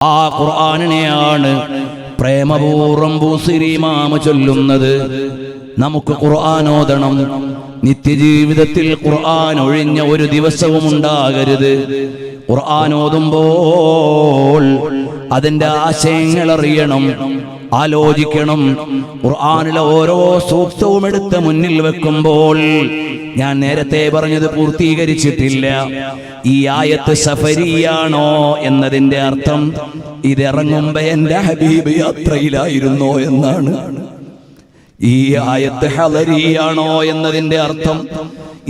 ആ ഖുർആനിനെയാണ് പ്രേമപൂർവ്വം ബൂസിരി ഇമാം ചൊല്ലുന്നത്. നമുക്ക് ഖുർആൻ ഓതണം. നിത്യജീവിതത്തിൽ ഖുർആൻ ഒഴിഞ്ഞ ഒരു ദിവസവും ഉണ്ടാകരുത്. ഖുർആൻ ഓതുമ്പോൾ അതിന്റെ ആശയങ്ങൾ അറിയണം, ആലോചിക്കണം. ഖുർആനിലെ ഓരോ സൂക്തവും എടുത്ത് മുന്നിൽ വെക്കുമ്പോൾ, ഞാൻ നേരത്തെ പറഞ്ഞത് പൂർത്തീകരിച്ചിട്ടില്ല, ഈ ആയത്ത് സഫരിയാണോ എന്നതിന്റെ അർത്ഥം ഇതിറങ്ങുമ്പോ എന്റെ ഹബീബ് യാത്രയിലായിരുന്നോ എന്നാണ്. ഈ ആയത്ത് ഹദരിയാണോ എന്നതിന്റെ അർത്ഥം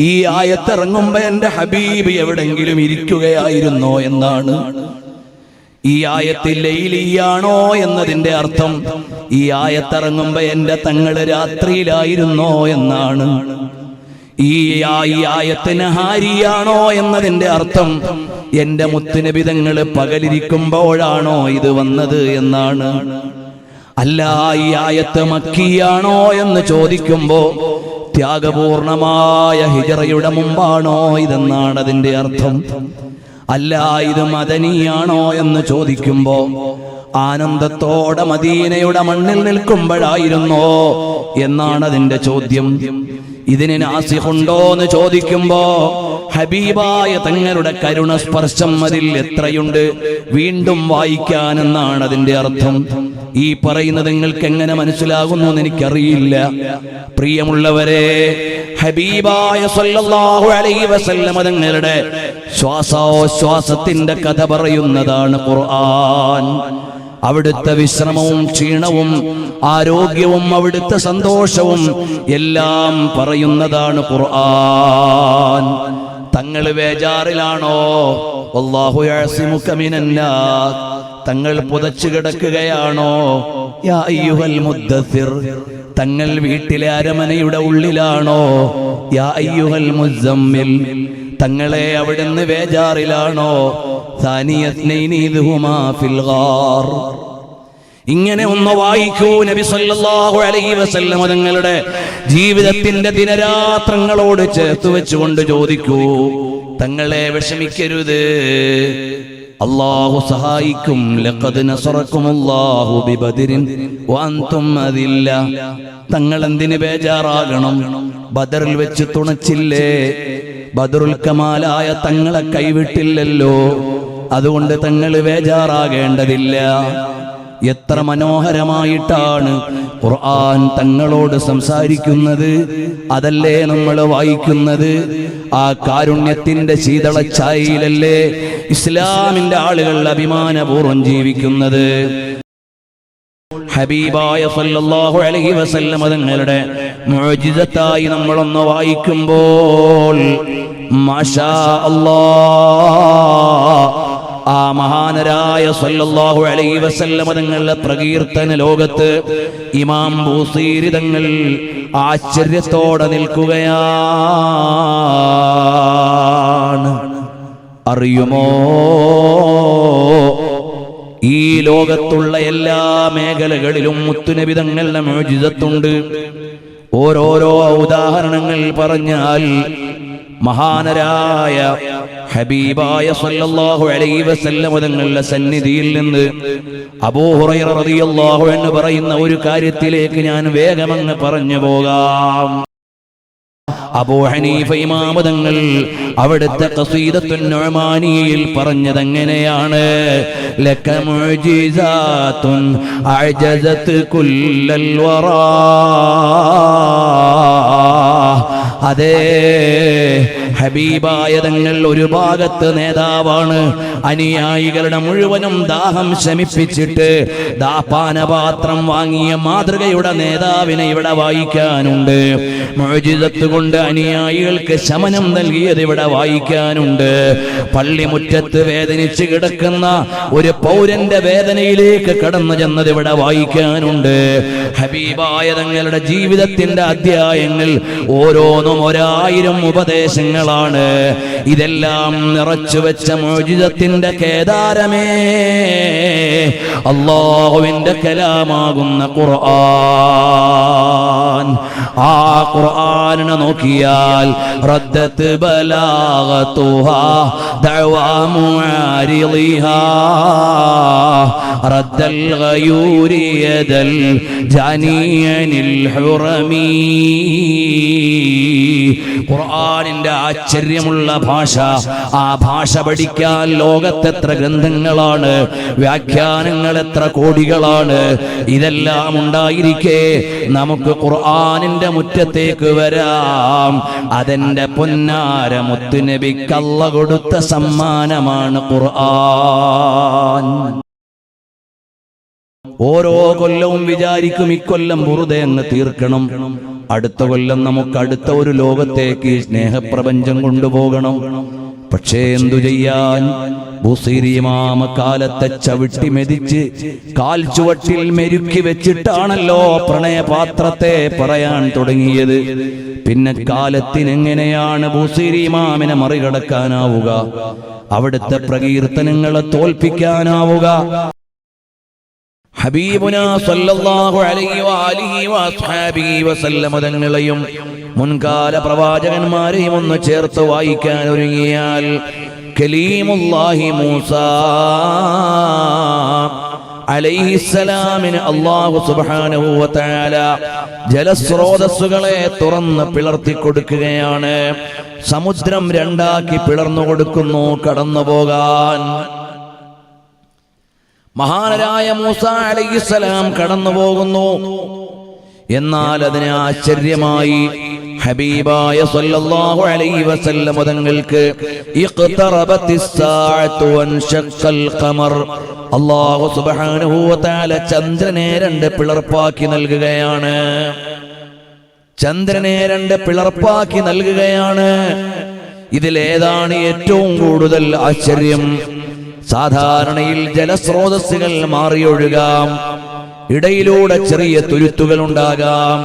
ഈ ആയത്ത് ഇറങ്ങുമ്പോ എന്റെ ഹബീബ് എവിടെങ്കിലും ഇരിക്കുകയായിരുന്നോ എന്നാണ്. ഈ ആയത്ത് ലൈലിയാണോ എന്നതിന്റെ അർത്ഥം ഈ ആയത്തിറങ്ങുമ്പോ എന്റെ തങ്ങള് രാത്രിയിലായിരുന്നോ എന്നാണ്. ഈ ആയത്ത് നഹാരിയാണോ എന്നതിന്റെ അർത്ഥം എന്റെ മുത്തുനബി തങ്ങള് പകലിരിക്കുമ്പോഴാണോ ഇത് വന്നത് എന്നാണ്. അല്ല, ഈ ആയത്ത് മക്കിയാണോ എന്ന് ചോദിക്കുമ്പോ ത്യാഗപൂർണമായ ഹിജറയുടെ മുമ്പാണോ ഇതെന്നാണ് അതിന്റെ അർത്ഥം. അല്ല, ഇത് മദനിയാണോ എന്ന് ചോദിക്കുമ്പോ ആനന്ദത്തോടെ മദീനയുടെ മണ്ണിൽ നിൽക്കുമ്പോഴായിരുന്നോ എന്നാണ് അതിന്റെ ചോദ്യം. ഇതിന് നാസിഖുണ്ടോ എന്ന് ചോദിക്കുമ്പോ ഹബീബായ തങ്ങളുടെ കരുണ സ്പർശം അതിൽ എത്രയുണ്ട്, വീണ്ടും വായിക്കാനെന്നാണ് അതിന്റെ അർത്ഥം. ഈ പറയുന്നത് നിങ്ങൾക്ക് എങ്ങനെ മനസ്സിലാകുന്നു എന്ന് എനിക്കറിയില്ല. പ്രിയമുള്ളവരെ, ഹബീബായ സല്ലല്ലാഹു അലൈഹി വസല്ലം തങ്ങളുടെ ശ്വാസോച്ഛ്വാസത്തിന്റെ കഥ പറയുന്നതാണ് ഖുർആൻ. അവിടുത്തെ വിശ്രമവും ക്ഷീണവും ആരോഗ്യവും അവിടുത്തെ സന്തോഷവും എല്ലാം പറയുന്നതാണ് ഖുർആൻ. തങ്ങൾ ബേജാറിലാണോ? വല്ലാഹു യഅസിമുക മിനന്നാസ്. തങ്ങൾ പുതച്ചു കിടക്കുകയാണോ? യാ അയ്യുഹൽ മുദ്ദസ്സിർ. തങ്ങൾ വീട്ടിലെ അരമനയുടെ ഉള്ളിലാണോ? യാ അയ്യുഹൽ മുസമ്മിൽ. തങ്ങളെ അവിടുന്ന് ബേജാറിലാണോ? ഇങ്ങനെ ഒന്ന് വായിക്കൂ. നബി സല്ലല്ലാഹു അലൈഹി വസല്ലം തങ്ങളുടെ ജീവിതത്തിന്റെ ദിനരാത്രങ്ങളോട് ചേർത്ത് വെച്ചുകൊണ്ട് ചോദിക്കൂ, തങ്ങളെ വിഷമിക്കരുത്, അല്ലാഹു സഹായിക്കും. ലഖദ് നസറക്കുമുല്ലാഹു ബിബദരിൻ വഅൻതും അദില്ല. തങ്ങൾ എന്തിന് ബേജാറാകണം? ബദറിൽ വെച്ച് തുണച്ചില്ലേ? ബദറുൽ കമാലായ തങ്ങളെ കൈവിട്ടില്ലല്ലോ. അതുകൊണ്ട് തങ്ങൾ ബേജാറാകേണ്ടതില്ല. എത്ര മനോഹരമായിട്ടാണ് ഖുർആൻ തങ്ങളോട് സംസാരിക്കുന്നത്. അതല്ലേ നമ്മൾ വായിക്കുന്നത്. ആ കാരുണ്യത്തിന്റെ ശീതളച്ചായയിലല്ലേ ഇസ്ലാമിന്റെ ആളുകൾ അഭിമാനപൂർവ്വം ജീവിക്കുന്നത്. ഹബീബായ സല്ലല്ലാഹു അലൈഹി വസല്ലം തങ്ങളുടെ മുഅ്ജിസത്തായി നമ്മളൊന്ന് വായിക്കുമ്പോൾ മാഷാ അല്ലാഹ്, ആ മഹാനരായ സല്ലല്ലാഹു അലൈഹി വസല്ലം തങ്ങളുടെ പ്രകീർത്തന ലോകത്ത് ഇമാം ബൂസീരി തങ്ങൾ ആശ്ചര്യത്തോടെ നിൽക്കുകയാണ്. അറിയുമോ, ഈ ലോകത്തുള്ള എല്ലാ മേഖലകളിലും മുത്തുനബി തങ്ങളുടെ മുഅ്ജിസത്തുണ്ട്. ഓരോരോ ഉദാഹരണങ്ങൾ പറഞ്ഞാൽ മഹാനരായ ഹബീബായ സല്ലല്ലാഹു അലൈഹി വസല്ലം തങ്ങളുടെ സന്നിധിയിൽ നിന്ന് അബൂ ഹുറൈറ റളിയല്ലാഹു അൻഹു പറയുന്ന ഒരു കാര്യത്തിലേക്ക് ഞാൻ വേഗമങ്ങ് പറഞ്ഞു പോകാം. അബൂ ഹനീഫ ഇമാം തങ്ങൾ അവിടുത്തെ ഖസീദത്തുൻ നുഅ്മാനിയിൽ പറഞ്ഞത് എങ്ങനെയാണ്? ലക മുഅ്ജിസാത്തുൻ അഅജസത് കുല്ലൽ വറാ. അതേ, ഹബീബായ തങ്ങൾ ഒരു ഭാഗത്ത് നേതാവാണ്. അനുയായികളുടെ മുഴുവനും ദാഹം ശമിപ്പിച്ചിട്ട് പാനപാത്രം വാങ്ങിയ മാതൃകയുടെ നേതാവിനെ ഇവിടെ വായിക്കാനുണ്ട്. മുഅ്ജിസത്ത് കൊണ്ട് അനുയായികൾക്ക് ശമനം നൽകിയത് ഇവിടെ വായിക്കാനുണ്ട്. പള്ളിമുറ്റത്ത് വേദനിച്ച് കിടക്കുന്ന ഒരു പൗരന്റെ വേദനയിലേക്ക് കടന്നു ചെന്നത് ഇവിടെ വായിക്കാനുണ്ട്. ഹബീബായ തങ്ങളുടെ ജീവിതത്തിന്റെ അധ്യായങ്ങൾ ഓരോന്നും 1000 ഉപദേശങ്ങളാണ്. ഇതെല്ലാം നിറച്ചു വെച്ച മുഅ്ജിസത്തിന്റെ കേദാരമേ, അല്ലാഹുവിന്റെ കലാമാകുന്ന ഖുർആൻ. ആ ഖുർആനിനെ നോക്കിയാൽ റദ്ദത്ത് ബലാഗതുഹാ ദഅവാ മുആരിളിഹാ റദ്ദൽ ഗയൂരി യദൽ ജാനിയനിൽ ഹുറമീ. ഖുർആനിന്റെ ആശ്ചര്യമുള്ള ഭാഷ, ആ ഭാഷ പഠിക്കാൻ ലോകത്തെത്ര ഗ്രന്ഥങ്ങളാണ്, വ്യാഖ്യാനങ്ങൾ എത്ര കോടികളാണ്. ഇതെല്ലാം ഉണ്ടായിരിക്കെ നമുക്ക് ഖുർആനിന്റെ മുറ്റത്തേക്ക് വരാം. അതെന്റെ പൊന്നാര മുത്തുനബിക്ക് അല്ലാഹു കൊടുത്ത സമ്മാനമാണ് ഖുർആൻ. ഓരോ കൊല്ലവും വിചാരിക്കും ഇക്കൊല്ലം വെറുതെ അങ്ങ് തീർക്കണം, അടുത്ത കൊല്ലം നമുക്ക് അടുത്ത ഒരു ലോകത്തേക്ക് സ്നേഹപ്രപഞ്ചം കൊണ്ടുപോകണം. പക്ഷേ എന്തു ചെയ്യാൻ, ബുസീരി ഇമാം കാലത്തെ ചവിട്ടി മെതിച്ച് കാൽ ചുവട്ടിൽ മെരുക്കി വെച്ചിട്ടാണല്ലോ പ്രണയപാത്രത്തെ പറയാൻ തുടങ്ങിയത്. പിന്നെ കാലത്തിനെങ്ങനെയാണ് ബുസീരി ഇമാമിനെ മറികടക്കാനാവുക, അവിടുത്തെ പ്രകീർത്തനങ്ങളെ തോൽപ്പിക്കാനാവുക? ഹബീബുനാ സല്ലല്ലാഹു അലൈഹി വആലിഹി വഅസ്ഹാബിഹി വസല്ലമ തങ്ങളെയും മുൻകാല പ്രവാചകന്മാരെയും ഒന്ന് ചേർത്ത് വായിക്കാൻ ഒരുങ്ങിയാൽ കലീമുല്ലാഹി മൂസാ അലൈഹിസ്സലാമിന് അല്ലാഹു സുബ്ഹാനഹു വ തആല ജലസ്രോതസ്സുകളെ തുറന്ന് പിളർത്തി കൊടുക്കുകയാണ്. സമുദ്രം രണ്ടാക്കി പിളർന്നു കൊടുക്കുന്നു കടന്നു പോകാൻ. മഹാനരായ മൂസ അലൈഹിസ്സലാം കടന്നു പോകുന്നു. എന്നാൽ അതിനെ ആശ്ചര്യമായി ഹബീബായ സല്ലല്ലാഹു അലൈഹി വസല്ലം തങ്ങൾക്ക് ഇഖ്തറബത്തിസ്സാഅതു വൻശഖൽ ഖമർ, അല്ലാഹു സുബ്ഹാനഹു വ തആല ചന്ദ്രനെ രണ്ട് പിളർപ്പാക്കി നൽകുകയാണ്. ചന്ദ്രനെ രണ്ട് പിളർപ്പാക്കി നൽകുകയാണ്. ഇതിലേതാണ് ഏറ്റവും കൂടുതൽ ആശ്ചര്യം? സാധാരണയിൽ ജലസ്രോതസ്സുകൾ മാറിയൊഴുകാം, ഇടയിലൂടെ ചെറിയ തുരുത്തുകൾ ഉണ്ടാകാം.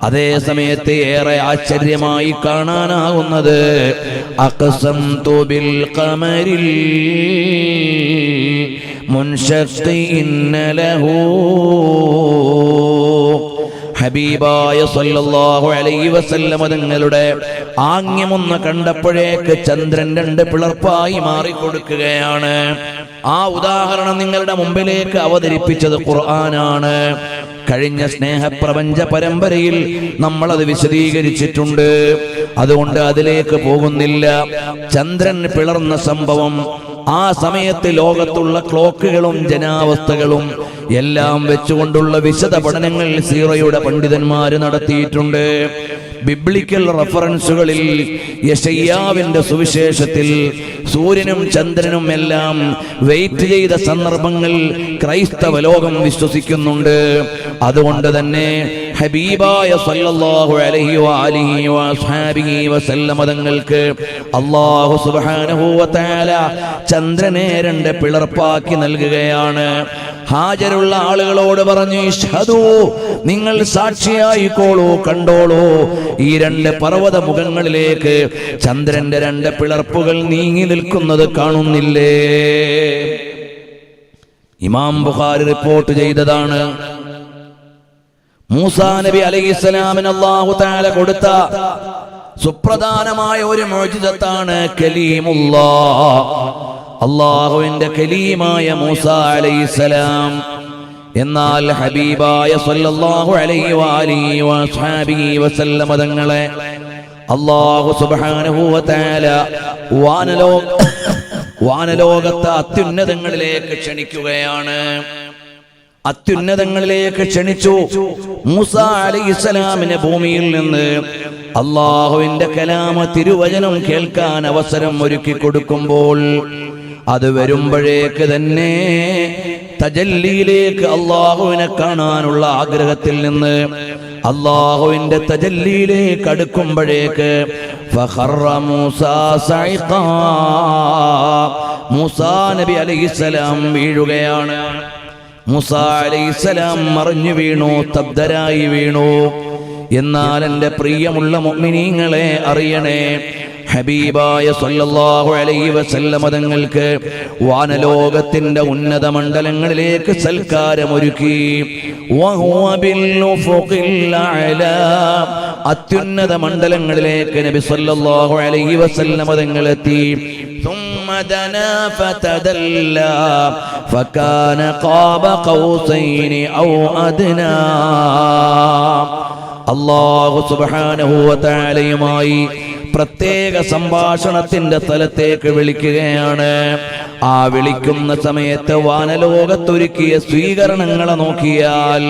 അതേ സമയത്ത് ഏറെ ആശ്ചര്യമായി കാണാനാകുന്നത് അഖ്സംതു ബിൽ ഖമരിൽ മുൻശഖിൻ ലഹു. ഹബീബായ സല്ലല്ലാഹു അലൈഹി വസല്ലം തങ്ങളുടെ ആംഗ്യമൊന്ന് കണ്ടപ്പോഴേക്ക് ചന്ദ്രൻ രണ്ട് പിളർപ്പായി മാറിക്കൊടുക്കുകയാണ്. ആ ഉദാഹരണം നിങ്ങളുടെ മുമ്പിലേക്ക് അവതരിപ്പിച്ചത് ഖുർആനാണ്. കഴിഞ്ഞ സ്നേഹപ്രപഞ്ച പരമ്പരയിൽ നമ്മളത് വിശദീകരിച്ചിട്ടുണ്ട്, അതുകൊണ്ട് അതിലേക്ക് പോകുന്നില്ല. ചന്ദ്രൻ പിളർന്ന സംഭവം, ആ സമയത്ത് ലോകത്തുള്ള ക്ലോക്കുകളും ജനാവസ്ഥകളും എല്ലാം വെച്ചുകൊണ്ടുള്ള വിശദ പഠനങ്ങൾ സീറയുടെ പണ്ഡിതന്മാര് നടത്തിയിട്ടുണ്ട്. ബിബ്ലിക്കൽ റഫറൻസുകളിൽ യെശയ്യാവിന്റെ സുവിശേഷത്തിൽ സൂര്യനും ചന്ദ്രനും എല്ലാം വെയിറ്റ് ചെയ്ത സന്ദർഭങ്ങൾ ക്രൈസ്തവ ലോകം വിശ്വസിക്കുന്നുണ്ട്. അതുകൊണ്ട് തന്നെ ഹബീബായ സല്ലല്ലാഹു അലൈഹി വആലിഹി വഅസ്ഹാബിഹി വസല്ലം തങ്ങൾക്ക് അല്ലാഹു സുബ്ഹാനഹു വ തആല ചന്ദ്രനെ രണ്ട് പിളർപ്പാക്കി നൽകുകയാണ്. ഹാജരുള്ള ആളുകളോട് പറഞ്ഞു, ഇഷ്ഹദൂ, നിങ്ങൾ സാക്ഷിയായിക്കോളൂ, കണ്ടോളൂ, ഈ രണ്ട് പർവ്വത മുഖങ്ങളിലേക്ക് ചന്ദ്രന്റെ രണ്ട് പിളർപ്പുകൾ നീങ്ങി നിൽക്കുന്നത് കാണുന്നില്ലേ? ഇമാം ബുഖാരി റിപ്പോർട്ട് ചെയ്തതാണ്. മൂസാ നബി അലൈഹിസ്സലാമിന് അല്ലാഹു തആല കൊടുത്ത സുപ്രധാനമായ ഒരു മുഅ്ജിസത്താണ് കലീമുല്ലാഹ്, അല്ലാഹുവിന്റെ കലീമായ മൂസാ അലൈഹിസ്സലാം. എന്നാൽ ഹബീബായ സല്ലല്ലാഹു അലൈഹി വആലിഹി വഅസ്ഹാബിഹി വസല്ലം തങ്ങളെ അല്ലാഹു സുബ്ഹാനഹു വ തആല വാനലോകത്തെ അത്യുന്നതങ്ങളിലേക്ക് ക്ഷണിക്കുകയാണ്. അത്യുന്നതങ്ങളിലേക്ക് ക്ഷണിച്ചു. മൂസാ അലൈഹിസ്സലാമിനെ ഭൂമിയിൽ നിന്ന് അല്ലാഹുവിന്റെ കലാമ തിരുവചനം കേൾക്കാൻ അവസരം ഒരുക്കി കൊടുക്കുമ്പോൾ അത് വരുമ്പോഴേക്ക് തന്നെ തജല്ലിയിലേക്ക് അല്ലാഹുവിനെ കാണാനുള്ള ആഗ്രഹത്തിൽ നിന്ന് അല്ലാഹുവിന്റെ തജല്ലിയിലേക്ക് അടുക്കുമ്പോഴേക്ക് ഫഖറ മൂസാ സൈഖാ, മൂസാ നബി അലൈഹിസ്സലാം വീഴുകയാണ്. മൂസാ അലൈഹിസ്സലാം മറിഞ്ഞു വീണു, തബ്ദരായി വീണു. എന്നാൽ എൻ്റെ പ്രിയമുള്ള മുഅ്മിനീങ്ങളെ അറിയണേ, ഹബീബായ സല്ലല്ലാഹു അലൈഹി വസല്ലമ തങ്ങൾക്ക് വാനലോകത്തിന്റെ ഉന്നത മണ്ഡലങ്ങളിലേക്ക് സൽക്കാരമൊരുക്കി. വഹുവ ബിൽ ഉഫുഖിൽ അഅലാ, അത്യുന്നത മണ്ഡലങ്ങളിലേക്ക് നബി സല്ലല്ലാഹു അലൈഹി വസല്ലമ തങ്ങൾ എത്തി. ثم دنا فتدلى فكان قاب قوسين أو أدنى. അല്ലാഹു സുബ്ഹാനഹു വ തആലയുമായി പ്രത്യേക സംഭാഷണത്തിന്റെ സ്ഥലത്തേക്ക് വിളിക്കുകയാണ്. ആ വിളിക്കുന്ന സമയത്ത് വാനലോകത്തൊരുക്കിയ സ്വീകരണങ്ങളെ നോക്കിയാൽ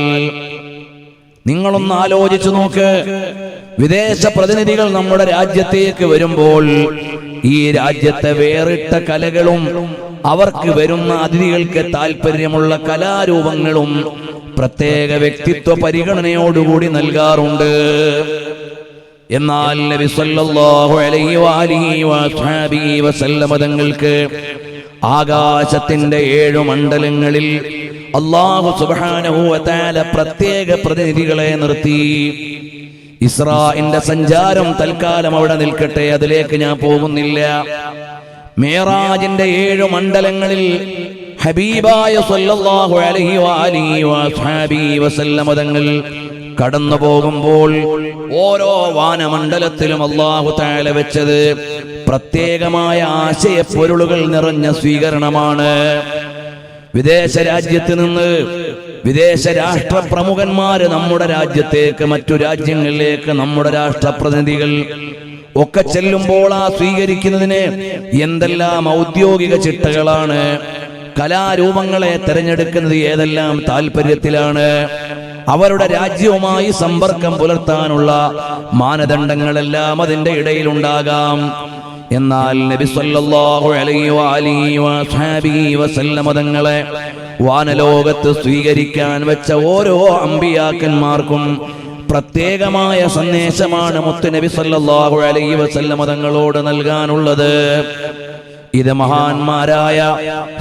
നിങ്ങളൊന്ന് ആലോചിച്ചു നോക്ക്. വിദേശ പ്രതിനിധികൾ നമ്മുടെ രാജ്യത്തേക്ക് വരുമ്പോൾ ഈ രാജ്യത്തെ വേറിട്ട കലകളും അവർക്ക് വരുന്ന അതിഥികൾക്ക് താല്പര്യമുള്ള കലാരൂപങ്ങളും പ്രത്യേക വ്യക്തിത്വ പരിഗണനയോടുകൂടി നൽകാറുണ്ട്. എന്നാൽ നബി സല്ലല്ലാഹു അലൈഹി വഅലിഹി വസല്ലമ തങ്ങൾക്ക് ആകാശത്തിന്റെ 7 മണ്ഡലങ്ങളിൽ അല്ലാഹു സുബ്ഹാനഹു വ തആല പ്രത്യേക പ്രതിനിധികളെ നിർത്തി. ഇസ്രാഇന്റെ സഞ്ചാരം തൽക്കാലം അവിടെ നിൽക്കട്ടെ, അതിലേക്ക് ഞാൻ പോകുന്നില്ല. മിഅ്റാജിന്റെ 7 മണ്ഡലങ്ങളിൽ ഹബീബായ സല്ലല്ലാഹു അലൈഹി വഅലിഹി വസല്ലമ തങ്ങൾ കടന്നു പോകുമ്പോൾ ഓരോ വാനമണ്ഡലത്തിലും അല്ലാഹു തആല വെച്ചത് പ്രത്യേകമായ ആശയപ്പൊരുളുകൾ നിറഞ്ഞ സ്വീകരണമാണ്. വിദേശ രാജ്യത്ത് നിന്ന് വിദേശ രാഷ്ട്ര പ്രമുഖന്മാര് നമ്മുടെ രാജ്യത്തേക്ക്, മറ്റു രാജ്യങ്ങളിലേക്ക് നമ്മുടെ രാഷ്ട്രപ്രതിനിധികൾ ഒക്കെ ചെല്ലുമ്പോൾ ആ സ്വീകരിക്കുന്നതിന് എന്തെല്ലാം ഔദ്യോഗിക ചിട്ടകളാണ്. കലാരൂപങ്ങളെ തിരഞ്ഞെടുക്കുന്നത് ഏതെല്ലാം താല്പര്യത്തിലാണ്. അവരുടെ രാജ്യവുമായി സമ്പർക്കം പുലർത്താനുള്ള മാനദണ്ഡങ്ങളെല്ലാം അതിന്റെ ഇടയിലുണ്ടാകാം. എന്നാൽ നബി സല്ലല്ലാഹു അലൈഹി വസല്ലമ തങ്ങളെ വാനലോകത്ത് സ്വീകരിക്കാൻ വെച്ച ഓരോ അമ്പിയാക്കന്മാർക്കും പ്രത്യേകമായ സന്ദേശമാണ് മുത്ത് നബി സല്ലല്ലാഹു അലൈഹി വസല്ലമ തങ്ങളോട് നൽകാനുള്ളത്. ഇത് മഹാന്മാരായ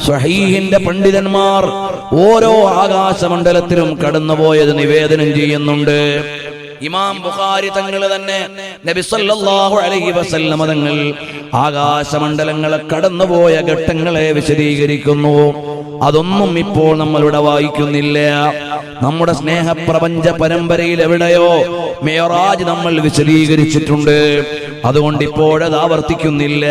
സ്വഹീഹിന്റെ പണ്ഡിതന്മാർ ഓരോ ആകാശമണ്ഡലത്തിലും കടന്നുപോയത് നിവേദനം ചെയ്യുന്നുണ്ട്. ഇമാം ബുഖാരി തങ്ങൾ തന്നെ നബി സല്ലല്ലാഹു അലൈഹി വസല്ലമ തങ്ങൾ ആകാശമണ്ഡലങ്ങളെ കടന്നുപോയ ഘട്ടങ്ങളെ വിശദീകരിക്കുന്നു. അതൊന്നും ഇപ്പോൾ നമ്മളിവിടെ വായിക്കുന്നില്ല. നമ്മുടെ സ്നേഹപ്രപഞ്ച പരമ്പരയിൽ എവിടെയോ മിഅ്റാജ് നമ്മൾ വിശദീകരിച്ചിട്ടുണ്ട്. അതുകൊണ്ട് ഇപ്പോഴത് ആവർത്തിക്കുന്നില്ല.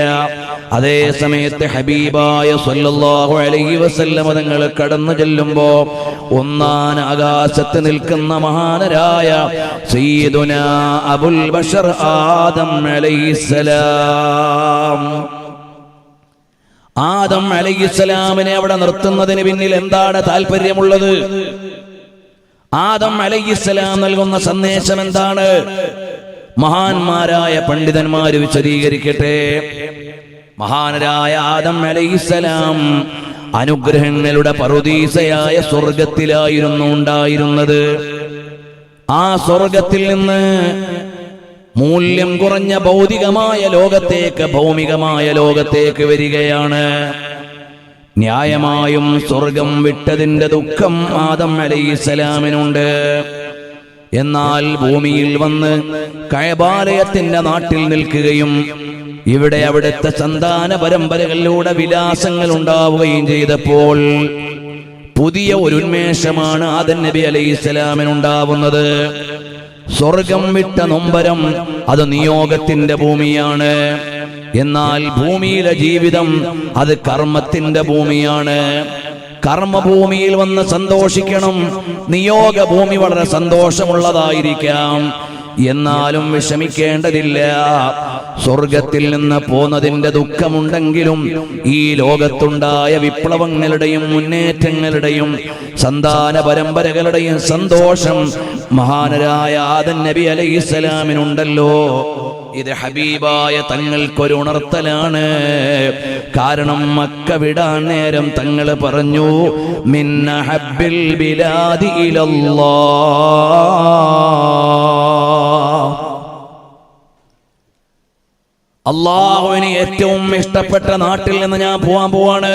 അതേ സമയത്ത് ഹബീബായ സല്ലല്ലാഹു അലൈഹി വസല്ലമ തങ്ങൾ കടന്നു ചെല്ലുമ്പോ ഒന്നാം ആകാശത്ത് നിൽക്കുന്ന മഹാനരായ സയ്യിദുനാ അബുൽ ബശർ ആദം അലൈഹിസ്സലാം. ആദം അലൈഹിസ്സലാമിനെ അവിടെ നിർത്തുന്നതിന് പിന്നിൽ എന്താണ് താല്പര്യമുള്ളത്? ആദം അലൈഹിസ്സലാം നൽകുന്ന സന്ദേശം എന്താണ്? മഹാന്മാരായ പണ്ഡിതന്മാര് വിശദീകരിക്കട്ടെ. മഹാനരായ ആദം അലൈഹിസ്സലാം അനുഗ്രഹങ്ങളുടെ പറുദീസയായ സ്വർഗത്തിലായിരുന്നു ഉണ്ടായിരുന്നത്. ആ സ്വർഗത്തിൽ നിന്ന് മൂല്യം കുറഞ്ഞ ഭൗതികമായ ലോകത്തേക്ക്, ഭൗമികമായ ലോകത്തേക്ക് വരികയാണ്. ന്യായമായും സ്വർഗം വിട്ടതിന്റെ ദുഃഖം ആദം അലൈഹിസ്സലാമിനുണ്ട്. എന്നാൽ ഭൂമിയിൽ വന്ന് കഅബാലയത്തിന്റെ നാട്ടിൽ നിൽക്കുകയും ഇവിടെ അവിടുത്തെ സന്താന പരമ്പരകളിലൂടെ വിലാസങ്ങൾ ഉണ്ടാവുകയും ചെയ്തപ്പോൾ പുതിയ ഒരു ഉന്മേഷമാണ് ആദം നബി അലൈഹിസ്സലാമിനുണ്ടാവുന്നത്. സ്വർഗം വിട്ട നൊമ്പരം അത് നിയോഗത്തിന്റെ ഭൂമിയാണ്. എന്നാൽ ഭൂമിയിലെ ജീവിതം അത് കർമ്മത്തിന്റെ ഭൂമിയാണ്. കർമ്മഭൂമിയിൽ വന്ന് സന്തോഷിക്കണം. നിയോഗ ഭൂമി വളരെ സന്തോഷമുള്ളതായിരിക്കാം, എന്നാലും വിഷമിക്കേണ്ടതില്ല. സ്വർഗത്തിൽ നിന്ന് പോന്നതിന്റെ ദുഃഖമുണ്ടെങ്കിലും ഈ ലോകത്തുണ്ടായ വിപ്ലവങ്ങളുടെയും മുന്നേറ്റങ്ങളുടെയും സന്താന പരമ്പരകളുടെയും സന്തോഷം മഹാനരായ ആദം നബി അലൈഹിസ്സലാമിനുണ്ടല്ലോ. ഇത് ഹബീബായ തങ്ങൾക്കൊരു ഉണർത്തലാണ്. കാരണം മക്ക വിടാൻ നേരം തങ്ങൾ പറഞ്ഞു, മിന്ന ഹബ്ബിൽ ബിലാദി ഇലല്ലാഹ്, അല്ലാഹുവിന് ഏറ്റവും ഇഷ്ടപ്പെട്ട നാട്ടിൽ നിന്ന് ഞാൻ പോവാൻ പോവാണ്.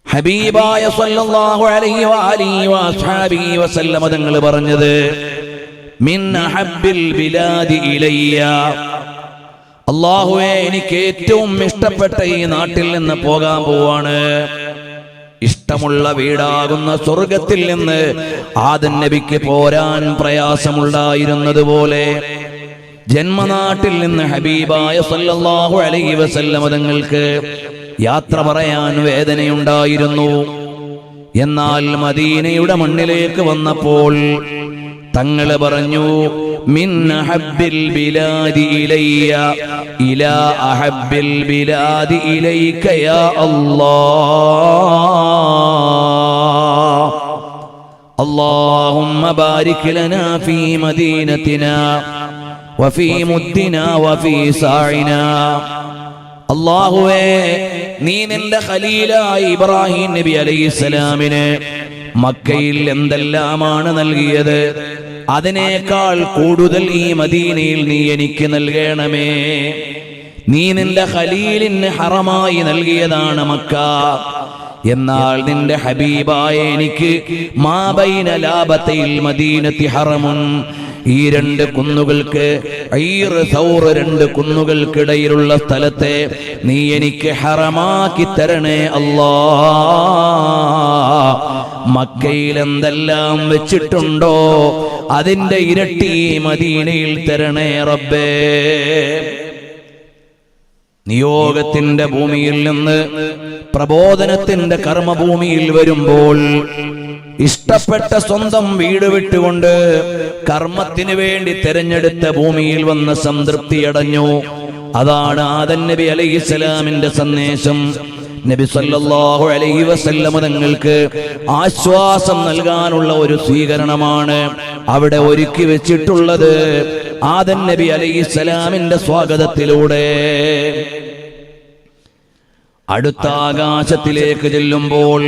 ഹബീബായ സല്ലല്ലാഹു അലൈഹി വഅലിഹി വസല്ലമ തങ്ങൾ പറഞ്ഞത്, മിൻ അഹബ്ബിൽ ബിലാദി ഇലയ്യ, അല്ലാഹുവേ എനിക്ക് ഏറ്റവും ഇഷ്ടപ്പെട്ട ഈ നാട്ടിൽ നിന്ന് പോകാൻ പോവാണ്. ഇഷ്ടമുള്ള വീടാകുന്ന സ്വർഗത്തിൽ നിന്ന് ആദം നബിക്ക് പോരാൻ പ്രയാസമുണ്ടായിരുന്നതുപോലെ ജന്മനാട്ടിൽ നിന്ന് ഹബീബായ സല്ലല്ലാഹു അലൈഹി വസല്ലം തങ്ങൾക്ക് യാത്ര പറയാൻ വേദനയുണ്ടായിരുന്നു. എന്നാൽ മദീനയുടെ മണ്ണിലേക്ക് വന്നപ്പോൾ തങ്ങൾ പറഞ്ഞു, മിൻ അഹബ്ബിൽ ബിലാദി ഇലയ്യ ഇലാ അഹബ്ബിൽ ബിലാദി ഇലൈക യാ അല്ലാഹ്, അല്ലാഹുമ്മ ബാരിക് ലനാ ഫീ മദീനതിനാ വഫീ മുദ്ദിനാ വഫീ സാഇനാ. അല്ലാഹുവേ, നീ നിന്റെ ഖലീലായ ഇബ്രാഹിം നബി അലൈഹിസ്സലാമിന് മക്കയിൽ എന്തെല്ലാമാണ് നൽകിയത്, അതിനേക്കാൾ കൂടുതൽ ഈ മദീനയിൽ നീ എനിക്ക് നൽകണമേ. നീ നിന്റെ ഖലീലിന് ഹറമായി നൽകിയതാണ് മക്ക. എന്നാൽ നിന്റെ ഹബീബായ എനിക്ക് മാ ബൈന ലാബതയിൽ മദീനത്തി ഹറമുൻ, ഈ രണ്ട് കുന്നുകൾക്ക് രണ്ട് കുന്നുകൾക്കിടയിലുള്ള സ്ഥലത്തെ നീ എനിക്ക് ഹറമാക്കി തരണേ അല്ലാഹ്. മക്കയിൽ എന്തെല്ലാം വെച്ചിട്ടുണ്ടോ അതിന്റെ ഇരട്ടി മദീനയിൽ തരണേ റബ്ബേ. നിയോഗത്തിന്റെ ഭൂമിയിൽ നിന്ന് പ്രബോധനത്തിന്റെ കർമ്മഭൂമിയിൽ വരുമ്പോൾ ഇഷ്ടപ്പെട്ട സ്വന്തം വീട് വിട്ടുകൊണ്ട് കർമ്മത്തിന് വേണ്ടി തെരഞ്ഞെടുത്ത ഭൂമിയിൽ വന്ന് സംതൃപ്തിയടഞ്ഞു. അതാണ് ആദം നബി അലൈഹിസ്സലാമിന്റെ സന്ദേശം. നബി സല്ലല്ലാഹു അലൈഹി വസല്ലം തങ്ങൾക്ക് ആശ്വാസം നൽകാനുള്ള ഒരു സ്വീകരണമാണ് അവിടെ ഒരുക്കി വെച്ചിട്ടുള്ളത് ആദം നബി അലൈഹിസ്സലാമിന്റെ സ്വാഗതത്തിലൂടെ. അടുത്ത ആകാശത്തിലേക്ക് ചെല്ലുമ്പോൾ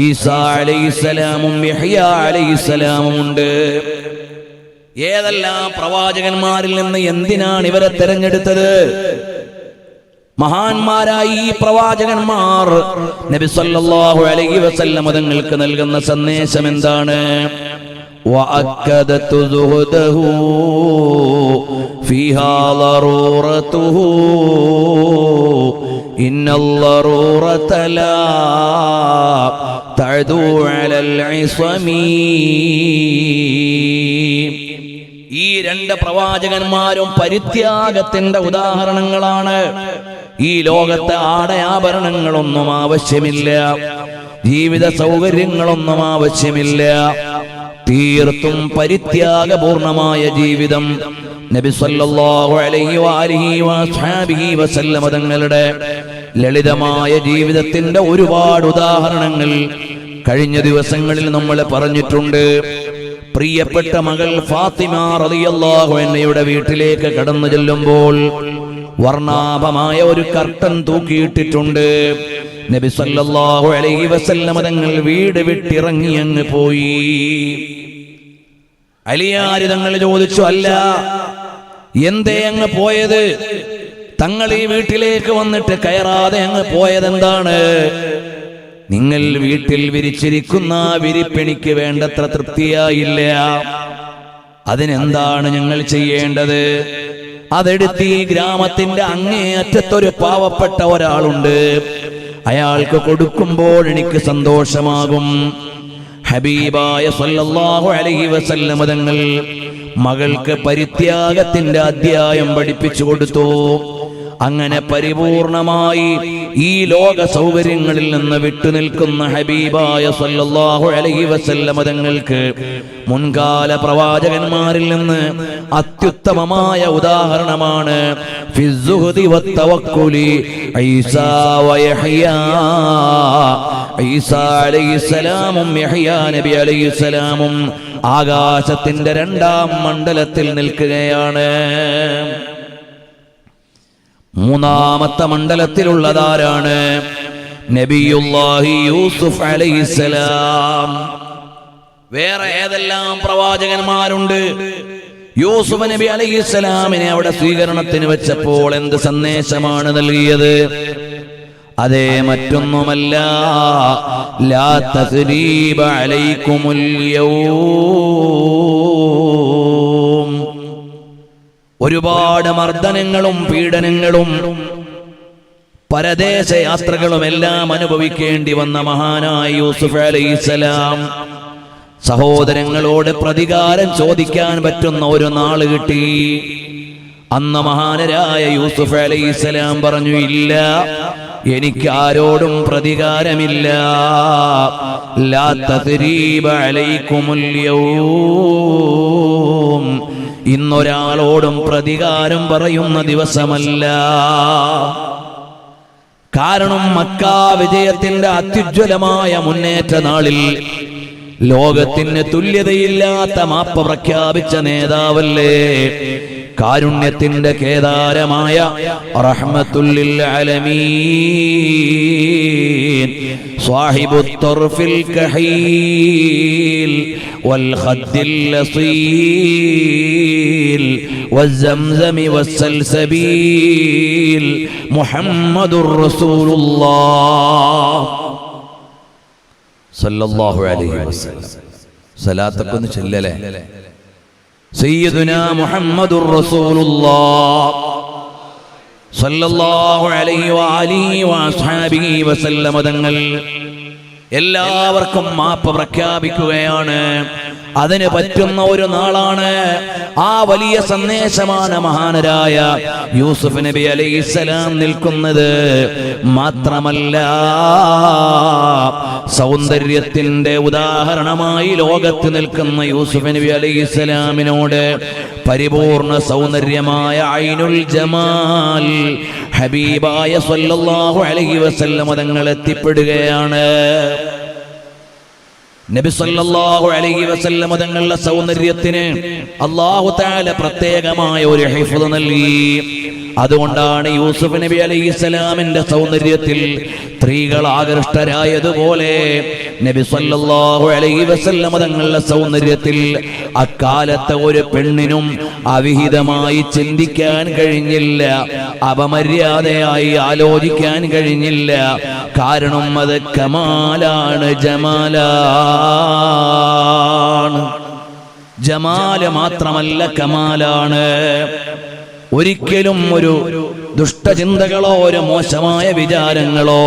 ഈസാ അലൈഹിസ്സലാമും യഹ്യാ അലൈഹിസ്സലാമും ഉണ്ട്. ഏതെല്ലാം പ്രവാചകന്മാരിൽ നിന്ന് എന്തിനാണ് ഇവരെ തെരഞ്ഞെടുത്തത്? മഹാന്മാരായി ഈ പ്രവാചകന്മാർ നബി സല്ലല്ലാഹു അലൈഹി വസല്ലം തങ്ങൾക്ക് നൽകുന്ന സന്ദേശം എന്താണ്? വഅക്കദതു സുഹദഹു ഫീഹാ ളറൂറതുഹു ഇന്നൽ ളറൂറത ലാ തഅദു അലൽ ഇസ്മി. ഈ രണ്ട് പ്രവാചകന്മാരും പരിത്യാഗത്തിന്റെ ഉദാഹരണങ്ങളാണ്. ഈ ലോകത്തെ ആടയാഭരണങ്ങളൊന്നും ആവശ്യമില്ല, ജീവിത സൗകര്യങ്ങളൊന്നും ആവശ്യമില്ല. തീർത്തും പരിത്യാഗപൂർണമായ ജീവിതം നബി സല്ലല്ലാഹു അലൈഹി വഅലിഹി വസല്ലം തങ്ങളുടെ ലളിതമായ ജീവിതത്തിന്റെ ഒരുപാട് ഉദാഹരണങ്ങൾ കഴിഞ്ഞ ദിവസങ്ങളിൽ നമ്മൾ പറഞ്ഞിട്ടുണ്ട്. പ്രിയപ്പെട്ട മകൾ ഫാത്തിമ റളിയല്ലാഹു അൻഹയുടെ വീട്ടിലേക്ക് കടന്നു ചെല്ലുമ്പോൾ വർണ്ണാഭമായ ഒരു കർട്ടൻ തൂക്കിയിട്ടിട്ടുണ്ട്. നബി സല്ലല്ലാഹു അലൈഹി വസല്ലം തങ്ങൾ വീട് വിട്ടിറങ്ങി അങ്ങ് പോയി. അലിയാര് തങ്ങൾ ചോദിച്ചു, അല്ല എന്തേ അങ്ങ് പോയത്? തങ്ങൾ ഈ വീട്ടിലേക്ക് വന്നിട്ട് കയറാതെ അങ്ങ് പോയതെന്താണ്? നിങ്ങൾ വീട്ടിൽ വിരിച്ചിരിക്കുന്ന വിരിപ്പെണിക്ക് വേണ്ടത്ര തൃപ്തിയായില്ല. അതിനെന്താണ് ഞങ്ങൾ ചെയ്യേണ്ടത്? അതെടുത്ത് ഈ ഗ്രാമത്തിന്റെ അങ്ങേയറ്റത്തൊരു പാവപ്പെട്ട ഒരാളുണ്ട്, അയാൾക്ക് കൊടുക്കുമ്പോൾ എനിക്ക് സന്തോഷമാകും. ഹബീബായ സല്ലല്ലാഹു അലൈഹി വസല്ലം തങ്ങൾ മകൾക്ക് പരിത്യാഗത്തിന്റെ അധ്യായം പഠിപ്പിച്ചു കൊടുത്തു. അങ്ങനെ പരിപൂർണമായി ഈ ലോക സൗകര്യങ്ങളിൽ നിന്ന് വിട്ടുനിൽക്കുന്ന ഹബീബായ സല്ലല്ലാഹു അലൈഹി വസല്ലം തങ്ങൾക്ക് മുൻകാല പ്രവാചകന്മാരിൽ നിന്ന് അത്യുത്തമമായ ഉദാഹരണമാണ് ഫിസ്സുഹ്ദി വത്തവക്കുലി ഈസാ വയഹ്യാ. ഈസാ അലൈഹിസ്സലാമും യഹ്യാ നബി അലൈഹിസ്സലാമും ആകാശത്തിന്റെ രണ്ടാം മണ്ഡലത്തിൽ നിൽക്കുകയാണ്. മൂന്നാമത്തെ മണ്ഡലത്തിലുള്ളതാരാണ്? നബിയുല്ലാഹി യൂസുഫ് അലൈഹിസ്സലാം. വേറെ ഏതെല്ലാം പ്രവാചകന്മാരുണ്ട്? യൂസുഫ് നബി അലൈഹിസ്സലാമിനെ അവിടെ സ്വീകരണത്തിന് വെച്ചപ്പോൾ എന്ത് സന്ദേശമാണ് നൽകിയത്? അതേ മറ്റൊന്നുമല്ല, ലാ തസ്രീബ അലൈക്കുമുൽ യൗം. ഒരുപാട് മർദ്ദനങ്ങളും പീഡനങ്ങളും പരദേശ യാത്രകളും എല്ലാം അനുഭവിക്കേണ്ടി വന്ന മഹാനായ യൂസുഫ് അലൈഹിസ്സലാം സഹോദരങ്ങളോട് പ്രതികാരം ചോദിക്കാൻ പറ്റുന്ന ഒരു നാള് കിട്ടി. അന്ന് മഹാനരായ യൂസുഫ് അലൈഹിസ്സലാം പറഞ്ഞു, ഇല്ല, എനിക്ക് ആരോടും പ്രതികാരമില്ല. ലാ തസ്രീബ അലൈക്കുമുൽ യൗം. ഇന്നൊരാളോടും പ്രതികാരം പറയുന്ന ദിവസമല്ല. കാരണം മക്കാ വിജയത്തിന്റെ അത്യുജ്വലമായ മുന്നേറ്റ നാളിൽ ലോകത്തിന് തുല്യതയില്ലാത്ത മാപ്പ് പ്രഖ്യാപിച്ച നേതാവല്ലേ, കാരുണ്യത്തിന്റെ കേദാരമായ റഹ്മത്തുൽ ലിൽ ആലമീൻ, സാഹിബുൽ തർഫിൽ കഹീൽ വൽ ഖദ്ദിൽ ലസീൽ വസ്സംസം വസ്സൽസബീൽ മുഹമ്മദുർ റസൂലുള്ളാഹ് സല്ലല്ലാഹു അലൈഹി വസല്ലം. സലാത്തൊക്കെ ഒന്ന് ചൊല്ലലേ. സയ്യിദുനാ മുഹമ്മദുർ റസൂലുള്ളാഹ് സല്ലല്ലാഹു അലൈഹി വആലിഹി വഅസ്ഹാബിഹി വസല്ലം തങ്ങൾ എല്ലാവർക്കും മാപ്പ് പ്രഖ്യാപിക്കുകയാണ്. അതിന് പറ്റുന്ന ഒരു നാളാണ്. ആ വലിയ സന്ദേശമാണ് മഹാനരായ യൂസുഫ് നബി അലൈഹിസ്സലാം നിൽക്കുന്നത്. മാത്രമല്ല, സൗന്ദര്യത്തിന്റെ ഉദാഹരണമായി ലോകത്ത് നിൽക്കുന്ന യൂസുഫ് നബി അലൈഹിസ്സലാമിനോട് പരിപൂർണ സൗന്ദര്യമായ ഐനുൽ ജമാൽ ഹബീബായ സല്ലല്ലാഹു അലൈഹി വസല്ലം തങ്ങൾ എത്തിപ്പെടുകയാണ്. നബി സല്ലല്ലാഹു അലൈഹി വസല്ലം തങ്ങളുടെ സൗന്ദര്യത്തിന് അല്ലാഹു തആല പ്രത്യേകമായ ഒരു ഹിഫ്ള് നൽകി. അതുകൊണ്ടാണ് യൂസുഫ് നബി അലൈഹിസ്സലാമിന്റെ സൗന്ദര്യത്തിൽ സ്ത്രീകൾ ആകൃഷ്ടരായതുപോലെ നബി സല്ലല്ലാഹു അലൈഹി വസല്ലം തങ്ങളുടെ സൗന്ദര്യത്തിൽ അക്കാലത്തെ ഒരു പെണ്ണിനും അവിഹിതമായി ചിന്തിക്കാൻ കഴിഞ്ഞില്ല, അപമര്യാദയായി ആലോചിക്കാൻ കഴിഞ്ഞില്ല. കാരണം അത് കമാലാണ്, ജമാലാണ്. ജമാല് മാത്രമല്ല, കമാലാണ്. ഒരിക്കലും ഒരു ദുഷ്ടചിന്തകളോ ഒരു മോശമായ വിചാരങ്ങളോ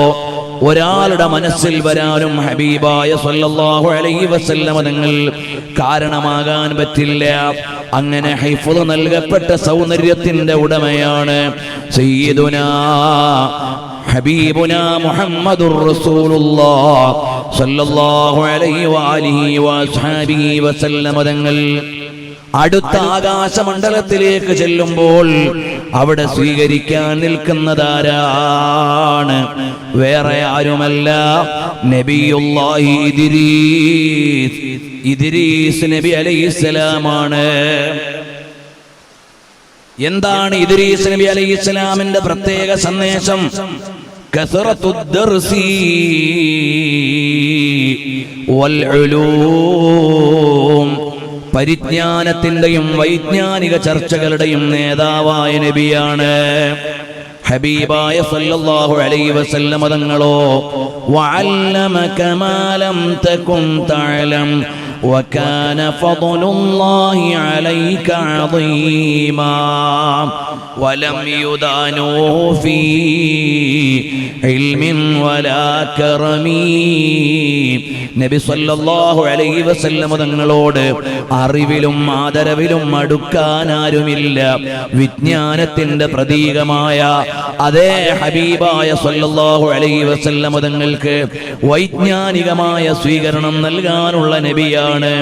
ഒരാളുടെ മനസ്സിൽ വരാനും ഹബീബായ സല്ലല്ലാഹു അലൈഹി വസല്ലം തങ്ങൾ കാരണമാകാൻ പറ്റില്ല. അങ്ങനെ ഹിഫ്ള് നൽകപ്പെട്ട സൗന്ദര്യത്തിന്റെ ഉടമയാണ് സയ്യിദുനാ ഹബീബുനാ മുഹമ്മദുർ റസൂലുള്ളാഹ് സല്ലല്ലാഹു അലൈഹി വആലിഹി വഅസ്ഹാബിഹി വസല്ലം തങ്ങൾ. അടുത്ത ആകാശമണ്ഡലത്തിലേക്ക് ചെല്ലുമ്പോൾ അവിടെ സ്വീകരിക്കാൻ നിൽക്കുന്നതാരാണ്? വേറെ ആരുമല്ല, നബിയുല്ലാഹി ഇദ്രീസ് നബി അലൈഹിസ്സലാമാണ്. എന്താണ് ഇദ്രീസ് നബി അലൈഹിസ്സലാമിന്റെ പ്രത്യേക സന്ദേശം? കസറത്തുദ് ദർസി വൽ ഉലൂം. പരിജ്ഞാനത്തിന്റെയും വൈജ്ഞാനിക ചർച്ചകളുടെയും നേതാവായ നബിയാണ്. ഹബീബായ സല്ലല്ലാഹു അലൈഹി വസല്ലം തങ്ങളോ വഅല്ലമക മാ ലം തകുൻ തഅലം വകാന ഫദ്ലുല്ലാഹി അലൈക അദീമാ വലം യുദാനൂ ഫീ ഇൽമിൻ വലാ കറമീ. നബി സല്ലല്ലാഹു അലൈഹി വസല്ലം തങ്ങളോട് അറിവിലും ആദരവിലും അടുക്കാൻ ആരുമില്ല. വിജ്ഞാനത്തിന്റെ പ്രതീകമായ അതേ ഹബീബായ സല്ലല്ലാഹു അലൈഹി വസല്ലം തങ്ങൾക്ക് വൈജ്ഞാനികമായ സ്വീകരണം നൽകാനുള്ള നബിയാണ്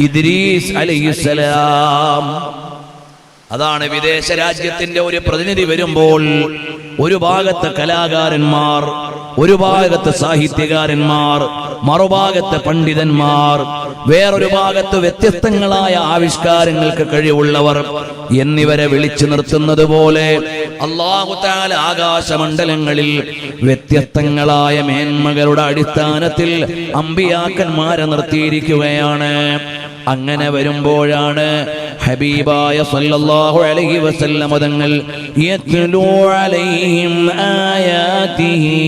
ഇദ്രീസ് അലൈഹിസ്സലാം. അതാണ് വിദേശ രാജ്യത്തിന്റെ ഒരു പ്രതിനിധി വരുമ്പോൾ ഒരു ഭാഗത്ത് കലാകാരന്മാർ, ഒരു ഭാഗത്ത് സാഹിത്യകാരന്മാർ, മറുഭാഗത്ത് പണ്ഡിതന്മാർ, വേറൊരു ഭാഗത്ത് വ്യത്യസ്തങ്ങളായ ആവിഷ്കാരങ്ങൾക്ക് കഴിവുള്ളവർ എന്നിവരെ വിളിച്ചു നിർത്തുന്നത് പോലെ അല്ലാഹു തആല ആകാശമണ്ഡലങ്ങളിൽ വ്യത്യസ്തങ്ങളായ മേന്മകളുടെ അടിസ്ഥാനത്തിൽ അമ്പിയാക്കന്മാരെ നിർത്തിയിരിക്കുകയാണ്. അങ്ങനെ വരുമ്പോഴാണ് ഹബീബായ സല്ലല്ലാഹു അലൈഹി വസല്ലം തങ്ങൾ യത്ലൂ അലൈഹിം ആയാതിഹി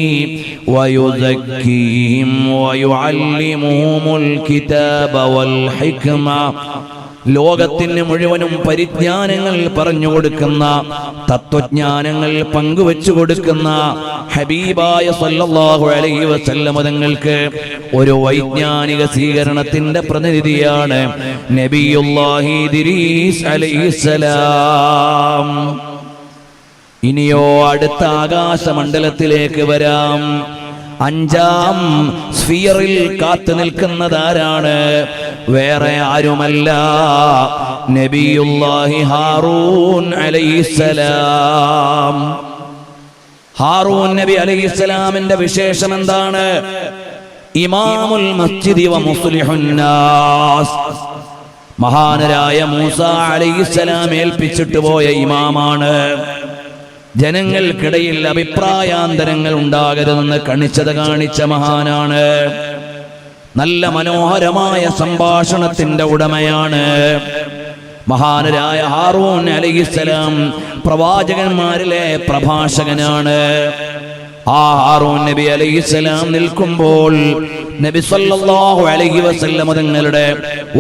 വയുസക്കീഹിം വയുഅല്ലിമുഹുൽ കിതാബ വൽ ഹിക്മ, ലോകത്തിന് മുഴുവനും പരിജ്ഞാനങ്ങൾ പറഞ്ഞു കൊടുക്കുന്ന, തത്വജ്ഞാനങ്ങൾ പങ്കുവെച്ചു കൊടുക്കുന്ന ഹബീബായ സല്ലല്ലാഹു അലൈഹി വസല്ലം തങ്ങൾക്ക് ഒരു വൈജ്ഞാനിക സ്വീകരണത്തിന്റെ പ്രതിനിധിയാണ് നബിയുല്ലാഹി ഇദ്രീസ് അലൈഹിസ്സലാം. ഇനിയോ അടുത്ത ആകാശമണ്ഡലത്തിലേക്ക് വരാം. 5ാം സ്ഫിയറിൽ കാത്തു നിൽക്കുന്നതാരാണ്? വേറെ ആരുമല്ല, നബിയുല്ലാഹി ഹാറൂൻ അലൈഹിസ്സലാം. ഹാറൂൻ നബി അലൈഹിസ്സലാമിന്റെ വിശേഷം എന്താണ്? ഇമാമുൽ മസ്ജിദി വ മുസ്ലിഹുന്നാസ്. മഹാനരായ മൂസ അലൈഹിസ്സലാം ഏൽപ്പിച്ചിട്ട് പോയ ഇമാമാണ്. ജനങ്ങൾക്കിടയിൽ അഭിപ്രായാന്തരങ്ങൾ ഉണ്ടാകരുതെന്ന് കണിച്ചത് കാണിച്ച മഹാനാണ്. നല്ല മനോഹരമായ സംഭാഷണത്തിന്റെ ഉടമയാണ് മഹാനരായ ഹാറൂൻ അലൈഹിസ്സലാം. പ്രവാചകന്മാരിലെ പ്രഭാഷകനാണ്. ആ ഹാറൂൻ നബി അലൈഹിസ്സലാം നിൽക്കുമ്പോൾ നബി സല്ലല്ലാഹു അലൈഹി വസല്ലം തങ്ങളുടെ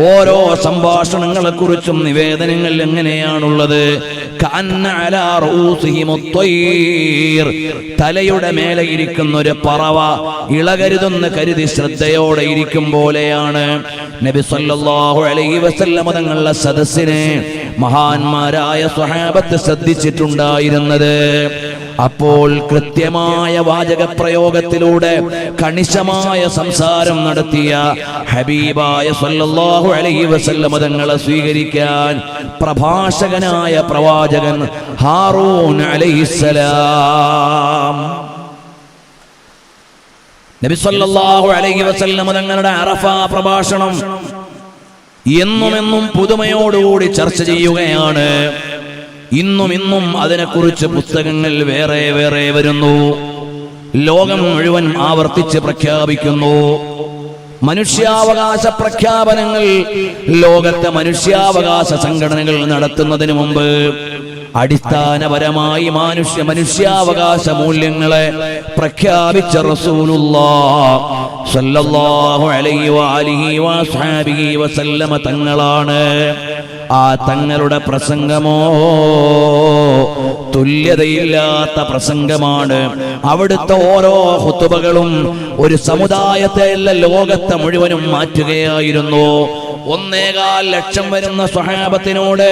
ഓരോ സംഭാഷണങ്ങളെ കുറിച്ചും നിവേദനങ്ങൾ എങ്ങനെയാണുള്ളത്? കഅന്ന അലാ റഊസിഹിമുത് ത്വയ്ർ, തലയുടെ മേലെ ഇരിക്കുന്ന ഒരു പറവ ഇളകരുതെന്ന് കരുതി ശ്രദ്ധയോടെ ഇരിക്കും പോലെയാണ് നബി സല്ലല്ലാഹു അലൈഹി വസല്ലം തങ്ങളുടെ സദസ്സിനെ മഹാന്മാരായ സ്വഹാബത്ത് ശ്രദ്ധിച്ചിട്ടുണ്ടായിരുന്നത്. അപ്പോൾ കൃത്യമായ വാചക പ്രയോഗത്തിലൂടെ കണിശമായ സംസാരം നടത്തിയ ഹബീബായ സല്ലല്ലാഹു അലൈഹി വസല്ലം തങ്ങളെ സ്വീകരിക്കാൻ പ്രഭാഷകനായ പ്രവാചകൻ ഹാറൂൻ അലൈഹിസ്സലാം. നബി സല്ലല്ലാഹു അലൈഹി വസല്ലം തങ്ങളുടെ അറഫ പ്രഭാഷണം എന്നും പുതുമയോടുകൂടി ചർച്ച ചെയ്യുകയാണ്. ഇന്നും അതിനെക്കുറിച്ച് പുസ്തകങ്ങൾ വേറെ വേറെ വരുന്നു. ലോകം മുഴുവൻ ആവർത്തിച്ച് പ്രഖ്യാപിക്കുന്നു. മനുഷ്യാവകാശ പ്രഖ്യാപനങ്ങൾ ലോകത്തെ മനുഷ്യാവകാശ സംഘടനകൾ നടത്തുന്നതിന് മുമ്പ് അടിസ്ഥാനപരമായി മനുഷ്യാവകാശ മൂല്യങ്ങളെ പ്രഖ്യാപിച്ച റസൂലുള്ളാഹ് സ്വല്ലല്ലാഹു അലൈഹി വഅലിഹി വസഹബിഹി വസല്ലമ തങ്ങളാണ്. ആ തങ്ങളുടെ പ്രസംഗമോ തുല്യതയില്ലാത്ത പ്രസംഗമാണ്. അവിടുത്തെ ഓരോ ഖുതുബകളും ഒരു സമുദായത്തെ അല്ല, ലോകത്തെ മുഴുവനും മാറ്റുകയായിരുന്നു. 1.25 ലക്ഷം വരുന്ന സ്വഹാബത്തിനോട്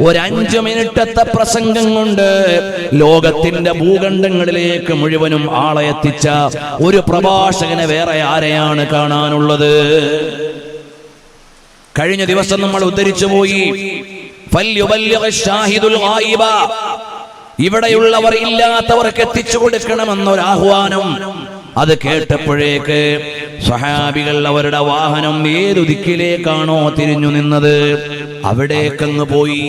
ഒരു 5 മിനിറ്റത്തെ പ്രസംഗം കൊണ്ട് ലോകത്തിന്റെ ഭൂഖണ്ഡങ്ങളിലേക്ക് മുഴുവനും ആളെ എത്തിച്ച ഒരു പ്രഭാഷകനെ വേറെ ആരെയാണ് കാണാനുള്ളത്? കഴിഞ്ഞ ദിവസം നമ്മൾ ഉദ്ധരിച്ചു പോയി, ഇവിടെയുള്ളവർ ഇല്ലാത്തവർക്ക് എത്തിച്ചു കൊടുക്കണമെന്നൊരാഹ്വാനം. അത് കേട്ടപ്പോഴേക്ക് സ്വഹാബികൾ അവരുടെ വാഹനം ഏതു ദിക്കിലേക്കാണോ തിരിഞ്ഞു നിന്നത് അവിടേക്കങ്ങ് പോയി.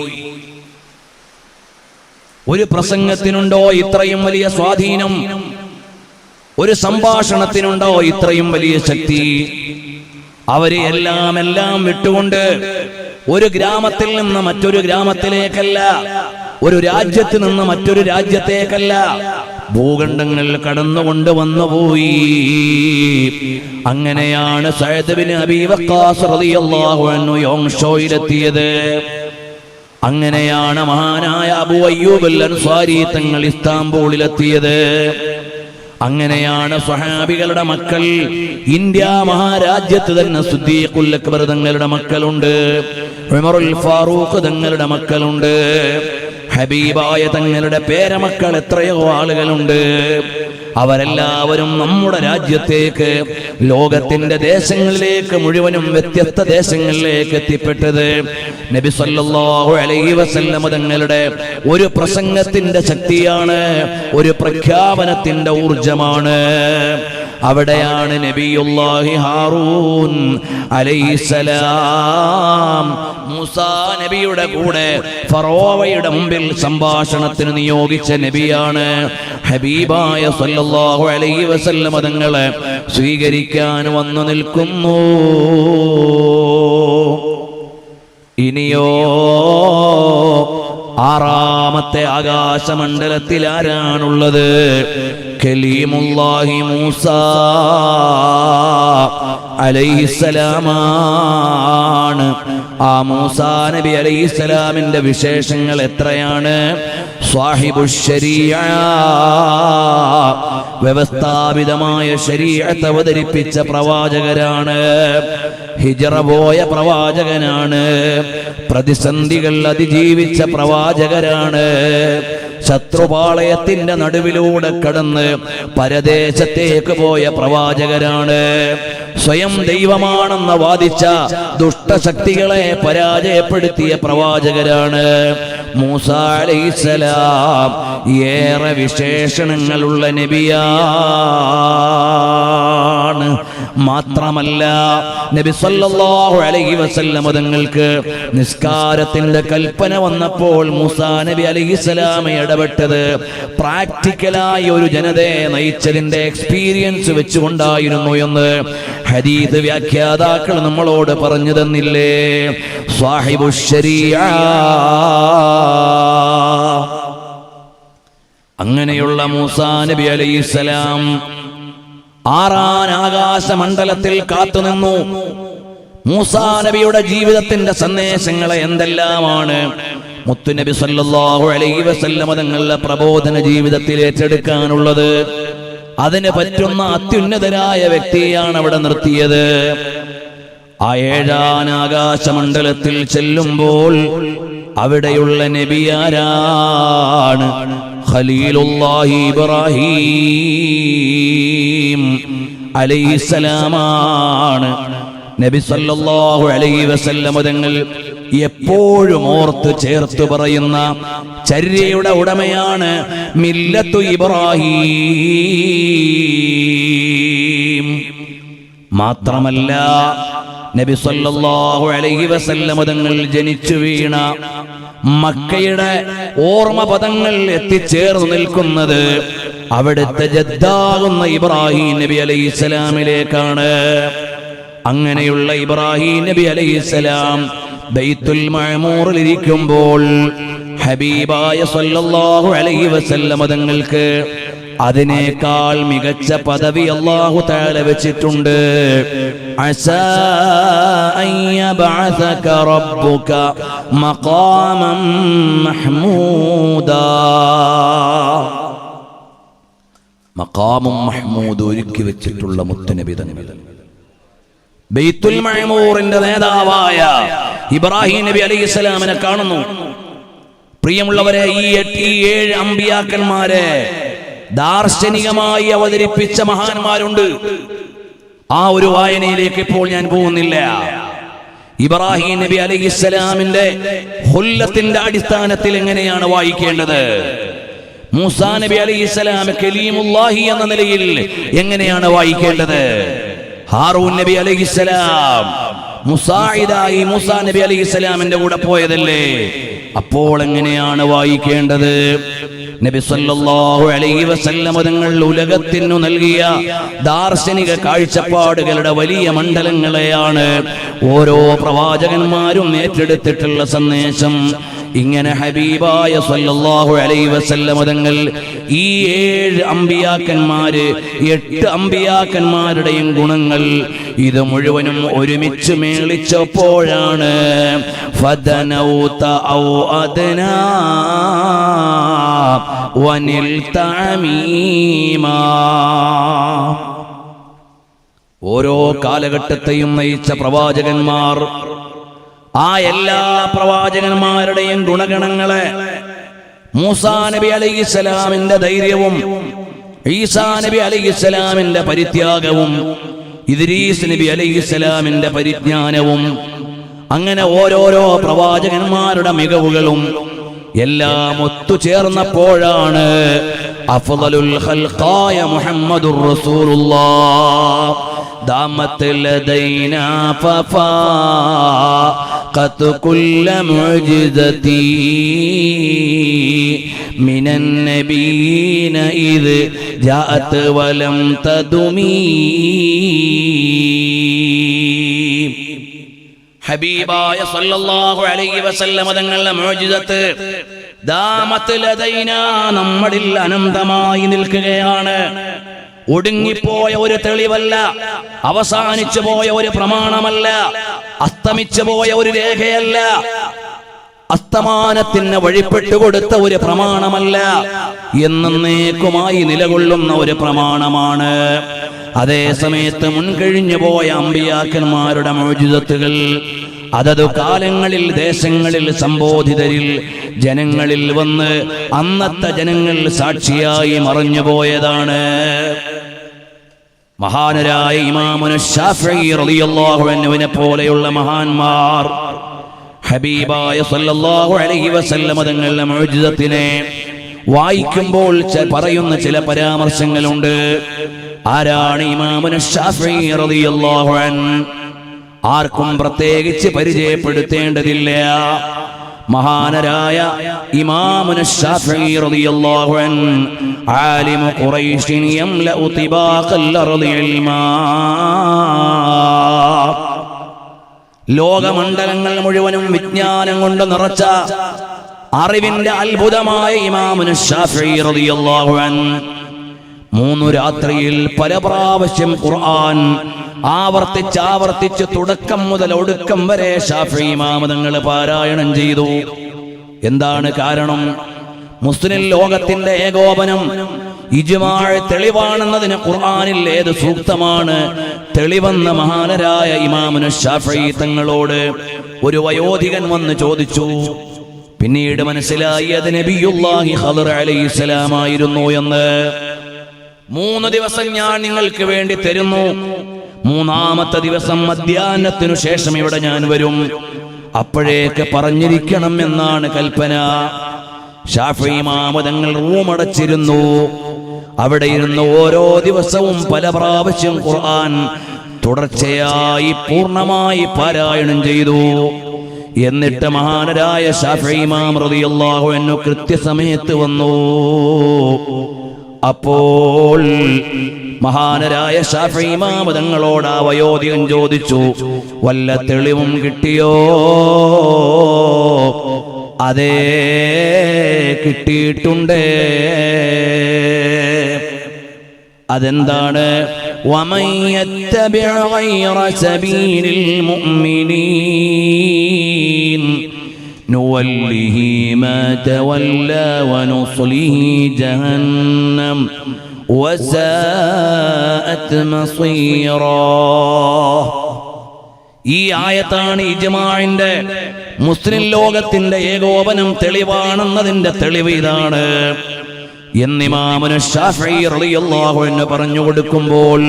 ഒരു പ്രസംഗത്തിനുണ്ടോ ഇത്രയും വലിയ സ്വാധീനം? ഒരു സംഭാഷണത്തിനുണ്ടോ ഇത്രയും വലിയ ശക്തി? അവരെ എല്ലാം വിട്ടുകൊണ്ട് ഒരു ഗ്രാമത്തിൽ നിന്ന് മറ്റൊരു ഗ്രാമത്തിലേക്കല്ല, ഒരു രാജ്യത്ത് നിന്ന് മറ്റൊരു രാജ്യത്തേക്കല്ല, ഭൂഖണ്ഡങ്ങൾ കടന്നുകൊണ്ട് വന്നുപോയി. അങ്ങനെയാണ് സഅദ് ബിൻ അബീ വഖാസ് റളിയല്ലാഹു അൻഹു യോങ്ഷോയിലെത്തിയത്. അങ്ങനെയാണ് മഹാനായ അബൂ അയ്യൂബ് അൽ അൻസാരി തങ്ങൾ ഇസ്താംബൂളിലെത്തിയത്. അങ്ങനെയാണ് സ്വഹാബികളുടെ മക്കൾ, ഇന്ത്യ മഹാരാജ്യത്ത് തന്നെ സിദ്ദീഖുൽ അക്ബർ തങ്ങളുടെ മക്കളുണ്ട്, ഉമറുൽ ഫാറൂഖ് തങ്ങളുടെ മക്കളുണ്ട്, ഹബീബായ തങ്ങളുടെ പേരമക്കൾ എത്രയോ ആളുകളുണ്ട്. അവരെല്ലാവരും നമ്മുടെ രാജ്യത്തേക്ക്, ലോകത്തിന്റെ ദേശങ്ങളിലേക്ക് മുഴുവനും വ്യത്യസ്ത ദേശങ്ങളിലേക്ക് എത്തിപ്പെട്ടത് നബി സല്ലല്ലാഹു അലൈഹി വസല്ലം തങ്ങളുടെ ഒരു പ്രസംഗത്തിന്റെ ശക്തിയാണ്, ഒരു പ്രഖ്യാപനത്തിന്റെ ഊർജമാണ്. അവിടെയാണ് നബിയുല്ലാഹി ഹാറൂൻ അലൈഹിസ്സലാം മൂസാ നബിയുടെ കൂടെ ഫറോവയുടെ മുമ്പിൽ സംഭാഷണത്തിന് നിയോഗിച്ച നബിയാണ്. ഹബീബായ സല്ലല്ലാഹു അലൈഹി വസല്ലം തങ്ങളെ സ്വീകരിക്കാൻ വന്നു നിൽക്കുന്നു. ഇനിയോ ആറാമത്തെ ആകാശമണ്ഡലത്തിൽ ആരാണുള്ളത്? കലീമുല്ലാഹി മൂസ അലൈഹിസ്സലാമാണ്. ആ മൂസാ നബി അലൈഹിസ്സലാമിന്റെ വിശേഷങ്ങൾ എത്രയാണ്? സാഹിബുശ് ശരീഅ, വ്യവസ്ഥാപിതമായ ശരീഅത്ത് അവതരിപ്പിച്ച പ്രവാചകരാണ്. ഹിജ്റ പോയ പ്രവാചകനാണ്. പ്രതിസന്ധികൾ അതിജീവിച്ച പ്രവാചകരാണ്. ശത്രുപാളയത്തിന്റെ നടുവിലൂടെ കടന്ന് പരദേശത്തേക്ക് പോയ പ്രവാചകരാണ്. സ്വയം ദൈവമാണെന്ന് വാദിച്ച ദുഷ്ടശക്തികളെ പരാജയപ്പെടുത്തിയ പ്രവാചകരാണ്. മൂസാ അലൈഹിസ്സലാം ഏറെ വിശേഷണങ്ങളുള്ള നബിയാണ്. മാത്രമല്ല നബി സല്ലല്ലാഹു അലൈഹി വസല്ലം തങ്ങൾക്ക് നിസ്കാരത്തിന്റെ കൽപ്പന വന്നപ്പോൾ മൂസാ നബി അലൈഹിസ്സലാം ഇടപെട്ടത് പ്രാക്ടിക്കലായി ഒരു ജനതയെ നയിച്ചതിന്റെ എക്സ്പീരിയൻസ് വെച്ചുകൊണ്ടായിരുന്നു എന്ന് ഹദീസ് വ്യാഖ്യാതാക്കൾ നമ്മളോട് പറഞ്ഞു തന്നില്ലേ? സാഹിബുശ് ശരീഅ. അങ്ങനെയുള്ള മൂസാ നബി അലൈഹിസ്സലാം ആറാൻ ആകാശമണ്ഡലത്തിൽ കാത്തുനിന്നു. മൂസാ നബിയുടെ ജീവിതത്തിന്റെ സന്ദേശങ്ങളെ എന്തെല്ലാമാണ് മുത്തുനബി സല്ലല്ലാഹു അലൈഹി വസല്ലം തങ്ങളുടെ പ്രബോധന ജീവിതത്തിൽ ഏറ്റെടുക്കാനുള്ളത്? അതിന് പറ്റുന്ന അത്യുന്നതരായ വ്യക്തിയാണ് അവിടെ നിർത്തിയത്. ആ ഏഴാൻ ആകാശമണ്ഡലത്തിൽ ചെല്ലുമ്പോൾ അവിടെയുള്ള നബിയാരാണ്? ഖലീലുല്ലാഹി ഇബ്രാഹീം അലൈഹിസ്സലാമാണ്. നബി സല്ലല്ലാഹു അലൈഹി വസല്ലം തങ്ങൾ എപ്പോഴും ഓർത്ത് ചേർത്ത് പറയുന്ന ചര്യയുടെ ഉടമയാണ് മില്ലത്തു ഇബ്രാഹീം. മാത്രമല്ല നബി സല്ലല്ലാഹു അലൈഹി വസല്ലം തങ്ങൾ ജനിച്ചു വീണ മക്കയുടെ ഓർമ്മ പദങ്ങൾ എത്തിച്ചേർന്നു നിൽക്കുന്നത് അവിടുത്തെ ജദ്ദാകുന്ന ഇബ്രാഹീം നബി അലൈഹിസ്സലാമിലേക്കാണ്. അങ്ങനെയുള്ള ഇബ്രാഹീം നബി അലൈഹിസ്സലാം ബൈത്തുൽ മഅമൂറിൽ ഇരിക്കുമ്പോൾ ഹബീബായ സല്ലല്ലാഹു അലൈഹി വസല്ലം തങ്ങൾക്ക് അതിനേക്കാൾ മികച്ച പദവി അല്ലാഹു തആല വെച്ചിട്ടുണ്ട്. അസാ അൻ യബ്അസക റബ്ബുക മഖാമൻ മഹ്മൂദാ. മഖാമും മഹ്മൂദ് ഒരുക്കി വെച്ചിട്ടുള്ള മുത്തുനബി തങ്ങൾ ബൈത്തുൽ മഅമൂറിന്റെ നേതാവായ ഇബ്രാഹീം നബി അലൈഹിസ്സലാമിനെ കാണുന്നു. പ്രിയമുള്ളവരെ, ഈ 7 അമ്പിയാക്കന്മാരെ ദാർശനികമായി അവതരിപ്പിച്ച മഹാന്മാരുണ്ട്. ആ ഒരു വായനയിലേക്ക് ഇപ്പോൾ ഞാൻ പോകുന്നില്ല. ഇബ്രാഹീം നബി അലൈഹിസ്സലാമിന്റെ ഹുല്ലത്തിന്റെ അടിസ്ഥാനത്തിൽ എങ്ങനെയാണ് വായിക്കേണ്ടത്? മൂസാ നബി അലൈഹിസ്സലാം കലീമുല്ലാഹി എന്ന നിലയിൽ എങ്ങനെയാണ് വായിക്കേണ്ടത്? ഹാറൂൻ നബി അലൈഹിസ്സലാം മുസാഇദായി മൂസാ നബി അലൈഹിസ്സലാമിന്റെ കൂടെ പോയതല്ലേ? അപ്പോൾ എങ്ങനെയാണ് വായിക്കേണ്ടത്? നബി സല്ലല്ലാഹു അലൈഹി വസല്ലം തങ്ങൾ ഉലകത്തിനു നൽകിയ ദാർശനിക കാഴ്ചപ്പാടുകളുടെ വലിയ മണ്ഡലങ്ങളെയാണ് ഓരോ പ്രവാചകന്മാരും ഏറ്റെടുത്തിട്ടുള്ള സന്ദേശം. ഇങ്ങനെ ഹബീബായ സല്ലല്ലാഹു അലൈഹി വസല്ലം തങ്ങൾ ഈ 7 അമ്പിയാക്കന്മാര് 8 അമ്പിയാക്കന്മാരുടെയും ഗുണങ്ങൾ ഇത് മുഴുവനും ഒരുമിച്ച് മേളിച്ചപ്പോഴാണ് ഫദനൗത ഔ അദ്നാ വനിൽ തഅമീമാ. ഓരോ കാലഘട്ടത്തെയും നയിച്ച പ്രവാചകന്മാർ ആ എല്ലാ പ്രവാചകന്മാരുടെയും ഗുണഗണങ്ങളെ മൂസാ നബി അലൈഹിസ്സലാമിന്റെ ധൈര്യവും ഈസാ നബി അലൈഹിസ്സലാമിന്റെ പരിത്യാഗവും ഇദ്രീസ് നബി അലൈഹിസ്സലാമിന്റെ പരിജ്ഞാനവും അങ്ങനെ ഓരോരോ പ്രവാചകന്മാരുടെ മികവുകളും എല്ലാം ഒത്തുചേർന്നപ്പോഴാണ് അഫ്ളലുൽ ഖൽഖായ മുഹമ്മദുർ റസൂലുള്ളാഹ് ദാമത്ത് ലദൈനാ ഫഫാഖത് കുല്ല മുഅ്ജിസതി മിനൻ നബീന ഇദ് ജാഅത് വലം തദുമീ. ഹബീബായ സല്ലല്ലാഹു അലൈഹി വസല്ലം തങ്ങളുടെ മുഅ്ജിസത്ത് ദാമത്ത് ലദൈനാ നമ്മളിൽ അനന്തമായി നിൽക്കുകയാണ്. ഒടുങ്ങിപ്പോയ ഒരു തെളിവല്ല, അവസാനിച്ചു പോയ ഒരു പ്രമാണമല്ല, അസ്തമിച്ചു പോയ ഒരു രേഖയല്ല, അസ്തമാനത്തിന് വഴിപ്പെട്ടുകൊടുത്ത ഒരു പ്രമാണമല്ല, എന്നേക്കുമായി നിലകൊള്ളുന്ന ഒരു പ്രമാണമാണ്. അതേ സമയത്ത് മുൻകഴിഞ്ഞു പോയ അമ്പിയാക്കന്മാരുടെ മുഅ്ജിസത്തുകൾ അതത് കാലങ്ങളിൽ ദേശങ്ങളിൽ സംബോധിതരിൽ ജനങ്ങളിൽ വന്ന് അന്നത്തെ ജനങ്ങൾ സാക്ഷിയായി മറഞ്ഞുപോയതാണ്. മഹാനരായ ഇമാമുന ശാഫിഈ റളിയല്ലാഹു അൻഹുവിനെ പോലെയുള്ള മഹാന്മാർ ഹബീബായ സല്ലല്ലാഹു അലൈഹി വസല്ലം തങ്ങളുടെ മുഅ്ജിസത്തിനെ വായിക്കുമ്പോൾ പറയുന്ന ചില പരാമർശങ്ങളുണ്ട്. ആരാണ് ഇമാമുന ശാഫിഈ റളിയല്ലാഹു അൻഹു? ആർക്കും പ്രത്യേകിച്ച് പരിചയപ്പെടുത്തേണ്ടതില്ല. മഹാനരായ ഇമാമുന ശാഫിഈ റളിയല്ലാഹു അൻഹു ആലിമു ഖുറൈശിൻ യംലഉ തിബാഖൽ അർളി ഇൽമാ. ലോകമണ്ഡലങ്ങൾ മുഴുവനും വിജ്ഞാനം കൊണ്ട് നിറച്ച അറിവിന്റെ അത്ഭുതമായ ഇമാമുന ശാഫിഈ റളിയല്ലാഹു അൻഹു 3 രാത്രിയിൽ പല പ്രാവശ്യം ഖുർആൻ ആവർത്തിച്ച് തുടക്കം മുതൽ ഒടുക്കം വരെ ശാഫിഈ ഇമാം തങ്ങൾ പാരായണം ചെയ്തു. എന്താണ് കാരണം? മുസ്ലിം ലോകത്തിന്റെ ഏകോപനം ഇജ്മാഅ് തെളിവാണെന്നതിന് ഖുർആനിൽ ഏത് സൂക്തമാണ് തെളിവെന്ന മഹാനരായ ഇമാമുന ശാഫിഈ തങ്ങളോട് ഒരു വയോധികൻ വന്ന് ചോദിച്ചു. പിന്നീട് മനസ്സിലായി അത് നബിയുല്ലാഹി ഖദർ അലൈഹിസ്സലാം ആയിരുന്നു എന്ന്. 3 ദിവസം ഞാൻ നിങ്ങൾക്ക് വേണ്ടി തരുന്നു, 3-ാമത്തെ ദിവസം മധ്യാഹ്നത്തിനു ശേഷം ഇവിടെ ഞാൻ വരും, അപ്പോഴേക്ക് പറഞ്ഞിരിക്കണം എന്നാണ് കൽപ്പന. ശാഫിഈ ഇമാം തങ്ങൾ റൂമടച്ചിരുന്നു. അവിടെ ഇരുന്ന് ഓരോ ദിവസവും പല പ്രാവശ്യം ഖുർആൻ തുടർച്ചയായി പൂർണ്ണമായി പാരായണം ചെയ്തു. എന്നിട്ട് മഹാനരായ ശാഫിഈ ഇമാം റളിയല്ലാഹു അൻഹു കൃത്യസമയത്ത് വന്നു. അപ്പോൾ മഹാനരായ ശാഫിഈ ഇമാം തങ്ങളോട് ആ വയോധികൻ ചോദിച്ചു, വല്ല തെളിവും കിട്ടിയോ? അതേ, കിട്ടിയിട്ടുണ്ട്. അതെന്താണ്? വമൻ യത്തബിഅ ഗൈറ സബീലിൽ മുഅ്മിനീൻ നുവല്ലിഹി മാ തവല്ലാ വനുസ്ലിഹി ജഹന്നം വസാഅത് മസീറാ. ഈ ആയത്താണ് ഇജ്മാഇന്റെ മുസ്ലിം ലോകത്തിന്റെ ഏകോപനം തെളിവാണെന്നതിന്റെ തെളിവ് ഇതാണ് എന്ന് ഇമാമുന ശാഫിഈ റളിയല്ലാഹു അൻഹു പറഞ്ഞു കൊടുക്കുമ്പോൾ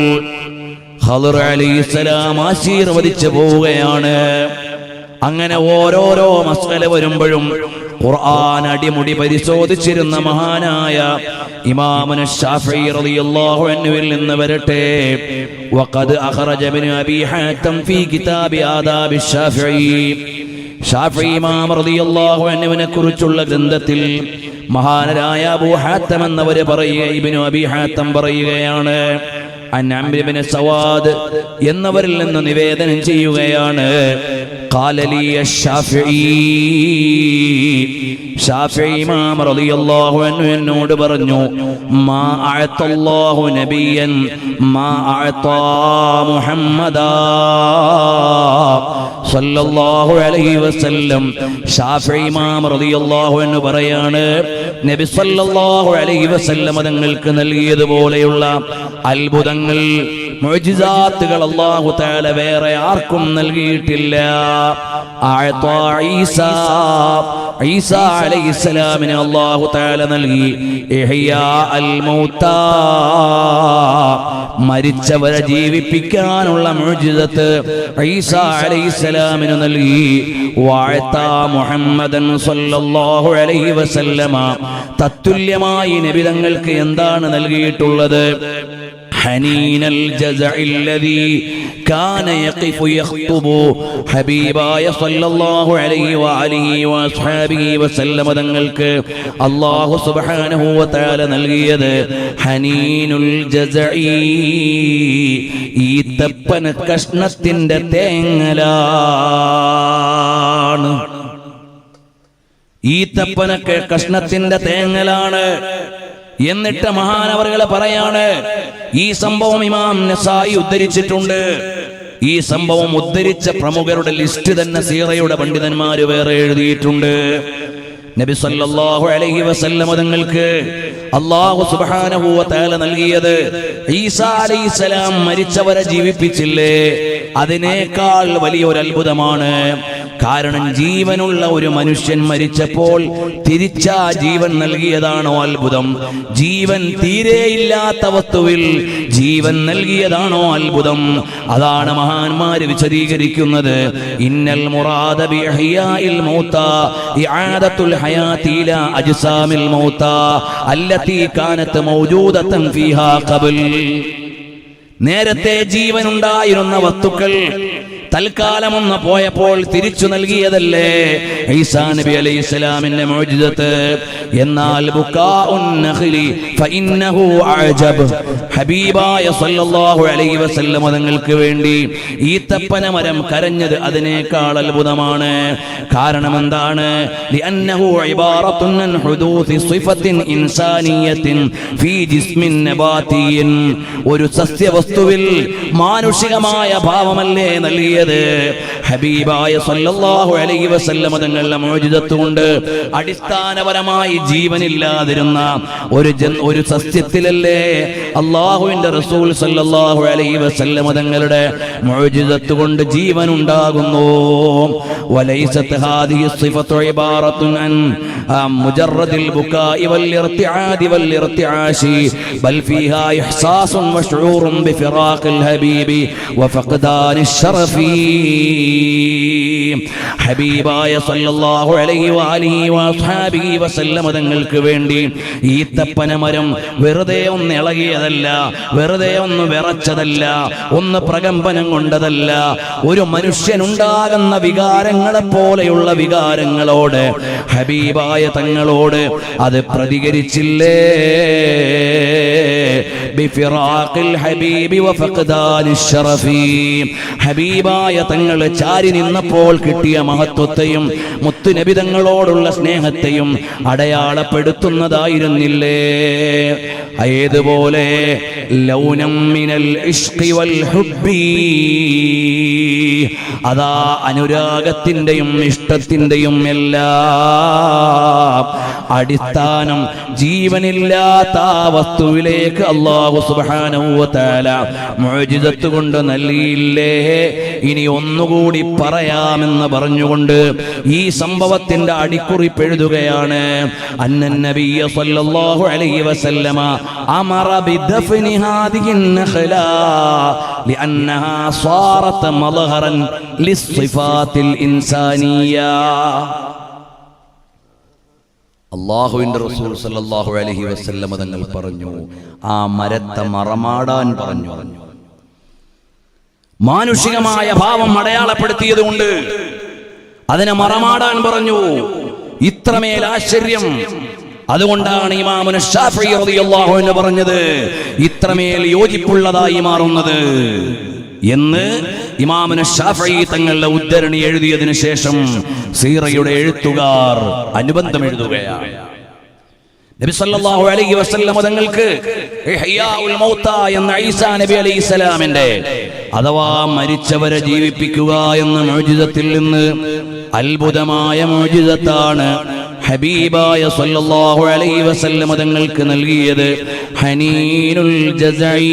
ഖദർ അലൈഹിസ്സലാം ആശീർവദിച്ചു പോവുകയാണ്. അങ്ങനെ ഓരോരോ മസ്അല വരുമ്പോഴും ഖുർആൻ അടിമുടി പരിശോധിച്ചിരുന്ന മഹാനായ ഇമാമുന ശാഫിഈ റളിയല്ലാഹു അൻഹുവിൽ നിന്ന് വരട്ടെ. വഖദ് അഖറജ ഇബ്നു അബീ ഹാത്തം ഫീ കിതാബി ആദാബി ശാഫിഈ. ശാഫിഈ ഇമാം റളിയല്ലാഹു അൻഹുവിനെ കുറിച്ചുള്ള ഗ്രന്ഥത്തിൽ മഹാനരായ അബൂ ഹാത്തം എന്നവർ പറയുക, ഇബ്നു അബീ ഹാത്തം പറയുകയാണ്, അൻ അംർ ഇബ്നു സവാദ് എന്നവരിൽ നിന്ന് നിവേദനം ചെയ്യുകയാണ്, ഖാല ലി അശ്ശാഫിഈ. ശാഫിഈ ഇമാം റളിയല്ലാഹു അൻഹു എന്നോട് പറഞ്ഞു, മാ അഅതല്ലാഹു നബിയൻ മാ അഅതാ മുഹമ്മദാ സല്ലല്ലാഹു അലൈഹി വസല്ലം. ശാഫിഈ ഇമാം റളിയല്ലാഹു അൻഹു പറയാണ്, നബി സല്ലല്ലാഹു അലൈഹി വസല്ലം തങ്ങൾക്ക് നൽകിയതുപോലെയുള്ള അത്ഭുതങ്ങൾ, മുഅ്ജിസാത്തുകൾ അല്ലാഹു തആല വേറെ ആർക്കും നൽകിയിട്ടില്ല. അഅതാ ഈസാ അലൈഹിസ്സലാമിനെ അല്ലാഹു തആല നൽകി ഇഹ്യാ അൽ മൗതാ, മരിച്ചവരെ ജീവിപ്പിക്കാനുള്ള മുഅ്ജിസത്ത് ഈസാ അലൈഹിസ്സലാമിന് നൽകി. വഅതാ മുഹമ്മദൻ സല്ലല്ലാഹു അലൈഹി വസല്ലമ, തത്തുല്യമായി നബി തങ്ങൾക്ക് എന്താണ് നൽകിയിട്ടുള്ളത്? ഹനീനൽ ജസഇല്ലദീ കാന യഖിഫു യഖ്തുബു ഹബീബായ സല്ലല്ലാഹു അലൈഹി വഅലിഹി വഅസ്ഹാബിഹി വസല്ലമ തങ്ങൾക്ക് അല്ലാഹു സുബ്ഹാനഹു വ തആല നൽകിയത് ഹനീനുൽ ജസഇ, ഈത്തപ്പന കഷ്ണത്തിന്റെ തേങ്ങലാണ്. ഈത്തപ്പന കഷ്ണത്തിന്റെ തേങ്ങലാണ്. എന്നിട്ട് മഹാനവറുകൾ പറയാണ്, ഈ സംഭവം ഇമാം നസായി ഉദ്ധരിച്ചിട്ടുണ്ട്. ഈ സംഭവം ഉദ്ധരിച്ച പ്രമുഖരുടെ ലിസ്റ്റ് തന്നെ സീറയുടെ പണ്ഡിതന്മാര് വേറെ എഴുതിയിട്ടുണ്ട്. നബി സല്ലല്ലാഹു അലൈഹി വസല്ലം തങ്ങൾക്ക് അല്ലാഹു സുബ്ഹാനഹു വ തആല നൽകിയത് ഈസാ അലൈഹിസ്സലാം മരിച്ചവരെ ജീവിപ്പിച്ചില്ലേ, അതിനേക്കാൾ വലിയൊരു അത്ഭുതമാണ്. കാരണം ജീവനുള്ള ഒരു മനുഷ്യൻ മരിച്ചപ്പോൾ തിരിച്ചാ ജീവൻ നൽകിയതാണോ അത്ഭുതം? ജീവൻ തീരെയില്ലാത്ത വസ്തുവിൽ ജീവൻ നൽകിയതാണോ അത്ഭുതം? അതാണ് മഹാന്മാര് വിശദീകരിക്കുന്നത്. ഇന്നൽ മുറാദ ബി ഇഹ്യാഇൽ മൗതാ ഇആദത്തുൽ ഹയാതി ഇലാ അജ്സാമിൽ മൗതാ അല്ലതി കാനത് മൗജൂദതൻ ഫീഹാ ഖബൽ. നേരത്തെ ജീവൻ ഉണ്ടായിരുന്ന വസ്തുക്കൾ തൽക്കാലം ഒന്ന് പോയപ്പോൾ തിരിച്ചു നൽകിയതല്ലേ ഈസാ നബി അലൈഹിസ്സലാമിന്റെ മുഅ്ജിസത്ത്. എന്നാൽ ബുകാഉൻ നഖ്ലി ഫഇന്നഹു അഅജബ്, ഹബീബായ സല്ലല്ലാഹു അലൈഹി വസല്ലം തങ്ങൾക്ക് വേണ്ടി ഈത്തപ്പന മരം കരഞ്ഞത് അതിനേക്കാൾ അത്ഭുതമാണ്. കാരണം എന്താണ്? ലിഅന്നഹു ഇബാറത്തുൻ അൻ ഹുദൂസി സിഫത്തിൻ ഇൻസാനിയത്തിൻ ഫീ ജിസ്മിൻ നബാതിയിൻ. ഒരു സസ്യവസ്തുവിൽ മാനുഷികമായ ഭാവമല്ലേ നൽകിയത്? ഹബീബായ സല്ലല്ലാഹു അലൈഹി വസല്ലം തങ്ങളുടെ മുഅ്ജിസത്ത് കൊണ്ട് അടിസ്ഥാനപരമായി ജീവനില്ലാതിരുന്ന ഒരു സസ്യത്തിലല്ലേ അല്ലാഹുവിന്റെ റസൂൽ സല്ലല്ലാഹു അലൈഹി വസല്ലം തങ്ങളുടെ മുഅ്ജിസത്ത് കൊണ്ട് ജീവൻ ഉണ്ടാകുന്നു. വലൈസത് ഹാദിഹി സിഫത്തു ഇബാറത്തുൻ അൻ മുജറദിൽ ബുകാഇ വൽ ഇർതിആദി വൽ ഇർതിആശി ബൽ ഫീഹാ ഇഹ്സാസുൻ വശൂറുൻ ബിഫിറാഖിൽ ഹബീബി വഫഖദാനിശ് ശറഫി. ഹബീബായ സല്ലല്ലാഹു അലൈഹി വഅലിഹി വഅസ്ഹാബിഹി വസല്ലം തങ്ങൾക്ക് വേണ്ടി ഈത്തപ്പന മരം വെറുതെ ഒന്ന് ഇളകിയതല്ല, വെറുതെ ഒന്ന് വിറച്ചതല്ല, ഒന്ന് പ്രകമ്പനം കൊണ്ടതല്ല. ഒരു മനുഷ്യനുണ്ടാകുന്ന വികാരങ്ങളെ പോലെയുള്ള വികാരങ്ങളോട് ഹബീബായ തങ്ങളോട് അത് പ്രതികരിച്ചില്ലേ? ബിഫിറാഖിൽ ഹബീബി വഫഖദാനിശ് ശറഫി. ഹബീബായ തങ്ങൾ ചാരി നിന്നപ്പോൾ കിട്ടിയ മഹത്വത്തെയും മുത്തുനബി തങ്ങളോടുള്ള സ്നേഹത്തെയും അടയാളപ്പെടുത്തുന്നതായിരുന്നില്ലേ? ഏതുപോലെ ലൗനം മിനൽ ഇശ്ഖി വൽ ഹുബ്ബി, അതാ അനുരാഗത്തിന്റെയും ഇഷ്ടത്തിന്റെയും എല്ലാം അടിസ്ഥാനം ജീവനില്ലാത്ത വസ്തുവിലേക്ക് അല്ലാഹു സുബ്ഹാനഹു വ തആല മുഅ്ജിസത്ത് കൊണ്ട് നൽകിയില്ലേ? ഇനി ഒന്നുകൂടി പറയാമെന്ന് പറഞ്ഞുകൊണ്ട് ഈ സംഭവത്തിന്റെ അടിക്കുറിപ്പ് എഴുതുകയാണ്. അന്നൻ നബിയ സല്ലല്ലാഹു അലൈഹി വസല്ലമ അമറ ബിദഫ്നി ഹാദിഹിൻ നഖ്ല ലിഅന്നഹാ സാറത് മദ്ഹറൻ ലിസ്സിഫാത്തിൽ ഇൻസാനിയ. അല്ലാഹുവിന്റെ റസൂൽ സല്ലല്ലാഹു അലൈഹി വസല്ലം തങ്ങൾ പറഞ്ഞു, ആ മരത്തെ മറമാടാൻ പറഞ്ഞു. മാനുഷികമായ ഭാവം അടയാളപ്പെടുത്തിയതുകൊണ്ട് അതിനെ മറമാടാൻ പറഞ്ഞു. ഇത്രമേൽ ആശ്ചര്യം. അതുകൊണ്ടാണ് ഇമാമുന ശാഫിഈ റളിയല്ലാഹു അൻഹു പറഞ്ഞത് ഇത്രമേൽ യോജിപ്പുള്ളതായി മാറുന്നത് എന്ന്. ഇമാമുന ശാഫിഈ തങ്ങളുടെ ഉദ്ധരണി എഴുതിയതിനു ശേഷം സീറയുടെ എഴുത്തുകാർ അനുബന്ധം എഴുതുകയാണ്. നബി സല്ലല്ലാഹു അലൈഹി വസല്ലം തങ്ങൾക്ക് ഇഹ്യാഉൽ മൗതാ എന്ന ഈസാ നബി അലൈഹിസ്സലാമിന്റെ അഥവാ മരിച്ചവരെ ജീവിപ്പിക്കുക എന്ന മുഅ്ജിസത്തിൽ നിന്ന് അത്ഭുതമായ മുഅ്ജിസത്താണ് ഹബീബായ സല്ലല്ലാഹു അലൈഹി വസല്ലം തങ്ങൾക്ക് നൽകിയത് ഹനീനുൽ ജസഈ.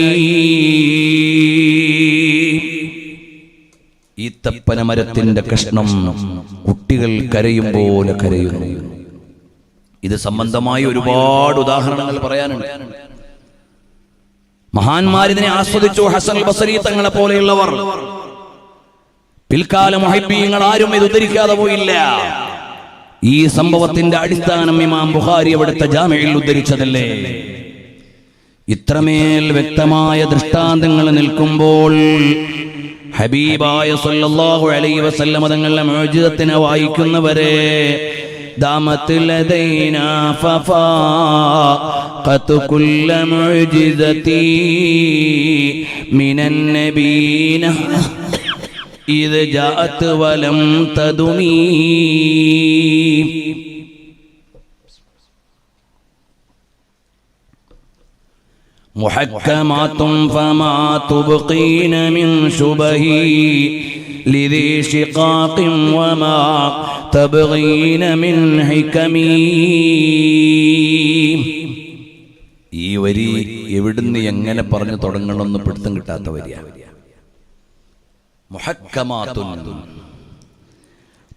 ഈത്തപ്പന മരത്തിന്റെ കഷ്ണം കുട്ടികൾ കരയും പോലെ കരയുന്നു. ഇത് സംബന്ധമായി ഒരുപാട് ഉദാഹരണങ്ങൾ പറയാനുണ്ട്. മഹാന്മാരിതിനെ ആസ്വദിച്ചു. ഹസൻ ബസരി തങ്ങളെ പോലെയുള്ളവർ, പിൽക്കാല മുഹബ്ബീങ്ങൾ ആരും ഇത് ഉദ്ധരിക്കാതെ പോയില്ല. ഈ സംഭവത്തിന്റെ അടിസ്ഥാനം ഇമാം ബുഖാരി അവിടുത്തെ ജാമിഇൽ ഉദ്ധരിച്ചതല്ലേ? ഇത്രമേൽ വ്യക്തമായ ദൃഷ്ടാന്തങ്ങൾ നിൽക്കുമ്പോൾ ഹബീബായ സല്ലല്ലാഹു അലൈഹി വസല്ലം തങ്ങളുടെ മുഅ്ജിസത്തിനെ വായിക്കുന്നവരെ ദാമത് ലദൈനാ ഫഫാഖതു കുല്ല മുഅ്ജിസതി മിനൻ നബീന ഇദ് ജാഅത് വലം തദുമീ. محكمات فما تبقين من شبه لذي شقاق وما تبغين من حكم. ഈ വരി എവിടുന്ന് എങ്ങനെ പറഞ്ഞു തുടങ്ങണമെന്ന് പിടുത്തം കിട്ടാത്ത വരിയാണ്. മുഹക്കമാത്തുൻ,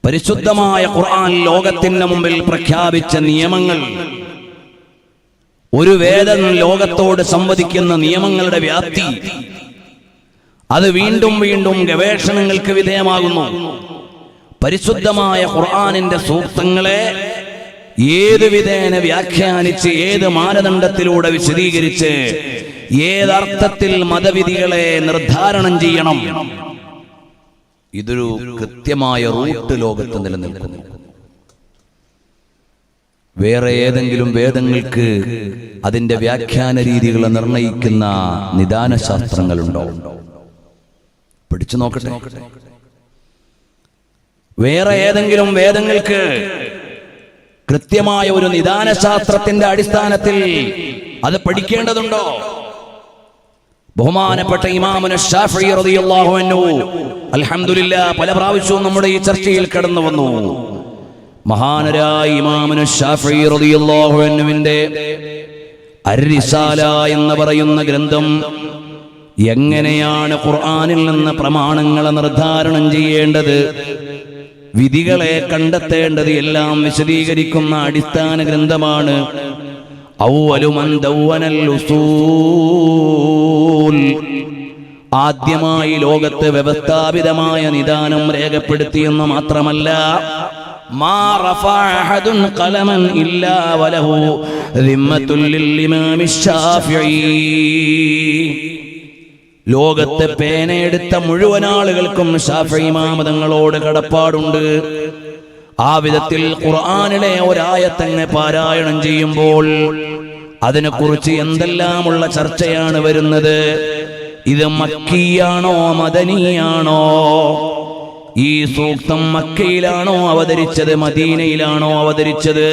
പരിശുദ്ധമായ ഖുർആൻ ലോകത്തിന്റെ മുമ്പിൽ പ്രഖ്യാപിച്ച നിയമങ്ങൾ, ഒരു വേദം ലോകത്തോട് സംവദിക്കുന്ന നിയമങ്ങളുടെ വ്യാപ്തി, അത് വീണ്ടും വീണ്ടും ഗവേഷണങ്ങൾക്ക് വിധേയമാകുന്നു. പരിശുദ്ധമായ ഖുർആനിന്റെ സൂക്തങ്ങളെ ഏത് വിധേന വ്യാഖ്യാനിച്ച്, ഏത് മാനദണ്ഡത്തിലൂടെ വിശദീകരിച്ച്, ഏതർത്ഥത്തിൽ മതവിധികളെ നിർദ്ധാരണം ചെയ്യണം, ഇതൊരു കൃത്യമായ റൂട്ട് ലോകത്ത് നിലനിൽക്കുന്നു. വേറെ ഏതെങ്കിലും വേദങ്ങൾക്ക് അതിന്റെ വ്യാഖ്യാന രീതികളെ നിർണയിക്കുന്ന നിദാന ശാസ്ത്രങ്ങളുണ്ടോ? പിടിച്ചു നോക്കട്ടെ. വേറെ ഏതെങ്കിലും വേദങ്ങൾക്ക് കൃത്യമായ ഒരു നിദാന ശാസ്ത്രത്തിന്റെ അടിസ്ഥാനത്തിൽ അത് പഠിക്കേണ്ടതുണ്ടോ? ബഹുമാനപ്പെട്ട ഇമാമുന ശാഫിഈ റളിയല്ലാഹു അൻഹു അൽഹംദുലില്ലാഹ് പല പ്രാവശ്യവും നമ്മുടെ ഈ ചർച്ചയിൽ കടന്നു വന്നു. മഹാനരായ ഇമാമുന ശാഫിഈ റളിയല്ലാഹു അൻഹുവിന്റെ അർ-റിസാല എന്ന് പറയുന്ന ഗ്രന്ഥം എങ്ങനെയാണ് ഖുർആനിൽ നിന്ന് പ്രമാണങ്ങളെ നിർദ്ധാരണം ചെയ്യേണ്ടത്, വിധികളെ കണ്ടെത്തേണ്ടത് എല്ലാം വിശദീകരിക്കുന്ന അടിസ്ഥാന ഗ്രന്ഥമാണ്. അവ്വലു മൻ ദവ്വനൽ ഉസൂൽ, ആദ്യമായി ലോകത്ത് വ്യവസ്ഥാപിതമായ നിദാനം രേഖപ്പെടുത്തിയെന്ന് മാത്രമല്ല, മാ റഫഅ അഹദുൻ ഖലമൻ ഇല്ലാ വലഹു ദിമ്മത്തുൽ ലിൽ ഇമാം ശാഫിഈ, ലോകത്തെ പേനയെടുത്ത മുഴുവൻ ആളുകൾക്കും ശാഫിഈ ഇമാം തങ്ങളോട് കടപ്പാടുണ്ട്. ആ വിധത്തിൽ ഖുർആനിലെ ഒരായത്തന്നെ പാരായണം ചെയ്യുമ്പോൾ അതിനെക്കുറിച്ച് എന്തെല്ലാമുള്ള ചർച്ചയാണ് വരുന്നത്. ഇത് മക്കിയാണോ മദനിയാണോ? ഈ സൂക്തം മക്കയിലാണോ അവതരിച്ചത്, മദീനയിലാണോ അവതരിച്ചത്?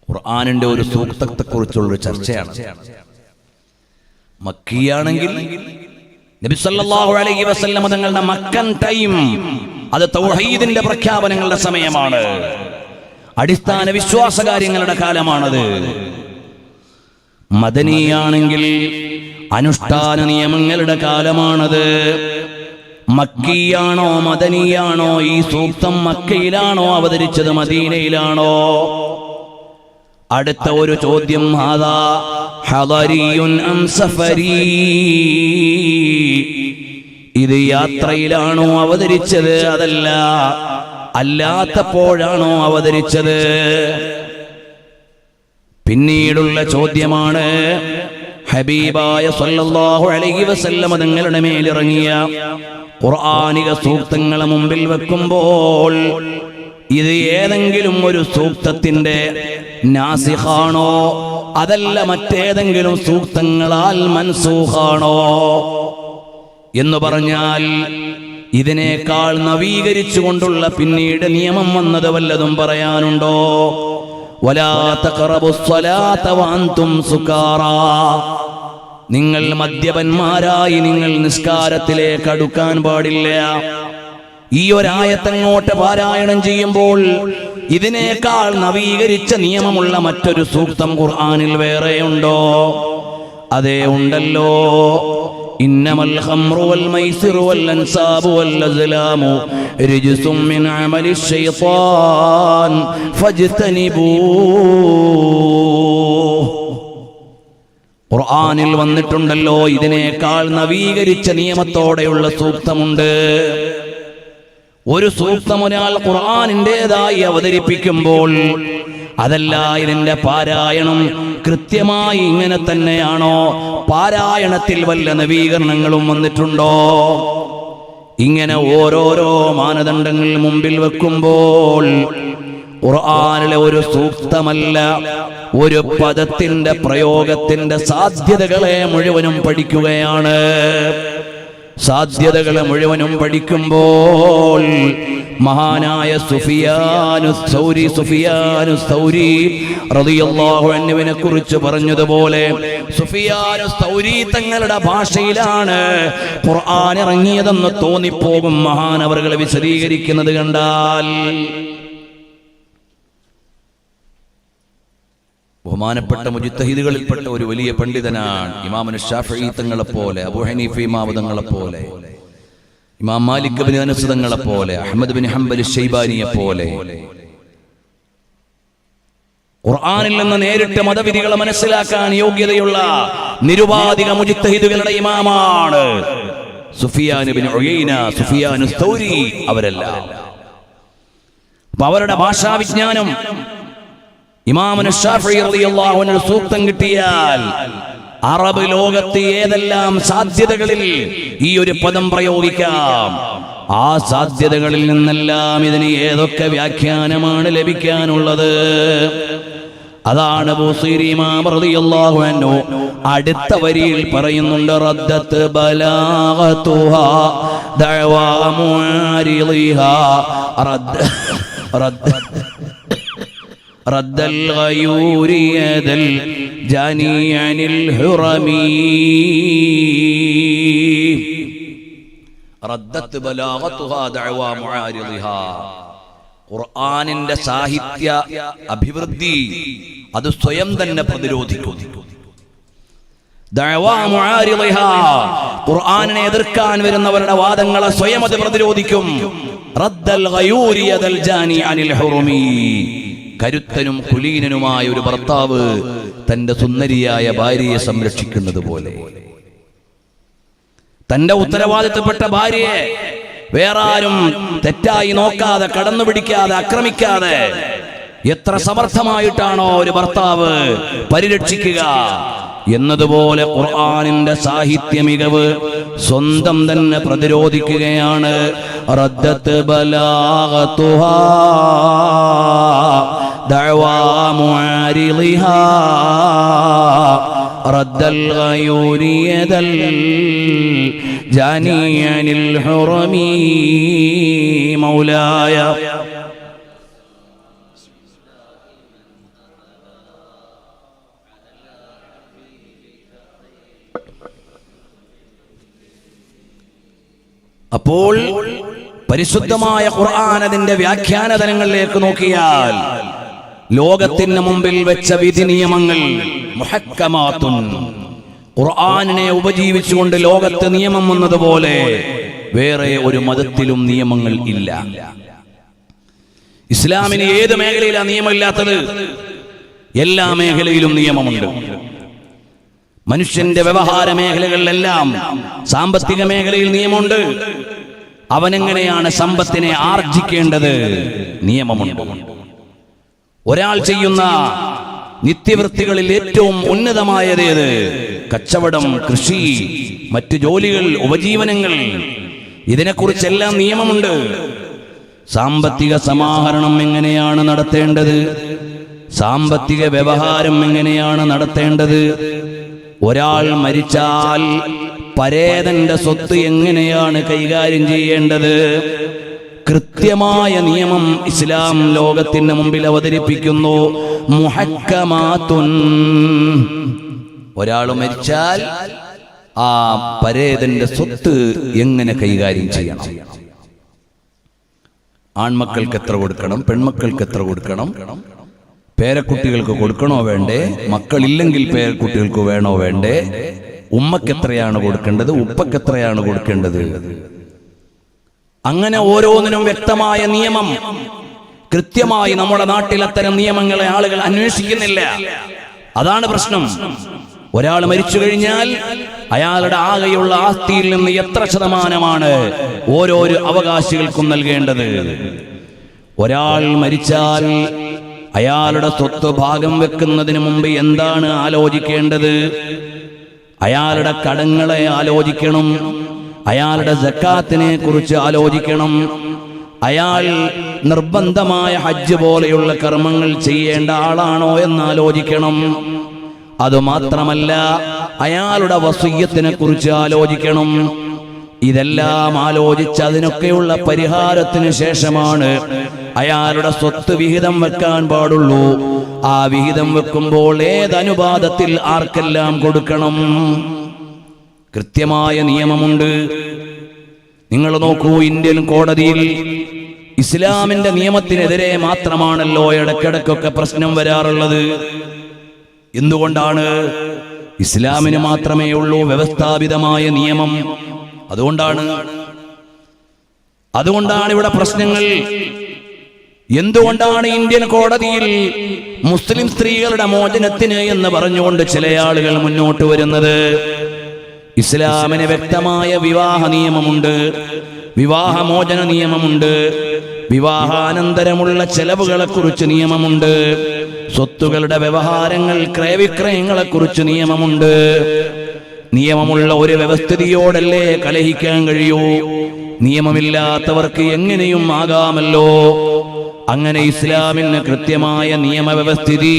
ഖുർആനിന്റെ ഒരു സൂക്തത്തെക്കുറിച്ചുള്ള ചർച്ചയാണ്. മക്കിയാണെങ്കിൽ നബി സല്ലല്ലാഹു അലൈഹി വസല്ലം തങ്ങളുടെ മക്കൻ ടൈം അത് തൗഹീദിന്റെ പ്രഖ്യാപനങ്ങളുടെ സമയമാണ്, അടിസ്ഥാന വിശ്വാസ കാര്യങ്ങളുടെ കാലമാണത്. മദനിയാണെങ്കിൽ അനുഷ്ഠാന നിയമങ്ങളുടെ കാലമാണത്. മക്കിയാണോ മദനിയാണോ? ഈ സൂക്തം മക്കയിലാണോ അവതരിച്ചത്, മദീനയിലാണോ? അടുത്ത ഒരു ചോദ്യം, ഹാദാ ഹദരിയുൻ അം സഫരീ, ഇത് യാത്രയിലാണോ അവതരിച്ചത്, അതല്ല അല്ലാത്തപ്പോഴാണോ അവതരിച്ചത്? പിന്നീടുള്ള ചോദ്യമാണ്, ഹബീബായ സല്ലല്ലാഹു അലൈഹി വസല്ലം തങ്ങളുടെ മേലിറങ്ങിയ ഖുർആനിക സൂക്തങ്ങളെ മുമ്പിൽ വെക്കുമ്പോൾ ഇത് ഏതെങ്കിലും ഒരു സൂക്തത്തിന്റെ നാസിഖാണോ, അതല്ല മറ്റേതെങ്കിലും സൂക്തങ്ങളാൽ മൻസൂഖാണോ എന്ന് പറഞ്ഞാൽ ഇതിനേക്കാൾ നവീകരിച്ചുകൊണ്ടുള്ള പിന്നീട് നിയമം വന്നത് വല്ലതും പറയാനുണ്ടോ? വലാ തഖറബുസ് സ്വലാത വഅൻതും സുകാറാ, നിങ്ങൾ മദ്യപന്മാരായി നിങ്ങൾ നിസ്കാരത്തിലേക്ക് അടുക്കാൻ പാടില്ല. ഈ ഒരായത്തങ്ങോട്ട് പാരായണം ചെയ്യുമ്പോൾ ഇതിനേക്കാൾ നവീകരിച്ച നിയമമുള്ള മറ്റൊരു സൂക്തം ഖുർആനിൽ വേറെയുണ്ടോ? അതേ, ഉണ്ടല്ലോ. ഇന്നമൽ ഖംറു വൽ മൈസിറു വൽ അൻസാബു വൽ അസ്ലാമു റിജ്സും മിൻ അമലി ശൈത്താൻ ഫജ്തനിബൂ. ഖുർആനിൽ വന്നിട്ടുണ്ടല്ലോ ഇതിനേക്കാൾ നവീകരിച്ച നിയമത്തോടെയുള്ള സൂക്തമുണ്ട്. ഒരു സൂക്തം ഒരാൾ ഖുർആനിൻ്റെതായി അവതരിപ്പിക്കുമ്പോൾ അതല്ല ഇതിന്റെ പാരായണം കൃത്യമായി ഇങ്ങനെ തന്നെയാണോ? പാരായണത്തിൽ വല്ല നവീകരണങ്ങളും വന്നിട്ടുണ്ടോ? ഇങ്ങനെ ഓരോരോ മാനദണ്ഡങ്ങൾ മുമ്പിൽ വെക്കുമ്പോൾ ഖുർആനിലെ ഒരു സൂക്തമല്ല, ഒരു പദത്തിന്റെ പ്രയോഗത്തിന്റെ സാധ്യതകളെ മുഴുവനും പഠിക്കുകയാണ്. സാധ്യതകളെ മുഴുവനും പഠിക്കുമ്പോൾ മഹാനായ സുഫിയാനു സൗരി റളിയല്ലാഹു അൻഹുവിനെ കുറിച്ച് പറഞ്ഞതുപോലെ സുഫിയാനു സൗരി തങ്ങളുടെ ഭാഷയിലാണ് ഖുർആൻ ഇറങ്ങിയതെന്ന് തോന്നിപ്പോകും മഹാനവറുകൾ വിശദീകരിക്കുന്നത് കണ്ടാൽ. ബഹുമാനപ്പെട്ട മുജ്തഹിദുകളിൽപ്പെട്ട ഒരു വലിയ പണ്ഡിതനാണ് ഇമാമുന ശാഫിഈ തങ്ങളെ പോലെ, അബൂ ഹനീഫ ഇമാം തങ്ങളെ പോലെ, ഇമാം മാലിക് ഇബ്നു അനസ് തങ്ങളെ പോലെ, അഹ്മദ് ബിൻ ഹംബൽ ശൈബാനിയെ പോലെ ഖുർആനിൽ നിന്ന് നേരിട്ട് മതവിധികളെ മനസ്സിലാക്കാൻ യോഗ്യതയുള്ള നിരുപാധിക മുജ്തഹിദുകളുടെ ഇമാമാണ് സുഫിയാൻ ഇബ്നു ഉയൈന, സുഫിയാനു സൗരി. അവരെല്ലാം അവരുടെ ഭാഷാവിജ്ഞാനം ഇമാമുന ശാഫിഈ റളിയല്ലാഹു അൻഹു സൂക്തം കിട്ടിയാൽ അറബ് ലോകത്ത് ഏതെല്ലാം സാധ്യതകളിൽ ഈ ഒരു പദം പ്രയോഗിക്കാം, ആ സാധ്യതകളിൽ നിന്നെല്ലാം ഇതിന് ഏതൊക്കെ വ്യാഖ്യാനമാണ് ലഭിക്കാനുള്ളത്. അതാണ് ബൂസീരി ഇമാം റളിയല്ലാഹു അൻഹു അടുത്ത വരിയിൽ പറയുന്നുണ്ട്, റദ്ദത്ത് ബലാഗതുഹാ ദഅവാ മുആരിളിഹാ رد الغيور يد الجاني عن الحرمي ردت بلاغتها دعوى معارضها. ഖുർആനിന്റെ സാഹിത്യ അഭിവൃദ്ധി അത് സ്വയം തന്നെ പ്രതിരോധിക്കും. ദഅവാ മുആരിളിഹാ, ഖുർആനിനെ എതിർക്കാൻ വരുന്നവരുടെ വാദങ്ങളെ സ്വയം അത് പ്രതിരോധിക്കും. റദ്ദൽ ഗയൂരി യദൽ ജാനി അനിൽ ഹുറുമി, കരുത്തനും കുലീനനുമായ ഒരു ഭർത്താവ് തന്റെ സുന്ദരിയായ ഭാര്യയെ സംരക്ഷിക്കുന്നത് പോലെ, തന്റെ ഉത്തരവാദിത്തപ്പെട്ട ഭാര്യയെ വേറെ ആരും തെറ്റായി നോക്കാതെ, കടന്നു പിടിക്കാതെ, ആക്രമിക്കാതെ എത്ര സമർത്ഥമായിട്ടാണോ ഒരു ഭർത്താവ് പരിരക്ഷിക്കുക എന്നതുപോലെ ഖുർആനിന്റെ സാഹിത്യ മികവ് സ്വന്തം തന്നെ പ്രതിരോധിക്കുകയാണ്. റദ്ദത്ത് ബലാഗതുഹാ ദഅവാ മുആരിളിഹാ റദ്ദൽ ഗയൂരി യദൽ ജാനി അനിൽ ഹുറമി മൗലായ. അപ്പോൾ പരിശുദ്ധമായ ഖുർആൻ അതിന്റെ വ്യാഖ്യാന തലങ്ങളിലേക്ക് നോക്കിയാൽ ലോകത്തിന് മുമ്പിൽ വെച്ച വിധി നിയമങ്ങൾ മുഹക്കമാത്തുൻ, ഖുർആനിനെ ഉപജീവിച്ചുകൊണ്ട് ലോകത്ത് നിയമം വന്നതുപോലെ വേറെ ഒരു മതത്തിലും നിയമങ്ങൾ ഇല്ല. ഇസ്ലാമിന് ഏത് മേഖലയിലാണ് നിയമമില്ലാത്തത്? എല്ലാ മേഖലയിലും നിയമമുണ്ട്. മനുഷ്യന്റെ വ്യവഹാര മേഖലകളിലെല്ലാം, സാമ്പത്തിക മേഖലയിൽ നിയമമുണ്ട്. അവനെങ്ങനെയാണ് സമ്പത്തിനെ ആർജിക്കേണ്ടത്? നിയമമുണ്ട്. ഒരാൾ ചെയ്യുന്ന നിത്യവൃത്തികളിൽ ഏറ്റവും ഉന്നതമായതേത്? കച്ചവടം, കൃഷി, മറ്റു ജോലികൾ, ഉപജീവനങ്ങൾ, ഇതിനെക്കുറിച്ചെല്ലാം നിയമമുണ്ട്. സാമ്പത്തിക സമാഹരണം എങ്ങനെയാണ് നടത്തേണ്ടത്? സാമ്പത്തിക വ്യവഹാരം എങ്ങനെയാണ് നടത്തേണ്ടത്? ഒരാൾ മരിച്ചാൽ പരേതന്റെ സ്വത്ത് എങ്ങനെയാണ് കൈകാര്യം ചെയ്യേണ്ടത്? കൃത്യമായ നിയമം ഇസ്ലാം ലോകത്തിന് മുമ്പിൽ അവതരിപ്പിക്കുന്നു. മുഹക്കമാത്തുൻ, ഒരാൾ മരിച്ചാൽ ആ പരേതന്റെ സ്വത്ത് എങ്ങനെ കൈകാര്യം ചെയ്യണം? ആൺമക്കൾക്ക് എത്ര കൊടുക്കണം? പെൺമക്കൾക്ക് എത്ര കൊടുക്കണം? പേരക്കുട്ടികൾക്ക് കൊടുക്കണോ വേണ്ടേ? മക്കളില്ലെങ്കിൽ പേരക്കുട്ടികൾക്ക് വേണോ വേണ്ടേ? ഉമ്മക്ക് എത്രയാണ് കൊടുക്കേണ്ടത്? ഉപ്പക്ക് എത്രയാണ് കൊടുക്കേണ്ടത്? അങ്ങനെ ഓരോന്നിനും വ്യക്തമായ നിയമം. കൃത്യമായി നമ്മുടെ നാട്ടിൽ അത്തരം നിയമങ്ങളെ ആളുകൾ അന്വേഷിക്കുന്നില്ല. അതാണ് പ്രശ്നം. ഒരാൾ മരിച്ചു കഴിഞ്ഞാൽ അയാളുടെ ആകെയുള്ള ആസ്തിയിൽ നിന്ന് എത്ര ശതമാനമാണ് ഓരോരോ അവകാശികൾക്കും നൽകേണ്ടത്? ഒരാൾ മരിച്ചാൽ അയാളുടെ സ്വത്ത് ഭാഗം വെക്കുന്നതിന് മുമ്പ് എന്താണ് ആലോചിക്കേണ്ടത്? അയാളുടെ കടങ്ങളെ ആലോചിക്കണം, അയാളുടെ സക്കാത്തിനെ കുറിച്ച് ആലോചിക്കണം, അയാൾ നിർബന്ധമായ ഹജ്ജ് പോലെയുള്ള കർമ്മങ്ങൾ ചെയ്യേണ്ട ആളാണോ എന്ന് ആലോചിക്കണം. അതുമാത്രമല്ല, അയാളുടെ വസിയ്യത്തിനെ കുറിച്ച് ആലോചിക്കണം. ഇതെല്ലാം ആലോചിച്ച് അതിനൊക്കെയുള്ള പരിഹാരത്തിന് ശേഷമാണ് അയാളുടെ സ്വത്ത് വിഹിതം വെക്കാൻ പാടുള്ളൂ. ആ വിഹിതം വെക്കുമ്പോൾ ഏതനുപാതത്തിൽ ആർക്കെല്ലാം കൊടുക്കണം, കൃത്യമായ നിയമമുണ്ട്. നിങ്ങൾ നോക്കൂ, ഇന്ത്യൻ കോടതിയിൽ ഇസ്ലാമിന്റെ നിയമത്തിനെതിരെ മാത്രമാണല്ലോ ഇടയ്ക്കിടയ്ക്കൊക്കെ പ്രശ്നം വരാറുള്ളത്. എന്തുകൊണ്ടാണ്? ഇസ്ലാമിന് മാത്രമേ ഉള്ളൂ വ്യവസ്ഥാപിതമായ നിയമം. അതുകൊണ്ടാണ് ഇവിടെ പ്രശ്നങ്ങൾ. എന്തുകൊണ്ടാണ് ഇന്ത്യൻ കോടതിയിൽ മുസ്ലിം സ്ത്രീകളുടെ മോചനത്തിന് എന്ന് പറഞ്ഞുകൊണ്ട് ചില ആളുകൾ മുന്നോട്ട് വരുന്നത്? ഇസ്ലാമിന് വ്യക്തമായ വിവാഹ നിയമമുണ്ട്, വിവാഹമോചന നിയമമുണ്ട്, വിവാഹാനന്തരമുള്ള ചെലവുകളെ കുറിച്ച് നിയമമുണ്ട്, സ്വത്തുകളുടെ വ്യവഹാരങ്ങൾ ക്രയവിക്രയങ്ങളെ കുറിച്ച് നിയമമുണ്ട്. നിയമമുള്ള ഒരു വ്യവസ്ഥിതിയോടല്ലേ കലഹിക്കാൻ കഴിയൂ? നിയമമില്ലാത്തവർക്ക് എങ്ങനെയും ആകാമല്ലോ. അങ്ങനെ ഇസ്ലാമിന് കൃത്യമായ നിയമവ്യവസ്ഥിതി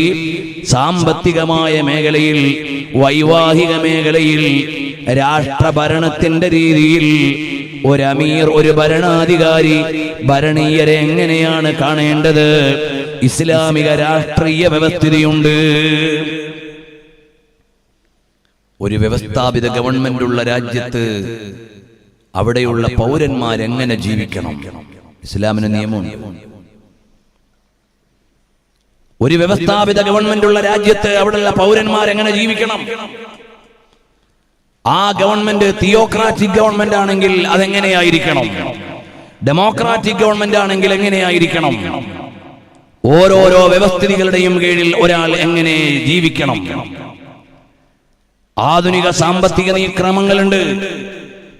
സാമ്പത്തികമായ മേഖലയിൽ, വൈവാഹിക മേഖലയിൽ, രാഷ്ട്രഭരണത്തിന്റെ രീതിയിൽ ഒരു അമീർ, ഒരു ഭരണാധികാരി ഭരണീയരെ എങ്ങനെയാണ് കാണേണ്ടത്? ഇസ്ലാമിക രാഷ്ട്രീയ വ്യവസ്ഥിതിയുണ്ട്. ഒരു വ്യവസ്ഥാപിത ഗവൺമെന്റ് ഉള്ള രാജ്യത്ത് അവിടെയുള്ള പൗരന്മാരെങ്ങനെ ജീവിക്കണം? ഇസ്ലാമിന് നിയമമുണ്ട്. ഒരു വ്യവസ്ഥാപിത ഗവൺമെന്റ് ഉള്ള രാജ്യത്ത് അവിടെയുള്ള പൗരന്മാരെങ്ങനെ ജീവിക്കണം? ആ ഗവൺമെന്റ് തിയോക്രാറ്റിക് ഗവൺമെന്റ് ആണെങ്കിൽ അതെങ്ങനെയായിരിക്കണം? ഡെമോക്രാറ്റിക് ഗവൺമെന്റ് ആണെങ്കിൽ എങ്ങനെയായിരിക്കണം? ഓരോരോ വ്യവസ്ഥിതികളുടെയും കീഴിൽ ഒരാൾ എങ്ങനെ ജീവിക്കണം? ആധുനിക സാമ്പത്തിക ക്രമങ്ങളുണ്ട്.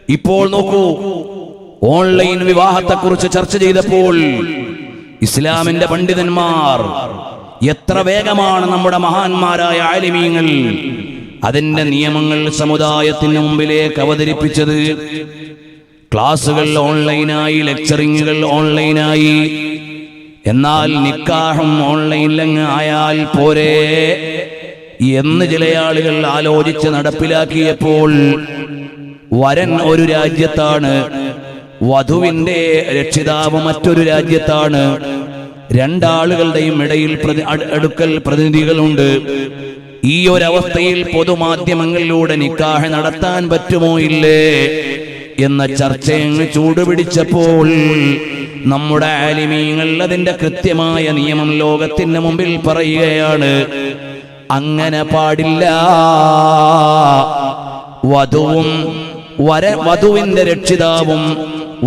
ഇപ്പോൾ നോക്കൂ, ഓൺലൈൻ വിവാഹത്തെക്കുറിച്ച് ചർച്ച ചെയ്തപ്പോൾ ഇസ്ലാമിന്റെ പണ്ഡിതന്മാർ എത്ര വേഗമാണ് നമ്മുടെ മഹാന്മാരായ ആലിമീങ്ങൾ അതിന്റെ നിയമങ്ങൾ സമുദായത്തിന് മുമ്പിലേക്ക് അവതരിപ്പിച്ചത്. ക്ലാസുകൾ ഓൺലൈനായി, ലെക്ചറിങ്ങുകൾ ഓൺലൈനായി. എന്നാൽ നിക്കാഹും ഓൺലൈനിലങ്ങ് ആയാൽ പോരെ എന്ന് ചില ആളുകൾ ആലോചിച്ച് നടപ്പിലാക്കിയപ്പോൾ വരൻ ഒരു രാജ്യത്താണ്, വധുവിന്റെ രക്ഷിതാവ് മറ്റൊരു രാജ്യത്താണ്. രണ്ടാളുകളുടെയും ഇടയിൽ അടുക്കൽ പ്രതിനിധികളുണ്ട്. ഈ ഒരവസ്ഥയിൽ പൊതുമാധ്യമങ്ങളിലൂടെ നിക്കാഹ് നടത്താൻ പറ്റുമോ ഇല്ലേ എന്ന ചർച്ചയങ്ങ് ചൂടുപിടിച്ചപ്പോൾ നമ്മുടെ ആലിമീങ്ങൾ അതിന്റെ കൃത്യമായ നിയമം ലോകത്തിന് മുമ്പിൽ പറയുകയാണ്. അങ്ങനെ പാടില്ല. വധുവിന്റെ രക്ഷിതാവും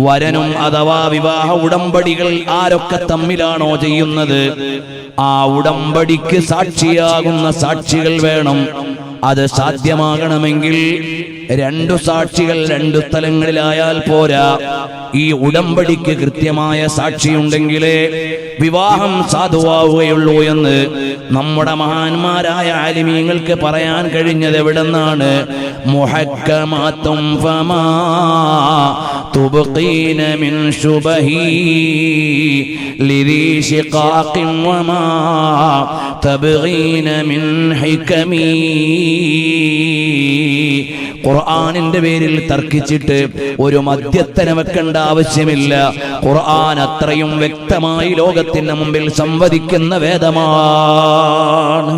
വരനും അഥവാ വിവാഹ ഉടമ്പടികൾ ആരൊക്കെ തമ്മിലാണോ ചെയ്യുന്നത്, ആ ഉടമ്പടിക്ക് സാക്ഷിയാകുന്ന സാക്ഷികൾ വേണം. അത് സാധ്യമാകണമെങ്കിൽ രണ്ടു സാക്ഷികൾ രണ്ടു സ്ഥലങ്ങളിലായാൽ പോരാ. ഈ ഉടമ്പടിക്ക് കൃത്യമായ സാക്ഷിയുണ്ടെങ്കിലേ വിവാഹം സാധുവാവുകയുള്ളൂ എന്ന് നമ്മുടെ മഹാന്മാരായ ആലിമീങ്ങൾക്ക് പറയാൻ കഴിഞ്ഞത് എവിടെന്നാണ്? മുഹക്കമാത്തും ഫമാ തുബ്ഖീന മിൻ ശുബഹി ലിദീ ശിഖാഖിൻ വമാ തബ്ഗീന മിൻ ഹികമി. ഖുർആനിന്റെ പേരിൽ തർക്കിച്ചിട്ട് ഒരു മധ്യസ്ഥനെ വെക്കേണ്ട ആവശ്യമില്ല. ഖുർആൻ അത്രയും വ്യക്തമായി ലോകത്തിന് മുമ്പിൽ സംവദിക്കുന്ന വേദമാണ്.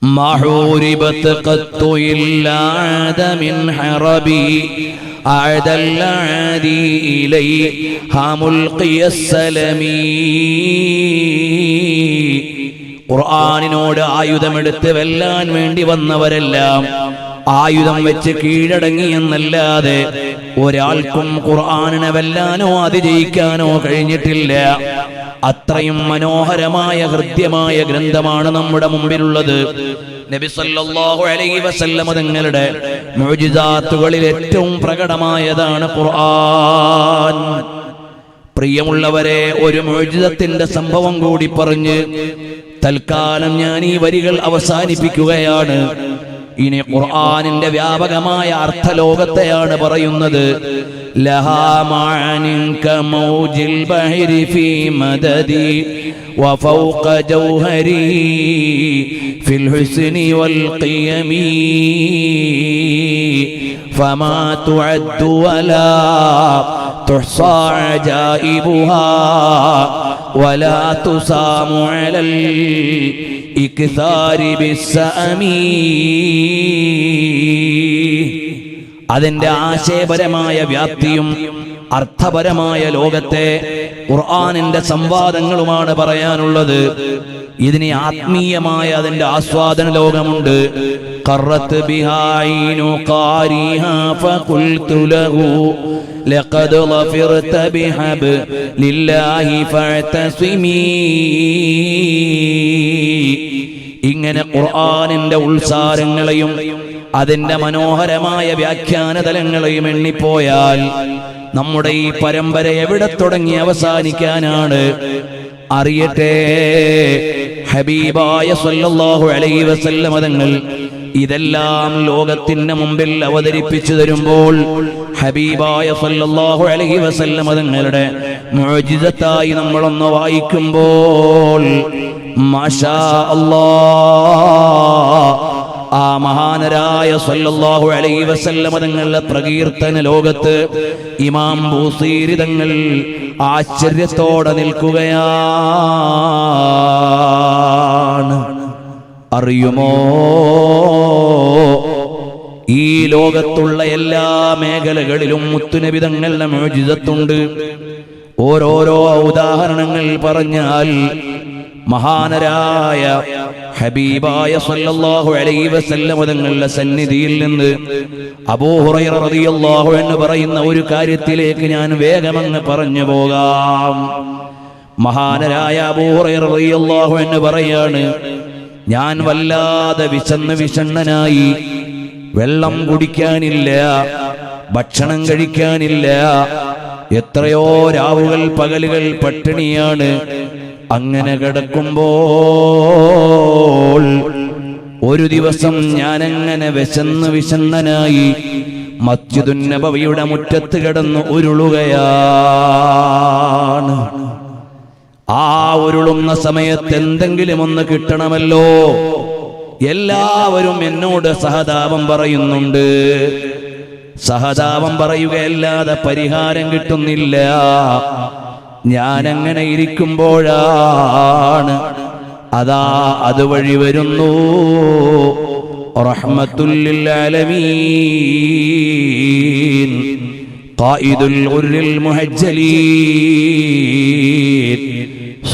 മഹൂരിബത്ത് ഖത്തു ഇല്ലാ ആദമിൻ ഹറബി അഅദല്ലാദി ഇലൈഹാ മുൽഖിയസ്സലമീ. ഖുർആനിനോട് ആയുധമെടുത്ത് വെല്ലാൻ വേണ്ടി വന്നവരെല്ലാം ആയുധം വെച്ച് കീഴടങ്ങി എന്നല്ലാതെ ഒരാൾക്കും ഖുർആനിനെ വെല്ലാനോ അതിജയിക്കാനോ കഴിഞ്ഞിട്ടില്ല. അത്രയും മനോഹരമായ ഹൃദ്യമായ ഗ്രന്ഥമാണ് നമ്മുടെ മുമ്പിലുള്ളത്. നബി സല്ലല്ലാഹു അലൈഹി വസല്ലം തങ്ങളുടെ മുഅ്ജിസാത്തുകളിൽ ഏറ്റവും പ്രകടമായതാണ് ഖുർആൻ. പ്രിയമുള്ളവരെ, ഒരു മുഅ്ജിസത്തിന്റെ സംഭവം കൂടി പറഞ്ഞ് തൽക്കാലം ഞാൻ ഈ വരികൾ അവസാനിപ്പിക്കുകയാണ്. ഇനി ഖുർആനിന്റെ വ്യാപകമായ അർത്ഥലോകത്തെയാണ് പറയുന്നത്. ലഹാ മഅനിൻ കമൗജിൽ ബഹരി ഫീ മദദി വഫൗക ജൗഹരി ഫിൽ ഹുസ്നി വൽ ഖിയമി ഫമാ തുഅദ്ദു വലാ തുഹ്സാ അജായിബുഹാ വലാ തുസാമു അലൽ ഇക്താരി ബിസ്സഅമി. അതിന്റെ ആശയപരമായ വ്യാപ്തിയും അർത്ഥപരമായ ലോകത്തെ ഖുർആനിന്റെ സംവാദങ്ങളുമാണ് പറയാനുള്ളത്. ഇതിന് ആത്മീയമായ അതിന്റെ ആസ്വാദന ലോകമുണ്ട്. ഖറത്ത് ബിഹാ ഐനു ഖാരിഹാ ഫഖുൽതു ലഹു ലഖദ് ളഫിർത ബിഹബ്ലില്ലാഹി ഫഅതസിമീ. ഇങ്ങനെ ഖുർആനിന്റെ ഉത്സാരങ്ങളെയും അതിന്റെ മനോഹരമായ വ്യാഖ്യാന തലങ്ങളെയും എണ്ണിപ്പോയാൽ നമ്മുടെ ഈ പരമ്പര എവിടെ തുടങ്ങി അവസാനിക്കാനാണ്? അറിയട്ടെ, ഹബീബായ സല്ലല്ലാഹു അലൈഹി വസല്ലം തങ്ങൾ ഇതെല്ലാം ലോകത്തിന്റെ മുമ്പിൽ അവതരിപ്പിച്ചു തരുമ്പോൾ ഹബീബായ സല്ലല്ലാഹു അലൈഹി വസല്ലം തങ്ങളുടെ മുഅ്ജിസത്തായി നമ്മളൊന്ന് വായിക്കുമ്പോൾ മാഷാ അല്ലാഹ്, ആ മഹാനരായ സല്ലല്ലാഹു അലൈഹി വസല്ലം തങ്ങളുടെ പ്രകീർത്തന ലോകത്ത് ഇമാം ബൂസീരി തങ്ങൾ ആശ്ചര്യത്തോടെ നിൽക്കുകയാണ്. അറിയുമോ, ഈ ലോകത്തുള്ള എല്ലാ മേഖലകളിലും മുത്തുനബി തങ്ങളുടെ മുഅ്ജിസത്തുണ്ട്. ഓരോരോ ഉദാഹരണങ്ങൾ പറഞ്ഞാൽ മഹാനരായ ഹബീബായ സല്ലല്ലാഹു അലൈഹി വസല്ലം തങ്ങളുടെ സന്നിധിയിൽ നിന്ന് അബൂ ഹുറൈറ റളിയല്ലാഹു അൻഹു പറയുന്ന ഒരു കാര്യത്തിലേക്ക് ഞാൻ വേഗമങ്ങ് പറഞ്ഞു പോകാം. മഹാനരായ അബൂ ഹുറൈറ റളിയല്ലാഹു അൻഹു പറയാണ്, ഞാൻ വല്ലാതെ വിഷണ്ണനായി, വെള്ളം കുടിക്കാനില്ല, ഭക്ഷണം കഴിക്കാനില്ല, എത്രയോ രാവുകൾ പകലുകൾ പട്ടിണിയാണ്. അങ്ങനെ കിടക്കുമ്പോൾ ഒരു ദിവസം ഞാനങ്ങനെ വിഷണ്ണനായി മസ്ജിദുൻ നബവിയുടെ മുറ്റത്ത് കിടന്ന് ഉരുളുകയാണ്. ആ ഉരുളുന്ന സമയത്ത് എന്തെങ്കിലും ഒന്ന് കിട്ടണമല്ലോ. എല്ലാവരും എന്നോട് സഹതാപം പറയുന്നുണ്ട്. സഹതാപം പറയുകയല്ലാതെ പരിഹാരം കിട്ടുന്നില്ല. ഞാനങ്ങനെ ഇരിക്കുമ്പോഴാണ് അതാ അതുവഴി വരുന്നു റഹ്മത്തുൽ ലിൽ ആലമീൻ ഖായിദുൽ ഗുർരിൽ മുഹജ്ജലീൻ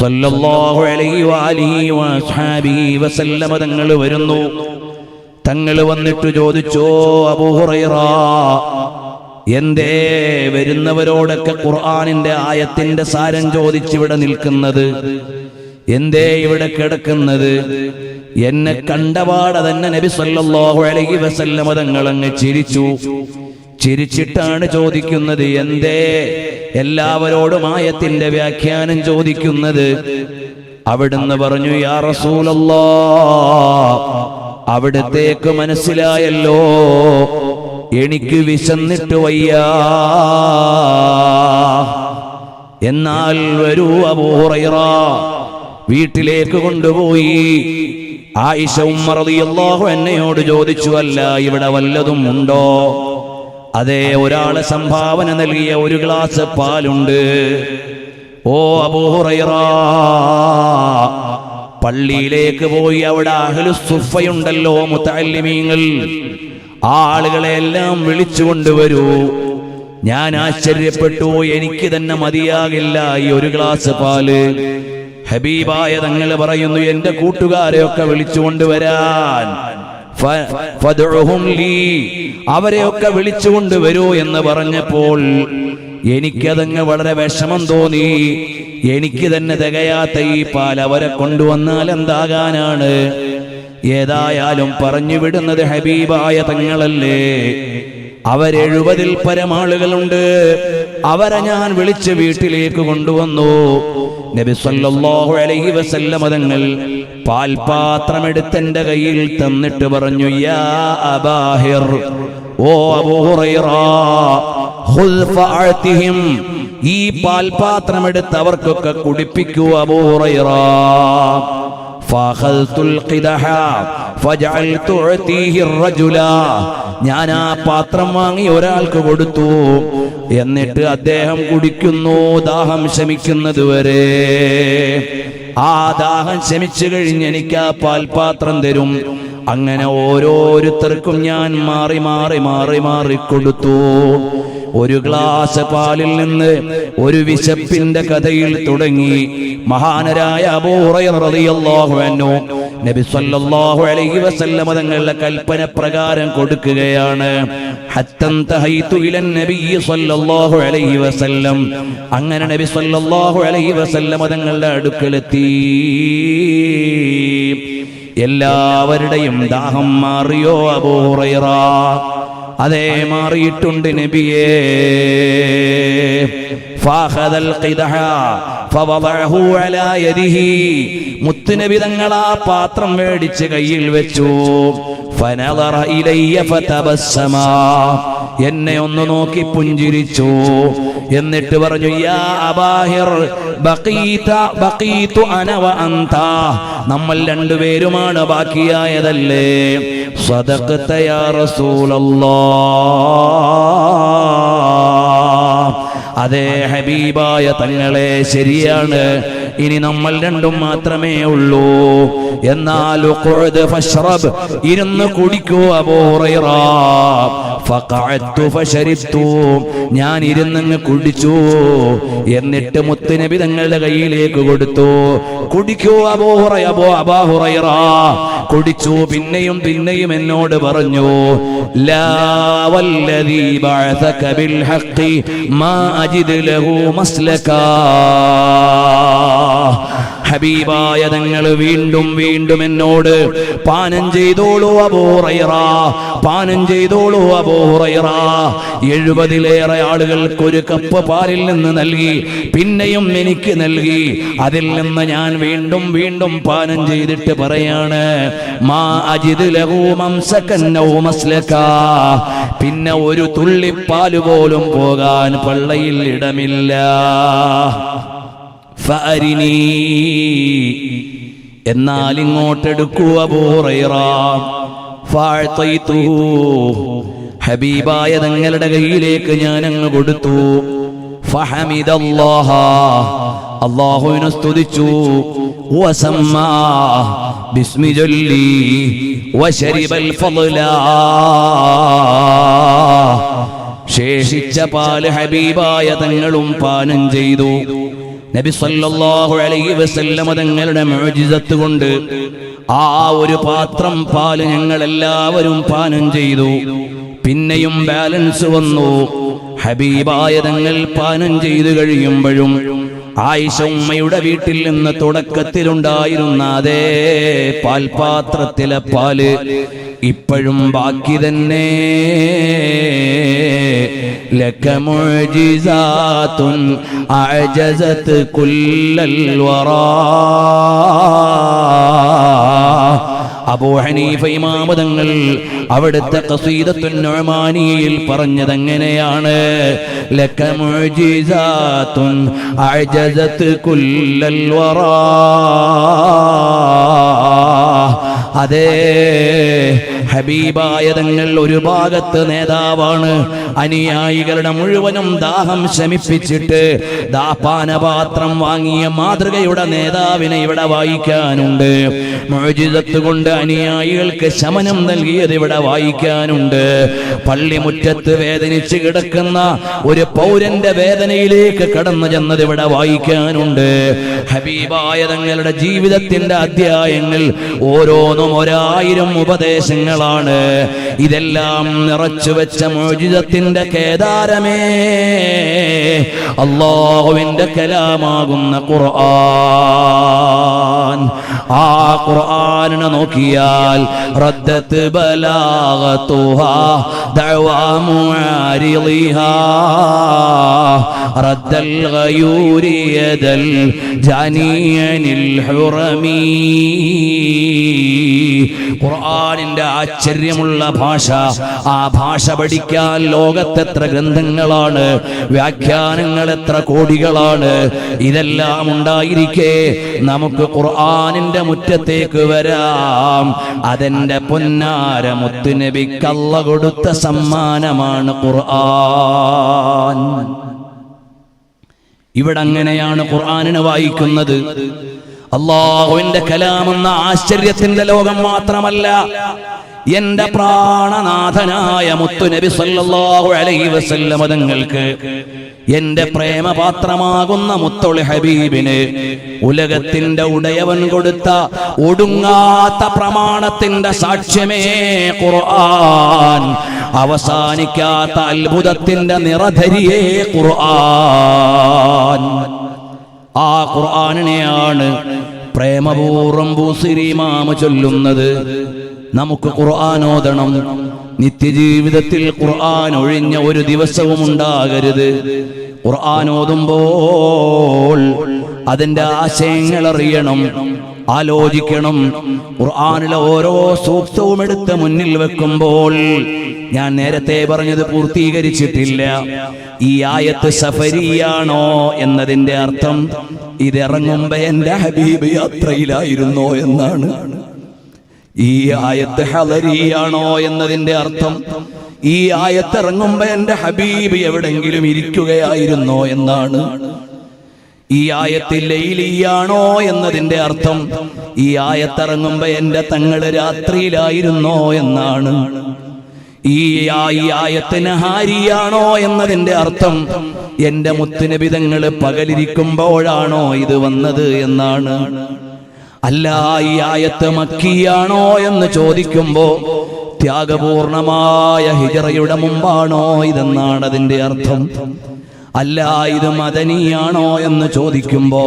സല്ലല്ലാഹു അലൈഹി വഅലിഹി വഅസ്ഹാബിഹി വസല്ലമ തങ്ങൾ വരുന്നു. തങ്ങൾ വന്നിട്ട് ചോദിച്ചോ, അബൂ ഹുറൈറ, എന്തേ വരുന്നവരോടൊക്കെ ഖുർആനിന്റെ ആയത്തിന്റെ സാരം ചോദിച്ചിവിടെ നിൽക്കുന്നത്? എന്തേ ഇവിടെ കിടക്കുന്നത്? എന്നെ കണ്ടപാടെ തന്നെ നബി സല്ലല്ലാഹു അലൈഹി വസല്ലമ തങ്ങൾ അങ്ങ് ചിരിച്ചു. ചിരിച്ചിട്ടാണ് ചോദിക്കുന്നത്, എന്തേ എല്ലാവരോടും ആയത്തിന്റെ വ്യാഖ്യാനം ചോദിക്കുന്നത്? അവിടുന്ന് പറഞ്ഞു, യാ റസൂലല്ലാഹ്, അവിടത്തേക്ക് മനസ്സിലായല്ലോ, എനിക്ക് വിശന്നിട്ട് വയ്യ. എന്നാൽ വരൂ അബൂ ഹുറൈറ, വീട്ടിലേക്ക് കൊണ്ടുപോയി. ആയിഷ ഉമ്മ റളിയല്ലാഹു അൻഹയോട് ചോദിച്ചു, അല്ല ഇവിടെ വല്ലതും ഉണ്ടോ? അതേ, ഒരാളെ സംഭാവന നൽകിയ ഒരു ഗ്ലാസ് പാലുണ്ട്. ഓ അബൂ ഹുറൈറ, പള്ളിയിലേക്ക് പോയി അവിടെ അഹ്ലുസ് സുഫയുണ്ടല്ലോ, മുതഅല്ലിമീങ്ങൾ, ആ ആളുകളെ എല്ലാം വിളിച്ചുകൊണ്ടുവരൂ. ഞാൻ ആശ്ചര്യപ്പെട്ടു, എനിക്ക് തന്നെ മതിയാകില്ല ഈ ഒരു ഗ്ലാസ് പാല്. ഹബീബായ തങ്ങൾ പറയുന്നു, എന്റെ കൂട്ടുകാരെയൊക്കെ വിളിച്ചുകൊണ്ടുവരാൻ. ഫദ്ഉഹും ലീ, അവരെയൊക്കെ വിളിച്ചുകൊണ്ടുവരൂ എന്ന് പറഞ്ഞപ്പോൾ എനിക്കതങ്ങ് വളരെ വിഷമം തോന്നി. എനിക്ക് തന്നെ തികയാത്ത ഈ പാൽ അവരെ കൊണ്ടുവന്നാൽ എന്താകാനാണ്? ഏതായാലും പറഞ്ഞു വിടുന്നത് ഹബീബായ തങ്ങളല്ലേ. അവരെഴുപതിൽ പരമാളുകളുണ്ട്. അവരെ ഞാൻ വിളിച്ച് വീട്ടിലേക്ക് കൊണ്ടുവന്നു. നബി സല്ലല്ലാഹു അലൈഹി വസല്ലം തങ്ങൾ പാൽപാത്രം എടുത്ത് എൻ്റെ കയ്യിൽ തന്നിട്ട് പറഞ്ഞു, യാ അബാഹിർ, ഓ അബൂ ഹുറൈറ, ഖുദ് ഫഅതിഹിം, ഈ പാൽപാത്രം എടുത്ത് അവർക്കൊക്കെ കുടിപ്പിക്കൂ അബൂ ഹുറൈറ. ഫഅഖൽതുൽ ഖിദഹ ഫജഅൽതു ഉഅതീഹി الرجل, ഞാൻ ആ പാത്രം വാങ്ങി ഒരാൾക്ക് കൊടുത്തു. എന്നിട്ട് അദ്ദേഹം കുടിക്കുന്നു ദാഹം ശമിക്കുന്നത് വരെ. ആ ദാഹം ശമിച്ചു കഴിഞ്ഞ് എനിക്ക് ആ പാൽപാത്രം തരും. അങ്ങനെ ഓരോരുത്തർക്കും ഞാൻ മാറി മാറി മാറി മാറി കൊടുത്തു. ഒരു ഗ്ലാസ് പാലിൽ നിന്ന് ഒരു വിശപ്പിന്റെ കഥയിൽ തുടങ്ങി മഹാനരായ അബൂ ഹുറൈറ റളിയല്ലാഹു അൻഹു നബി സല്ലല്ലാഹു അലൈഹി വസല്ലം തങ്ങളുടെ കൽപ്പന പ്രകാരം കൊടുക്കുകയാണ്. ഹത്തൻ തഹൈതു ഇലൻ നബി സല്ലല്ലാഹു അലൈഹി വസല്ലം, അങ്ങനെ നബി സല്ലല്ലാഹു അലൈഹി വസല്ലം തങ്ങളുടെ അടുക്കലെത്തി. എല്ലാവരുടെയും ദാഹം മാറിയോ അബൂ ഹുറൈറ? അതേ, മാറിയിട്ടുണ്ട് നബിയേ. ഫഅഖദൽ ഖിദഹ ഫവദഅഹു അലാ യദിഹി, മുത്തുനബി തങ്ങൾ ആ പാത്രം മേടിച്ച് കയ്യിൽ വെച്ചു. ഫനദറ ഇലയ്യ ഫതബസ്സമ, എന്നെ ഒന്ന് നോക്കി പുഞ്ചിരിച്ചു. എന്നിട്ട് പറഞ്ഞു, യാ അബാഹിർ ബഖീതു അന വ അൻത, നമ്മൾ രണ്ടുപേരുമാണ് ബാക്കിയായതല്ലേ. സദഖത യാ റസൂലല്ലാഹ്, അതേ ഹബീബായ തങ്ങളെ, ശരിയാണ്, ഇനി നമ്മൾ രണ്ടും മാത്രമേ ഉള്ളൂ. എന്നാൽ ഖുഅദ് ഫശ്റബ്, ഇരുന്ന് കുടിക്കൂ അബൂ ഹുറൈറ. ഫഖഅത്തു ഫശരിബ്തു, ഞാൻ ഇരുന്നങ്ങ് കുടിച്ചു. എന്നിട്ട് മുത്തുനബി തങ്ങളുടെ കയ്യിലേക്ക് കൊടുത്തു. കുടിക്കൂ അബൂ ഹുറൈറ. കുടിച്ചു. പിന്നെയും പിന്നെയും എന്നോട് പറഞ്ഞു, ലാ വല്ലദീ ബഅസക ബിൽ ഹഖ് മാ അജിദ് ലഹു മസ്ലകാ. ഹബീബായ തങ്ങൾ വീണ്ടും വീണ്ടും എന്നോട് പാനം ചെയ്തോളൂ അബൂ ഹുറൈറ, പാനം ചെയ്തോളൂ അബൂ ഹുറൈറ. 70-ലേറെ ആളുകൾക്ക് ഒരു കപ്പ് പാലിൽ നിന്ന് നൽകി. പിന്നെയും എനിക്ക് നൽകി. അതിൽ നിന്ന് ഞാൻ വീണ്ടും വീണ്ടും പാനം ചെയ്തിട്ട് പറയാണ്, മാ അജിദ് ലഹു മംസകൻ ഔ മസ്ലകാ, പിന്നെ ഒരു തുള്ളി പാല് പോലും പോകാൻ പള്ളയിൽ ഇടമില്ല. ഫഅരിനി, എന്നാൽ ഇങ്ങോട്ടെടുക്കൂ അബൂ ഹുറൈറ. ഫഅതൈതുഹു, ഹബീബായ തങ്ങളുടെ കയ്യിലേക്ക് ഞാൻ അങ്ങ് കൊടുത്തു. ഫഹമിദല്ലാഹ, അല്ലാഹുവിനെ സ്തുതിച്ചു. വസമ്മാ ബിസ്മി ജല്ലി വശരിബൽ ഫളല, ശേഷിച്ച പാല് ഹബീബായ തങ്ങളും പാനം ചെയ്തു. നബി സല്ലല്ലാഹു അലൈഹി വസല്ലം തങ്ങളുടെ മുഅ്ജിസത്ത് കൊണ്ട് ആ ഒരു പാത്രം പാല് ഞങ്ങൾ എല്ലാവരും പാനം ചെയ്തു. പിന്നെയും ബാലൻസ് വന്നു. ഹബീബായ തങ്ങൾ പാനം ചെയ്തു കഴിയുമ്പോഴും ആയിഷ ഉമ്മയുടെ വീട്ടിൽ നിന്ന് തുടക്കത്തിലുണ്ടായിരുന്ന അതേ പാൽപാത്രത്തിലെ പാല് ഇപ്പോഴും ബാക്കി തന്നെ. ലക മുഅ്ജിസാത്തുൻ അഅജസത് കുല്ലൽ വറാ. അബൂ ഹനീഫ ഇമാം തങ്ങൾ അവിടുത്തെ ഖസീദത്തുൻ നുഅ്മാനിയിൽ പറഞ്ഞതെങ്ങനെയാണ്? ലക മുഅ്ജിസാത്തുൻ അഅജസത് കുല്ലൽ വറാ. അതേ, ഹബീബായ തങ്ങൾ ഒരു ഭാഗത്ത് നേതാവാണ്. അനുയായികളുടെ മുഴുവനും ദാഹം ശമിപ്പിച്ചിട്ട് പാനപാത്രം വാങ്ങിയ മാതൃകയുടെ നേതാവിനെ ഇവിടെ വായിക്കാനുണ്ട്. മുഅ്ജിസത്ത് കൊണ്ട് അനുയായികൾക്ക് ശമനം നൽകിയത് ഇവിടെ വായിക്കാനുണ്ട്. പള്ളിമുറ്റത്ത് വേദനിച്ച് കിടക്കുന്ന ഒരു പൗരന്റെ വേദനയിലേക്ക് കടന്നു ചെന്നത് ഇവിടെ വായിക്കാനുണ്ട്. ഹബീബായ തങ്ങളുടെ ജീവിതത്തിന്റെ അധ്യായങ്ങൾ ഓരോന്നും 1000 ഉപദേശങ്ങളാണ്. ഇതെല്ലാം നിറച്ചു വെച്ച മുഅ്ജിസത്തിന്റെ കേദാരമേ, അല്ലാഹുവിന്റെ കലാമാകുന്ന ഖുർആൻ. ആ ഖുർആനിനെ നോക്കിയാൽ റദ്ദത് ബലാഗതുഹാ ദഅവാ മുആരിളിഹാ റദ്ദൽ ഗയൂരി യദൽ ജാനിയനിൽ ഹുറമീ. ഖുർആനിന്റെ ആശ്ചര്യമുള്ള ഭാഷ, ആ ഭാഷ പഠിക്കാൻ ലോകത്തെത്ര ഗ്രന്ഥങ്ങളാണ്, വ്യാഖ്യാനങ്ങൾ എത്ര കോടികളാണ്. ഇതെല്ലാം ഉണ്ടായിരിക്കെ നമുക്ക് ഖുർആനിന്റെ മുറ്റത്തേക്ക് വരാം. അതെന്റെ പൊന്നാര മുത്തുനബിക്ക് അല്ലാഹു കൊടുത്ത സമ്മാനമാണ് ഖുർആൻ. ഇവിടെ അങ്ങനെയാണ് ഖുർആനിനെ വായിക്കുന്നത്. അല്ലാഹുവിന്റെ കലാമെന്ന ആശ്ചര്യത്തിന്റെ ലോകം മാത്രമല്ല, എന്റെ പ്രാണനാഥനായ മുത്തുനബി സല്ലല്ലാഹു അലൈഹി വസല്ലം തങ്ങൾക്ക്, എന്റെ പ്രേമപാത്രമാകുന്ന മുത്തൊളി ഹബീബിന് ഉലകത്തിന്റെ ഉടയവൻ കൊടുത്ത ഒടുങ്ങാത്ത പ്രമാണത്തിന്റെ സാക്ഷ്യമേ ഖുർആൻ, അവസാനിക്കാത്ത അത്ഭുതത്തിന്റെ നിറധരിയേ ഖുർആൻ. ആ ഖുർആനിനെയാണ് പ്രേമപൂർവ്വം ബൂസിരി ഇമാം ചൊല്ലുന്നത്. നമുക്ക് ഖുർആൻ ഓതണം. നിത്യജീവിതത്തിൽ ഖുർആൻ ഒഴിഞ്ഞ ഒരു ദിവസവും ഉണ്ടാകരുത്. ഖുർആൻ ഓതുമ്പോൾ അതിന്റെ ആശയങ്ങൾ അറിയണം, ആലോചിക്കണം. ഖുർആനിലെ ഓരോ സൂക്തവും എടുത്ത് മുന്നിൽ വെക്കുമ്പോൾ, ഞാൻ നേരത്തെ പറഞ്ഞത് പൂർത്തീകരിച്ചിട്ടില്ല, ഈ ആയത്ത് സഫരിയാണോ എന്നതിന്റെ അർത്ഥം ഇതിറങ്ങുമ്പോ എന്റെ ഹബീബ് യാത്രയിലായിരുന്നോ എന്നാണ്. ഈ ആയത്ത് ഹദരിയാണോ എന്നതിന്റെ അർത്ഥം ഈ ആയത്ത് ഇറങ്ങുമ്പോ എന്റെ ഹബീബ് എവിടെങ്കിലും ഇരിക്കുകയായിരുന്നോ എന്നാണ്. ഈ ആയത്ത് ലൈലിയാണോ എന്നതിന്റെ അർത്ഥം ഈ ആയത്തിറങ്ങുമ്പോ എന്റെ തങ്ങള് രാത്രിയിലായിരുന്നോ എന്നാണ്. ഈ ആയത്ത് നഹാരിയാണോ എന്നതിന്റെ അർത്ഥം എന്റെ മുത്തുനബി തങ്ങള് പകലിരിക്കുമ്പോഴാണോ ഇത് വന്നത് എന്നാണ്. അല്ല, ഈ ആയത്ത് മക്കിയാണോ എന്ന് ചോദിക്കുമ്പോ ത്യാഗപൂർണമായ ഹിജറയുടെ മുമ്പാണോ ഇതെന്നാണ് അതിന്റെ അർത്ഥം. അല്ല, ഇത് മദനിയാണോ എന്ന് ചോദിക്കുമ്പോ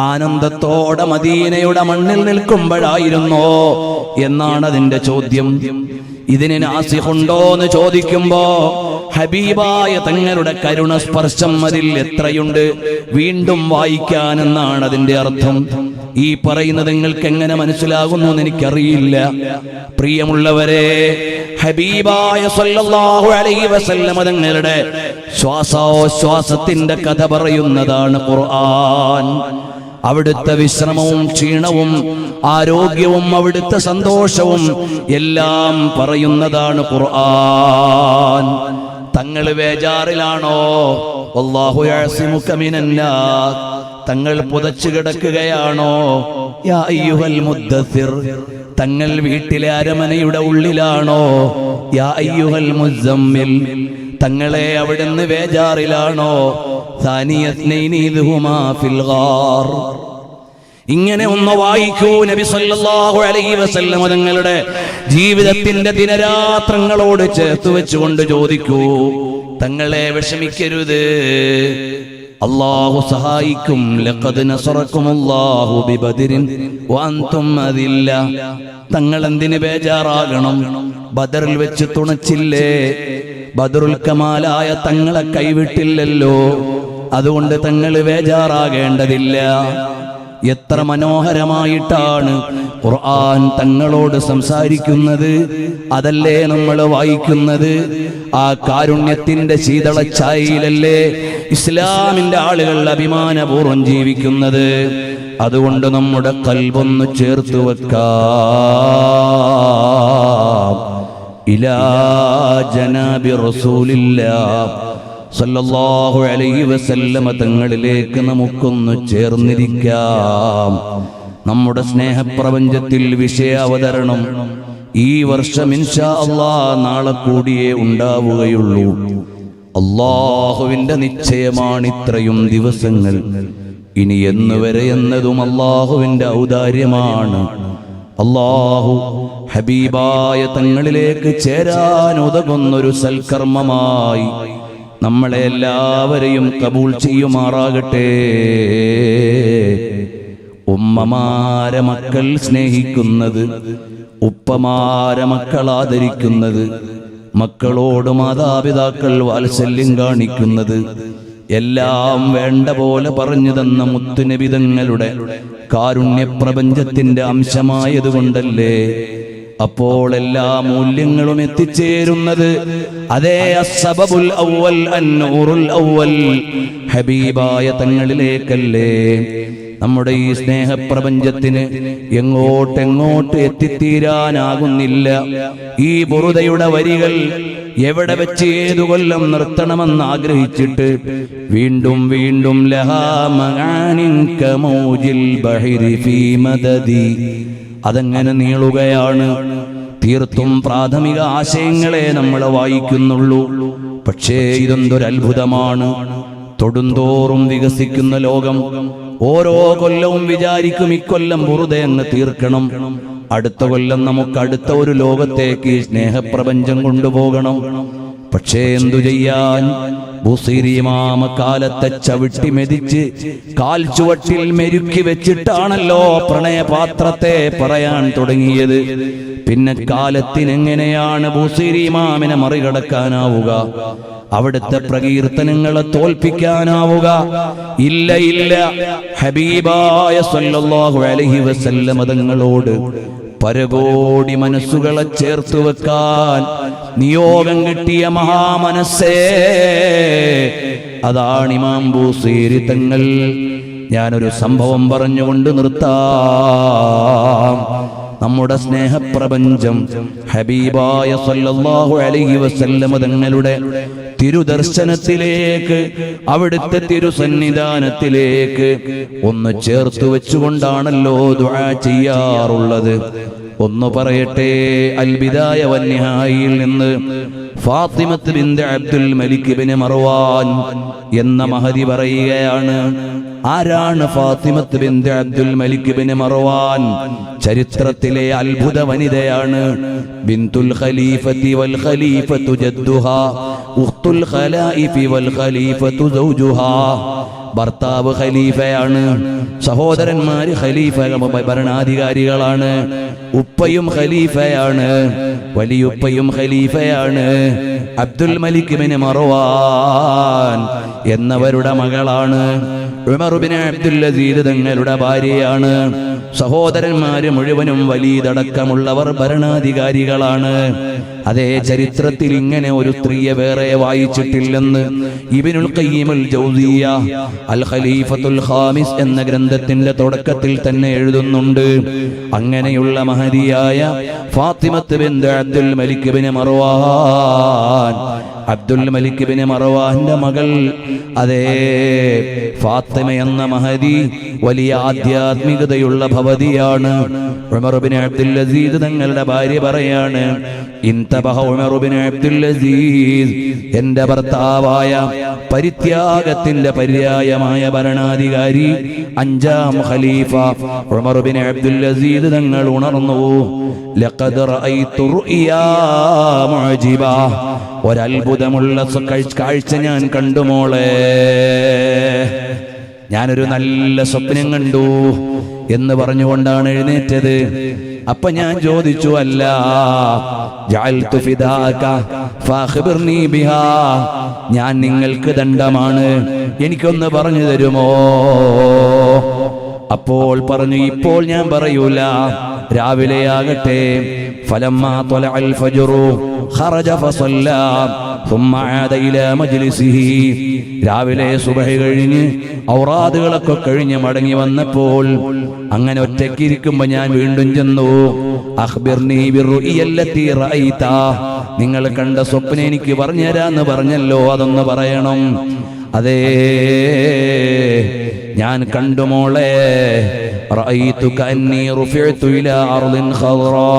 ആനന്ദത്തോടെ മദീനയുടെ മണ്ണിൽ നിൽക്കുമ്പോഴായിരുന്നോ എന്നാണ് അതിന്റെ ചോദ്യം. ഇതിന് നാസിഖുണ്ടോ എന്ന് ചോദിക്കുമ്പോ ഹബീബായ തങ്ങളുടെ കരുണ സ്പർശം അതിൽ എത്രയുണ്ട്, വീണ്ടും വായിക്കാനെന്നാണ് അതിന്റെ അർത്ഥം. ഈ പറയുന്നത് നിങ്ങൾക്ക് എങ്ങനെ മനസ്സിലാകുന്നു എന്ന് എനിക്കറിയില്ല. പ്രിയമുള്ളവരെ, ഹബീബായ സല്ലല്ലാഹു അലൈഹി വസല്ലം തങ്ങളുടെ ശ്വാസോച്ഛ്വാസത്തിന്റെ കഥ പറയുന്നതാണ് ഖുർആൻ. അവിടുത്തെ വിശ്രമവും ക്ഷീണവും ആരോഗ്യവും അവിടുത്തെ സന്തോഷവും എല്ലാം പറയുന്നതാണ് ഖുർആൻ. തങ്ങൾ ബേജാറിലാണോ? വല്ലാഹു യഅസിമുക മിനന്നാസ്. തങ്ങൾ പുതച്ചു കിടക്കുകയാണോ? യാ അയ്യുഹൽ മുദ്ദസ്സിർ. തങ്ങൾ വീട്ടിലെ അരമനയുടെ ഉള്ളിലാണോ? യാ അയ്യുഹൽ മുസമ്മിൽ. തങ്ങളെ അവിടുന്ന് ബേജാറിലാണോ? സാനിയത്നൈനി ഇദ്ഹുമാ ഫിൽ ഗാർ. ഇങ്ങനെ ഒന്ന് വായിക്കൂ. നബി സല്ലല്ലാഹു അലൈഹി വസല്ലം തങ്ങളുടെ ജീവിതത്തിന്റെ ദിനരാത്രങ്ങളോട് ചേർത്ത് വെച്ചുകൊണ്ട് ചോദിക്കൂ, തങ്ങളെ വിഷമിക്കരുത്, അല്ലാഹു സഹായിക്കും. ലഖദ് നസറക്കുമുല്ലാഹു ബിബദരിൻ വഅൻതും അദില്ല. തങ്ങൾ എന്തിന് ബേജാറാകണം? ബദറിൽ വെച്ച് തുണച്ചില്ലേ? ബദറുൽ കമാലായ തങ്ങളെ കൈവിട്ടില്ലല്ലോ. അതുകൊണ്ട് തങ്ങൾ ബേജാറാകേണ്ടതില്ല. എത്ര മനോഹരമായിട്ടാണ് ഖുർആൻ തങ്ങളോട് സംസാരിക്കുന്നത്. അതല്ലേ നമ്മൾ വായിക്കുന്നത്. ആ കാരുണ്യത്തിന്റെ ശീതളച്ചായയിലല്ലേ ഇസ്ലാമിന്റെ ആളുകൾ അഭിമാനപൂർവ്വം ജീവിക്കുന്നത്. അതുകൊണ്ട് നമ്മുടെ ഖൽബൊന്ന് ചേർത്ത് വെക്കാം. ഇലാ ജനാബി റസൂലില്ലാഹ് സല്ലല്ലാഹു അലൈഹി വസല്ലം തങ്ങളിലേക്ക് നമുക്കൊന്ന് ചേർന്നിരിക്കാം. നമ്മുടെ സ്നേഹപ്രപഞ്ചത്തിൽ വിഷയാവതരണം ഈ വർഷം ഇൻഷാ അല്ലാഹ് നാളെ കൂടിയേ ഉണ്ടാവുകയുള്ളൂ. അല്ലാഹുവിന്റെ നിശ്ചയമാണ് ഇത്രയും ദിവസങ്ങൾ. ഇനി എന്നുവരെ എന്നതും അല്ലാഹുവിന്റെ ഔദാര്യമാണ്. അല്ലാഹു ഹബീബായ തങ്ങളിലേക്ക് ചേരാൻ ഉതകുന്നൊരു സൽക്കർമ്മമായി നമ്മളെ എല്ലാവരെയും കബൂൽ ചെയ്യുമാറാകട്ടെ. ഉമ്മമാരെ മക്കൾ സ്നേഹിക്കുന്നത്, ഉപ്പമാരെ മക്കൾ ആദരിക്കുന്നത്, മക്കളോട് മാതാപിതാക്കൾ വാത്സല്യം കാണിക്കുന്നത് എല്ലാം വേണ്ട പോലെ പറഞ്ഞു തന്ന മുത്തുനബി തങ്ങളുടെ കാരുണ്യപ്രപഞ്ചത്തിന്റെ അംശമായതുകൊണ്ടല്ലേ അപ്പോൾ എല്ലാ മൂല്യങ്ങളും എത്തിച്ചേരുന്നത് അതേ അസ്സബബുൽ അവ്വൽ അന്നൂറുൽ അവ്വൽ ഹബീബായ തങ്ങളിലേക്കല്ലേ. നമ്മുടെ ഈ സ്നേഹപ്രപഞ്ചത്തിന് എങ്ങോട്ടെങ്ങോട്ട് എത്തിത്തീരാനാകുന്നില്ല. ഈ ബുറുദയുടെ വരികൾ എവിടെ വെച്ച് ഏതു കൊല്ലം നിർത്തണമെന്ന് ആഗ്രഹിച്ചിട്ട് വീണ്ടും വീണ്ടും ലഹാ മആനിൻ കമൗജിൽ ബഹരി ഫീ മദദി അതങ്ങനെ നീളുകയാണ്. തീർത്തും പ്രാഥമിക ആശയങ്ങളെ നമ്മൾ വായിക്കുന്നുള്ളൂ. പക്ഷേ ഇതൊന്നൊരു അത്ഭുതമാണ്. തൊടുന്തോറും വികസിക്കുന്ന ലോകം. ഓരോ കൊല്ലവും വിചാരിക്കും ഇക്കൊല്ലം ബുറുദ അങ്ങ് തീർക്കണം, അടുത്ത കൊല്ലം നമുക്ക് അടുത്ത ഒരു ലോകത്തേക്ക് ഈ സ്നേഹപ്രപഞ്ചം കൊണ്ടുപോകണം. പക്ഷേ എന്തു ചെയ്യാൻ, ബുസീരി ഇമാമ കാലത്തെ ചവിട്ടി മെതിച്ച് കാൽ ചുവട്ടിൽ മെരുക്കി വെച്ചിട്ടാണല്ലോ പ്രണയപാത്രത്തെ പറയാൻ തുടങ്ങിയത്. പിന്നെ കാലത്തിനെങ്ങനെയാണ് ബുസീരി ഇമാമിനെ മറികടക്കാനാവുക? അവിടുത്തെ പ്രകീർത്തനങ്ങളെ തോൽപ്പിക്കാനാവുക? ഇല്ല ഇല്ല. ഹബീബായ സല്ലല്ലാഹു അലൈഹി വസല്ലം തങ്ങളോട് പരകോടി മനസ്സുകളെ ചേർത്ത് വെക്കാൻ നിയോഗം കിട്ടിയ മഹാമനസ്സേ, അതാണ് ഇമാം ബൂസീരി തങ്ങൾ. ഞാനൊരു സംഭവം പറഞ്ഞുകൊണ്ട് നിർത്താം. നമ്മുടെ സ്നേഹപ്രപഞ്ചം ഹബീബായ സല്ലല്ലാഹു അലൈഹി വസല്ലം തങ്ങളുടെ തിരുദർശനത്തിലേക്ക്, അവിടുത്തെ തിരുസന്നിധാനത്തിലേക്ക് ഒന്ന് ചേർത്ത് വെച്ചുകൊണ്ടാണല്ലോ ദുആ ചെയ്യാറുള്ളത്. ഒന്ന് പറയട്ടെ, അൽ ബിദായ വന്നിഹായിൽ നിന്ന് ഫാത്തിമത്ത് ബിൻത് അബ്ദുൽ മലിക് ഇബ്നു മർവാൻ എന്ന മഹദി പറയുകയാണ്. ആരാണ് ഫാത്തിമത്ത് ബിൻത് അബ്ദുൽ മലിക് ഇബ്നു മർവാൻ? ചരിത്രത്തിലെ അത്ഭുത വനിതയാണ്. ബിൻതുൽ ഖലീഫത്തി വൽ ഖലീഫത്തു ജദ്ദുഹാ ഉഖ്തുൽ ഖലായിഫി വൽ ഖലീഫത്തു സൗജുഹാ. ഭർത്താവ് ഖലീഫയാണ്, സഹോദരന്മാര് ഖലീഫ ഭരണാധികാരികളാണ്, ഉപ്പയും ഖലീഫയാണ്, വലിയുപ്പയും ഖലീഫയാണ്. അബ്ദുൽ മലിക് ഇബ്നു മർവാൻ എന്നവരുടെ മകളാണ്. ഉമർ ഇബ്നു അബ്ദുൽ അസീസ് തങ്ങളുടെ ഭാര്യയാണ്. സഹോദരന്മാര് മുഴുവനും വലീദടക്കമുള്ളവർ ഭരണാധികാരികളാണ്. അതേ ചരിത്രത്തിൽ ഇങ്ങനെ ഒരു സ്ത്രീയെ വേറെ വായിച്ചിട്ടില്ലെന്ന് ഇബ്നുൽ ഖയ്യിമുൽ ജൗസിയ്യ അൽ ഖലീഫത്തുൽ ഖാമിസ് എന്ന ഗ്രന്ഥത്തിന്റെ തുടക്കത്തിൽ തന്നെ എഴുതുന്നുണ്ട്. അങ്ങനെയുള്ള മഹദിയായ ഫാത്തിമത്ത് ബിൻത് അബ്ദുൽ മലിക് ഇബ്നു മർവാൻ, അബ്ദുൽ മലിക് ഇബ്നു മർവാന്റെ മകൾ അതേ ഫാത്തിമ എന്ന മഹദി വലിയ ആധ്യാത്മികതയുള്ള ഭവതിയാണ്. ഉമർ ഇബ്നു അബ്ദുൽ അസീസ് തങ്ങളുടെ ഭാര്യ പറയാണ്, ഇൻതബഹ ഉമർ ഇബ്നു അബ്ദുൽ അസീസ്, എന്റെ ഭർത്താവായ പരിത്യാഗത്തിന്റെ പര്യായമായ ഭരണാധികാരി അഞ്ചാം ഖലീഫ ഉമർ ഇബ്നു അബ്ദുൽ അസീസ് തങ്ങൾ ഉണർന്നു. ലഖദ് റഅയ്തു റുയാ മുഅജിബ, ഒരത്ഭുതമുള്ള കാഴ്ച ഞാൻ കണ്ടു മോളെ. ഞാനൊരു നല്ല സ്വപ്നം കണ്ടു എന്ന് പറഞ്ഞുകൊണ്ടാണ് എഴുന്നേറ്റത്. അപ്പൊ ഞാൻ ചോദിച്ചു, അല്ല ജഅൽതു ഫിദാക ഫഅഖ്ബിർനി ബിഹാ, ഞാൻ നിങ്ങൾക്ക് ദണ്ഡമാണ്, എനിക്കൊന്ന് പറഞ്ഞു തരുമോ? അപ്പോൾ പറഞ്ഞു, ഇപ്പോൾ ഞാൻ പറയൂല, രാവിലെയാകട്ടെ. ഫലമ്മാ ത്വലഅൽ ഫജ്റു ഖറജ ഫസല്ലാ ثم عاد الى مجلسه, രാവിലെ സുബഹി കഴിഞ്ഞ് ഔറാദുകളൊക്കെ കഴിഞ്ഞ് മടങ്ങി വന്നപ്പോൾ അങ്ങനെ ഒറ്റയ്ക്കിരിക്കുമ്പോ ഞാൻ വീണ്ടും ചെന്നു. അഖ്ബിർനി ബിർറുയല്ലത്തി റഅയ്ത, നിങ്ങൾ കണ്ട സ്വപ്നം എനിക്ക് പറഞ്ഞുതരാന്ന് പറഞ്ഞല്ലോ, അതൊന്ന് പറയണം. അതേ ഞാൻ കണ്ടു മോളെ. റഅയ്തു കഅന്നി റുഫിഅതു ഇലാ അർളിൻ ഖദ്റാ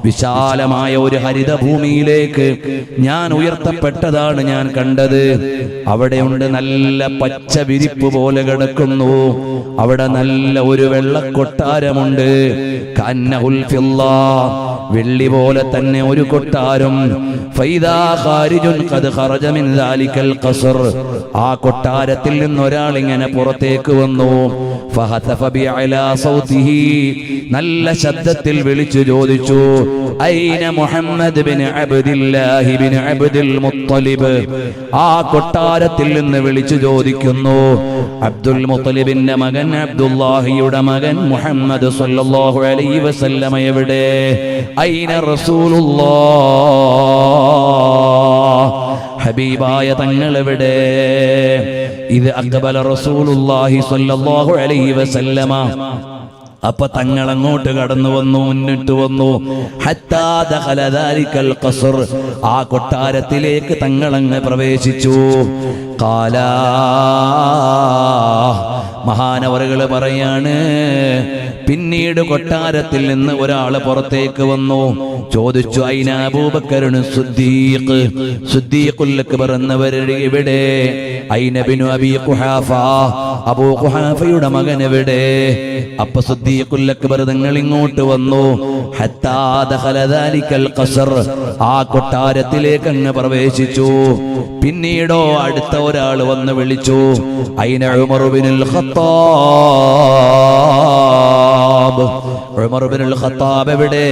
വിശാലമായ ഒരു ഹരിതഭൂമിയിലേക്ക് ഞാൻ ഉയർത്തപ്പെട്ടതാണ് ഞാൻ കണ്ടത്. അവിടെയുണ്ട് നല്ല പച്ച വിരിപ്പ് പോലെ കിടക്കുന്നു. അവിടെ നല്ല ഒരു വെള്ളക്കൊട്ടാരമുണ്ട്. കന്നഹുൽ ഫില്ലാ, വെള്ളി പോലെ തന്നെ ഒരു കൊട്ടാരം. ഫൈദാ ഖാരിജുൻ ഖദ് ഖറജ മിൻ ദാലികൽ ഖസ്ർ, ആ കൊട്ടാരത്തിൽ നിന്ന് ഒരാൾ ഇങ്ങനെ പുറത്തേക്ക് വന്നു. ഫഹതഫ ബിഅലാ സൗതിഹി, നല്ല ശബ്ദത്തിൽ വിളിച്ചു ചോദിച്ചു, ഐന മുഹമ്മദ് ബിൻ അബ്ദില്ലാഹി ബിൻ അബ്ദുൽ മുത്തലിബ്. ആ കൊട്ടാരത്തിൽ നിന്ന് വിളിച്ചു ചോദിക്കുന്നു, അബ്ദുൽ മുത്തലിബിന്റെ മകൻ അബ്ദുല്ലാഹിയുടെ മകൻ മുഹമ്മദ് സല്ലല്ലാഹു അലൈഹി വസല്ലമ എവിടെ? ഐന റസൂലുള്ളാഹ്, ഹബീബായ തങ്ങൾ എവിടെ? ഇത് അഖബല റസൂലുള്ളാഹി സ്വല്ലല്ലാഹു അലൈഹി വസല്ലമ. അപ്പൊ തങ്ങൾ അങ്ങോട്ട് കടന്നു വന്നു, മുന്നിട്ട് വന്നു. ഹത്താ ദഖല ദാലികൽ ഖസ്ർ, ആ കൊട്ടാരത്തിലേക്ക് തങ്ങൾ അങ്ങ് പ്രവേശിച്ചു. ഖാല, മഹാനവറുകൾ പറയാണ്, പിന്നീട് കൊട്ടാരത്തിൽ നിന്ന് ഒരാൾ പുറത്തേക്ക് വന്നു. ചോദിച്ചു, ഐന അബൂബക്കറിന് സിദ്ദീഖ്, സിദ്ദീഖുൽ അക്ബർ എന്നവർ എവിടെ? ഐന ബിനു അബീ ഖുഹാഫ, അബൂ ഖുഹാഫയുടെ മകൻ എവിടെ? അപ്പൊ സിദ്ദീഖുൽ അക്ബർ തങ്ങൾ ഇങ്ങോട്ട് വന്നു. ഹത്താ ദഖല ദാലികൽ ഖസ്ർ, ആ കൊട്ടാരത്തിലേക്ക് അങ്ങ് പ്രവേശിച്ചു. പിന്നീടോ അടുത്ത ഒരാൾ വന്ന് വിളിച്ചു, ഐന ഉമർ ബിനുൽ ഖത്താബ്, ഉമർ ബിനുൽ ഖത്താബ് എവിടെ?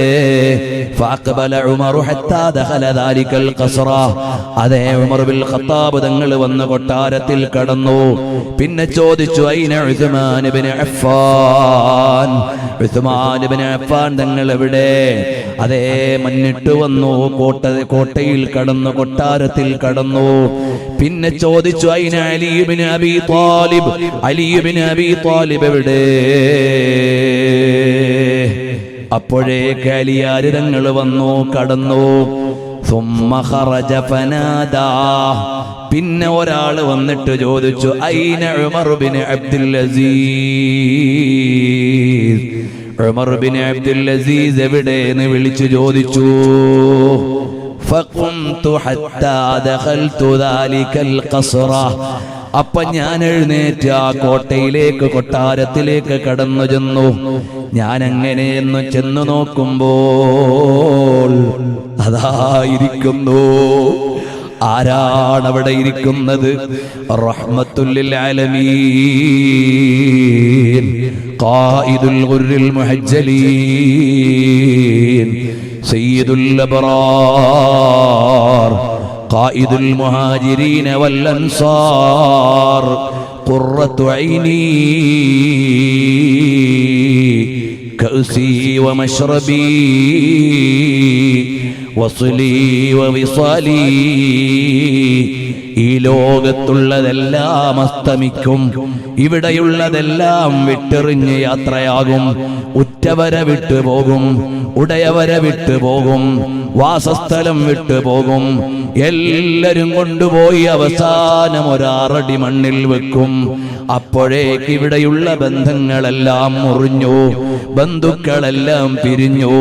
ഫഅഖബല ഉമർ ഹത്താ ദഖല ദാലികൽ ഖസ്റ, അതേ ഉമർ ബിനുൽ ഖത്താബ് തങ്ങൾ വന്ന് കൊട്ടാരത്തിൽ കടന്നു. പിന്നെ ചോദിച്ചു, ഐന ഉസ്മാൻ ഇബ്നു അഫ്ഫാൻ, ഉസ്മാൻ ഇബ്നു അഫ്ഫാൻ തങ്ങൾ എവിടെ? അതേ മുന്നിട്ട് വന്നു, കോട്ടയിൽ കടന്നു, കൊട്ടാരത്തിൽ കടന്നു. പിന്നെ ചോദിച്ചു, ഐന അലി ഇബ്നു അബീ ത്വാലിബ്, അലി ഇബ്നു അബീ ത്വാലിബ് എവിടെ? അപ്പോഴേക്ക് അലിയാര് തങ്ങൾ വന്നു, കടന്നു. സുമ്മ ഖറജ ഫനാദാ, പിന്നെ ഒരാൾ വന്നിട്ട് ചോദിച്ചു, ഐന ഉമർ ബിൻ അബ്ദുൽ അസീസ്, ഉമർ ബിൻ അബ്ദുൽ അസീസ് എവിടെ എന്ന് വിളിച്ചു ചോദിച്ചു. ഫഖുംതു ഹത്താ ദഖൽതു ദാലികൽ ഖസ്റ, അപ്പൊ ഞാൻ എഴുന്നേറ്റ് ആ കോട്ടയിലേക്ക്, കൊട്ടാരത്തിലേക്ക് കടന്നു ചെന്നു. ഞാൻ എങ്ങനെയെന്ന് ചെന്നു നോക്കുമ്പോൾ അതായിരിക്കുന്നു. ആരാണ് അവിടെ ഇരിക്കുന്നത്? റഹ്മത്തുൽ ലിൽ ആലമീൻ, ഖായിദുൽ ഗുർരിൽ മുഹജ്ജലീൻ, സയ്യിദുൽ അബ്റാർ, ഖായിദുൽ മുഹാജിരീന വൽ അൻസാർ, ഖുർറത്തു ഐനി, കഅസി വമശ്റബി, വസ്ലി വവിസാലി. ഈ ലോകത്തുള്ളതെല്ലാം അസ്തമിക്കും, ഇവിടെയുള്ളതെല്ലാം വിട്ടെറിഞ്ഞ് യാത്രയാകും. ഉറ്റവരെ വിട്ടുപോകും, ഉടയവരെ വിട്ടുപോകും, വാസസ്ഥലം വിട്ടുപോകും. എല്ലാരും കൊണ്ടുപോയി അവസാനം ഒരാറടി മണ്ണിൽ വെക്കും. അപ്പോഴേക്ക് ഇവിടെയുള്ള ബന്ധങ്ങളെല്ലാം മുറിഞ്ഞു, ബന്ധുക്കളെല്ലാം പിരിഞ്ഞു,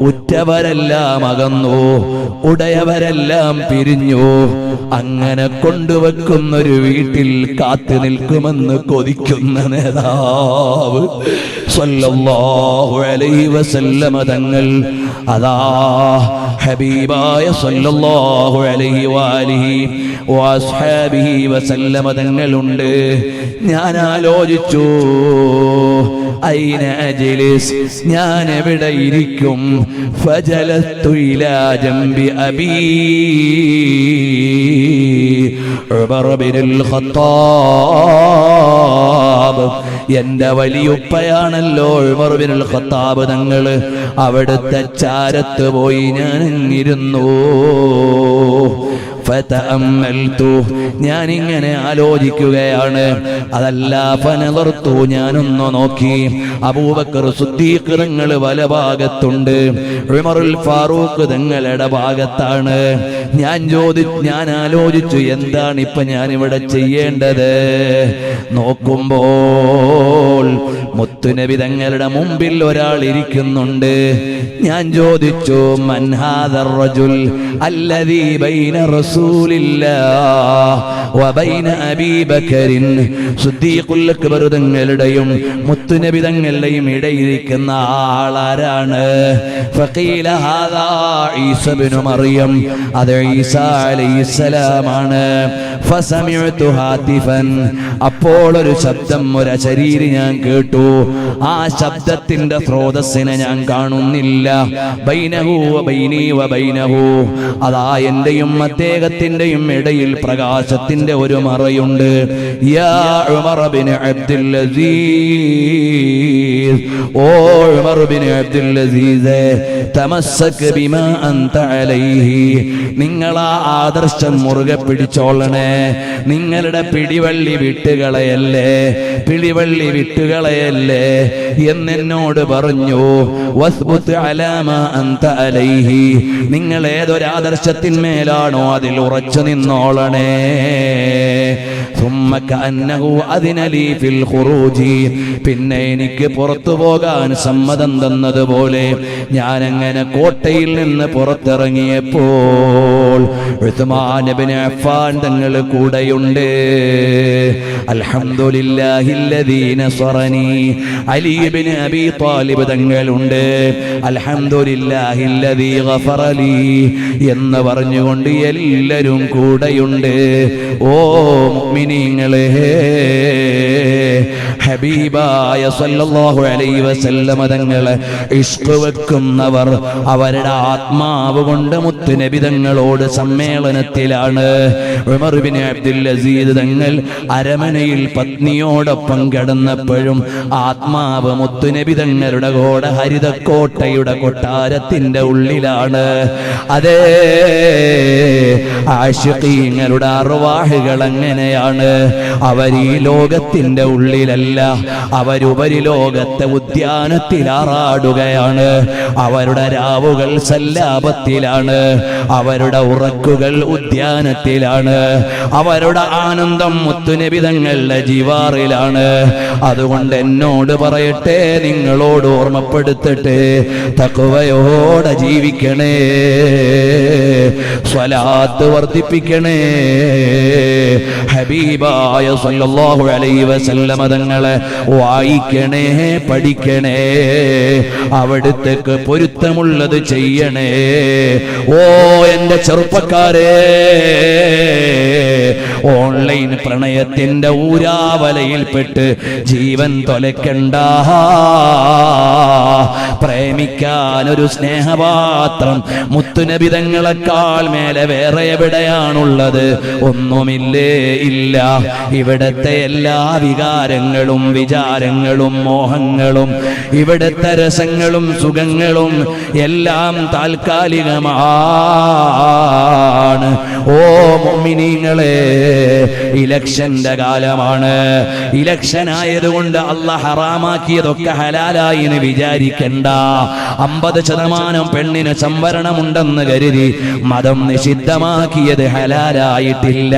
ഉറ്റവരെല്ലാം അകന്നു, ഉടയവരെല്ലാം പിരിഞ്ഞു. അങ്ങനെ കൊണ്ടുവെക്കുന്നൊരു വീട്ടിൽ കാത്തു നിൽക്കുമെന്ന് കൊതിക്കുന്ന നേതാവ് സല്ലല്ലാഹു അലൈഹി വസല്ലമ തങ്ങൾ, അതാ ഹബീബായ സല്ലല്ലാഹു അലൈഹി വആലിഹി വഅസ്ഹാബിഹി വസല്ലമ തങ്ങളുണ്ട്. ഞാൻ ആലോചിച്ചു, ഐന അജ്ലിസ്, ഞാൻ എവിടെ ഇരിക്കും? ഫജലത്തു ഇലാ ജംബി അബീ ഉമർ ബിനുൽ ഖത്താബ്, എന്റെ വലിയുപ്പയാണല്ലോ ഉമർ ബിനുൽ ഖത്താബ് തങ്ങൾ. അവിടുത്തെ ചാരത്ത് പോയി ഞാൻ ഇരുന്നു. ഫതഅമ്മൽതു, ഞാനിങ്ങനെ ആലോചിക്കുകയാണ്. അതല്ല ഫനദർതു, ഞാനൊന്നു നോക്കി. അബൂബക്കർ സിദ്ദീഖ് തങ്ങൾ വലഭാഗത്തുണ്ട്, ഉമറുൽ ഫാറൂഖ് തങ്ങളുടെ ഭാഗത്താണ്. ഞാൻ ആലോചിച്ചു, എന്താണ് ഇപ്പൊ ഞാൻ ഇവിടെ ചെയ്യേണ്ടത്? നോക്കുമ്പോൾ മുത്തുനബി തങ്ങളുടെ മുമ്പിൽ ഒരാൾ ഇരിക്കുന്നുണ്ട്. ഞാൻ ചോദിച്ചു, മൻ ഹാദർ റജുൽ അല്ലദീ ബൈന റസൂലില്ലാഹ് വബൈന അബീ ബക്കറിൻ, സിദ്ദീഖുൽ അക്ബർ തങ്ങളുടെയും മുത്തുനബി തങ്ങളുടെയും ഇടയിലിരിക്കുന്ന ആളാരാണ്? ഫഖീല ഹാദാ ഈസ ഇബ്നു മറിയം, അത് ഈസ അലൈഹിസ്സലാമാണ്. ഫസമിഅതു ഹാതിഫൻ, അപ്പോൾ ഒരു ശബ്ദം, ഒരു അശരീരി ഞാൻ കേട്ടു. ആ ശബ്ദത്തിന്റെ സ്രോതസ്സിനെ ഞാൻ കാണുന്നില്ല. ബൈനഹു വബൈനി വബൈനഹു, അതാ എന്റെയും അദ്ദേഹത്തിന്റെയും ഇടയിൽ പ്രകാശത്തിന്റെ ഒരു മറയുണ്ട്. യാ ഉമർ ഇബ്നു അബ്ദുൽ അസീസ്, ഓ ഉമർ ഇബ്നു അബ്ദുൽ അസീസ്, തമസ്സക് ബിമാ അൻത അലൈഹി, നിങ്ങൾ ആ ആദർശം മുറുകെ പിടിച്ചോളണേ. നിങ്ങളുടെ പിടിവള്ളി വിട്ടുകളയല്ലേ, പിടിവള്ളി വിട്ടുകളയല്ലേ എന്നോട് പറഞ്ഞു. വസ്ബുത് അലാ മാ അൻത അലൈഹി, നിങ്ങൾ ഏതൊരാദർശത്തിന്മേലാണോ അതിൽ ഉറച്ചു നിന്നോളണേ. ثم كأنه أذن لي في الخروج, പിന്നെ എനിക്ക് പുറത്തു പോകാൻ സമ്മതം തന്നതുപോലെ ഞാൻ അങ്ങനെ കോട്ടയിൽ നിന്ന് പുറത്തിറങ്ങിയപ്പോൾ ഉസ്മാൻ ഇബ്നു അഫ്ഫാൻ തങ്ങൾ കൂടെയുണ്ട്. അൽഹംദുലില്ലാഹില്ലദീ നസറനി, അലി ഇബ്നു അബീ ത്വാലിബ് തങ്ങളുണ്ട്. അൽഹംദുലില്ലാഹില്ലദീ ഗഫറ ലീ എന്ന് പറഞ്ഞുകൊണ്ട് എല്ലാവരും കൂടെയുണ്ട്. ഓ മുഅ്മിനീങ്ങളെ, ഹബീബായ സല്ലല്ലാഹു അലൈഹി വസല്ലമ തങ്ങളെ ഇഷ്ഖ് വെക്കുന്നവർ അവരുടെ ആത്മാവ് കൊണ്ട് മുത്തുനബി തങ്ങളോട് സമ്മേളനത്തിലാണ്. ഉമർ ഇബ്നു അബ്ദുൽ അസീസ് തങ്ങൾ അരമനയിൽ പത്നിയോടൊപ്പം കിടന്നപ്പോഴും ആത്മാവ് മുത്തുനബി തങ്ങളുടെ കൂടെ ഹരിതക്കോട്ടയുടെ കൊട്ടാരത്തിന്റെ ഉള്ളിലാണ്. അതേ, ആശിഖീങ്ങളുടെ അർവാഹുകൾ അങ്ങനെയാണ്. അവർ ഈ ലോകത്തിന്റെ ഉള്ളിലല്ല, അവരുപരിലോകത്തെ ഉദ്യാനത്തിൽ ആറാടുകയാണ്. അവരുടെ രാവുകൾ സല്ലാപത്തിലാണ്, അവരുടെ ഉറക്കുകൾ ഉദ്യാനത്തിലാണ്, അവരുടെ ആനന്ദം മുത്തുനബി തങ്ങളുടെ ജിവാറിലാണ്. അതുകൊണ്ട് എന്നോട് പറയട്ടെ, നിങ്ങളോട് ഓർമ്മപ്പെടുത്തട്ടെ, തഖ്വയോടെ ജീവിക്കണേ, സ്വലാത്ത് വർദ്ധിപ്പിക്കണേ, ഹബീബായ സല്ലല്ലാഹു അലൈഹി വസല്ലമ തങ്ങളെ വായിക്കണേ, പഠിക്കണേ, അവിടുത്തേക്ക് പൊരുത്തമുള്ളത് ചെയ്യണേ. ഓ എന്റെ ചെറുപ്പക്കാരെ, ഓൺലൈൻ പ്രണയത്തിന്റെ ഊരാവലയിൽപ്പെട്ട് ജീവൻ തൊലക്കണ്ട. പ്രേമിക്കാൻ ഒരു സ്നേഹപാത്രം മുത്തുനബി തങ്ങളെക്കാൾ മേലെ വേറെ എവിടെയാണുള്ളത്? ഒന്നുമില്ലേ, ഇല്ല. ഇവിടത്തെ എല്ലാ വികാരങ്ങളും വിചാരങ്ങളും മോഹങ്ങളും ഇവിടത്തെ രസങ്ങളും സുഖങ്ങളും എല്ലാം താൽക്കാലികമാണ്. ഓ മുഅ്മിനീങ്ങളെ, ഇലക്ഷന്റെ കാലമാണ്. ഇലക്ഷൻ ആയതുകൊണ്ട് അല്ലാഹ് ഹറാമാക്കിയതൊക്കെ ഹലാലായി എന്ന് വിചാരിക്കണ്ട. 50% പെണ്ണിന് സംവരണമുണ്ടെന്ന് കരുതി മതം നിഷിദ്ധമാക്കിയത് ഹലാലായിട്ടില്ല,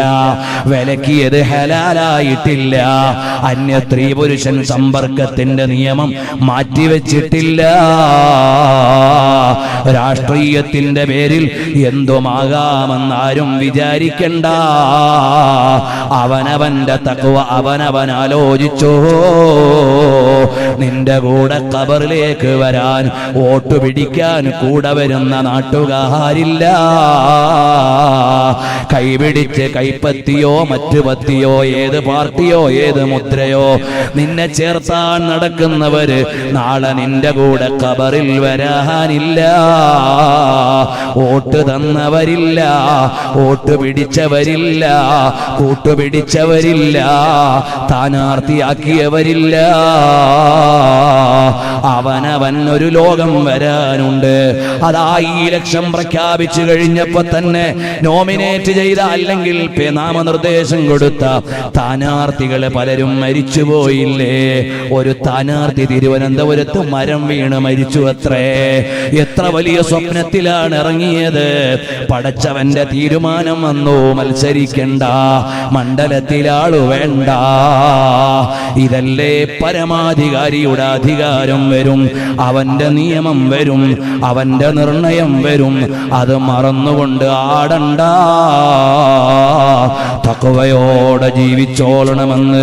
വിലക്കിയത് ഹലാലായിട്ടില്ല. അന്യ സ്ത്രീ പുരുഷൻ സമ്പർക്കത്തിന്റെ നിയമം മാറ്റിവെച്ചിട്ടില്ല. രാഷ്ട്രീയത്തിന്റെ പേരിൽ എന്തുമാകാമെന്നാരും വിചാരിക്കണ്ട. അവനവന്റെ തഖ്വ അവനവൻ ആലോചിച്ചോ. നിന്റെ കൂടെ ഖബറിലേക്ക് വരാൻ, വോട്ട് പിടിക്കാൻ കൂടെ വരുന്ന നാട്ടുകാരില്ല. കൈപിടിച്ച് കൈപ്പത്തിയോ മറ്റു പത്തിയോ ഏത് പാർട്ടിയോ ഏത് മുദ്രയോ നിന്നെ ചേർത്താൻ നടക്കുന്നവര് നാളെ നിന്റെ കൂടെ ഖബറിൽ വരാനില്ല. വോട്ട് തന്നവരില്ല, വോട്ട് പിടിച്ചവരില്ല, കൂട്ടുപിടിച്ചവരില്ല, സ്ഥാനാർത്ഥിയാക്കിയവരില്ല. അവനവൻ ഒരു ലോകം വരാനുണ്ട്. അതാ ഈ ഇലക്ഷൻ പ്രഖ്യാപിച്ചു കഴിഞ്ഞപ്പോ തന്നെ നോമിനേറ്റ് ചെയ്ത അല്ലെങ്കിൽ നാമനിർദ്ദേശം കൊടുത്ത സ്ഥാനാർത്ഥികള് പലരും മരിച്ചുപോയില്ലേ? ഒരു സ്ഥാനാർത്ഥി തിരുവനന്തപുരത്ത് മരം വീണ് മരിച്ചു അത്രേ. എത്ര വലിയ സ്വപ്നത്തിലാണ് ഇറങ്ങിയത്. പടച്ചവന്റെ തീരുമാനം വന്നു, മത്സരിക്കണ്ട, മണ്ഡലത്തിലാളു വേണ്ട. ഇതല്ലേ പരമാധികാരിയുടെ അധികാരം വരും, അവന്റെ നിയമം വരും, അവന്റെ നിർണയം വരും. അത് മറന്നുകൊണ്ട് ആടണ്ട. തഖ്വയോടെ ജീവിച്ചോളണമെന്ന്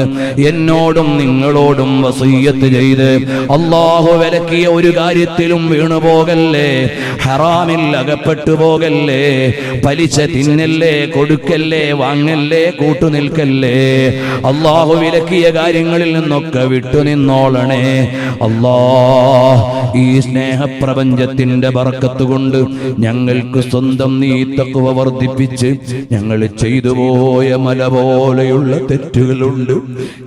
എന്നോടും നിങ്ങളോടും വസിയ്യത്ത് ചെയ്ത് അല്ലാഹു വിലക്കിയ ഒരു കാര്യത്തിലും വീണുപോകല്ലേ, ഹറാമിൽ അകപ്പെട്ടു പോകല്ലേ, പലിശ തിന്നല്ലേ, കൊടുക്കല്ലേ, വാങ്ങല്ലേ, കൂട്ടുനിൽക്കല്ലേ. അല്ലാഹു വിലക്കിയ കാര്യങ്ങളിൽ നിന്നൊക്കെ വിട്ടുനിന്നോളണേ. ഈ സ്നേഹപ്രപഞ്ചത്തിന്റെ ബർക്കത്ത് കൊണ്ട് ഞങ്ങൾക്ക് സ്വന്തം നീ തഖ്വ വർദ്ധിപ്പിച്ച്, ഞങ്ങൾ ചെയ്തു പോയ മല പോലെയുള്ള തെറ്റുകളുണ്ട്,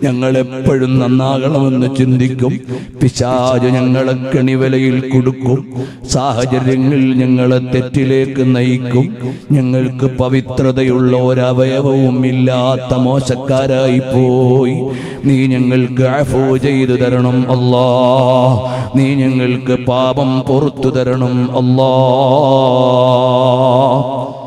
ഞങ്ങൾ എപ്പോഴും നന്നാകണമെന്ന് ചിന്തിക്കും. പിശാച് ഞങ്ങളെ കെണിവലയിൽ കൊടുക്കും, സാഹചര്യങ്ങൾ ഞങ്ങളെ തെറ്റിലേക്ക് നയിക്കും. ഞങ്ങൾക്ക് പവിത്രതയുള്ള ഒരവയവവും ഇല്ലാത്ത മോശക്കാരായി പോയി. നീ ഞങ്ങൾക്ക് അഫൂ ചെയ്തു തരണം അല്ലാ. നീ ഞങ്ങൾക്ക് പാപം പൊറുത്തു തരണം അല്ലാ.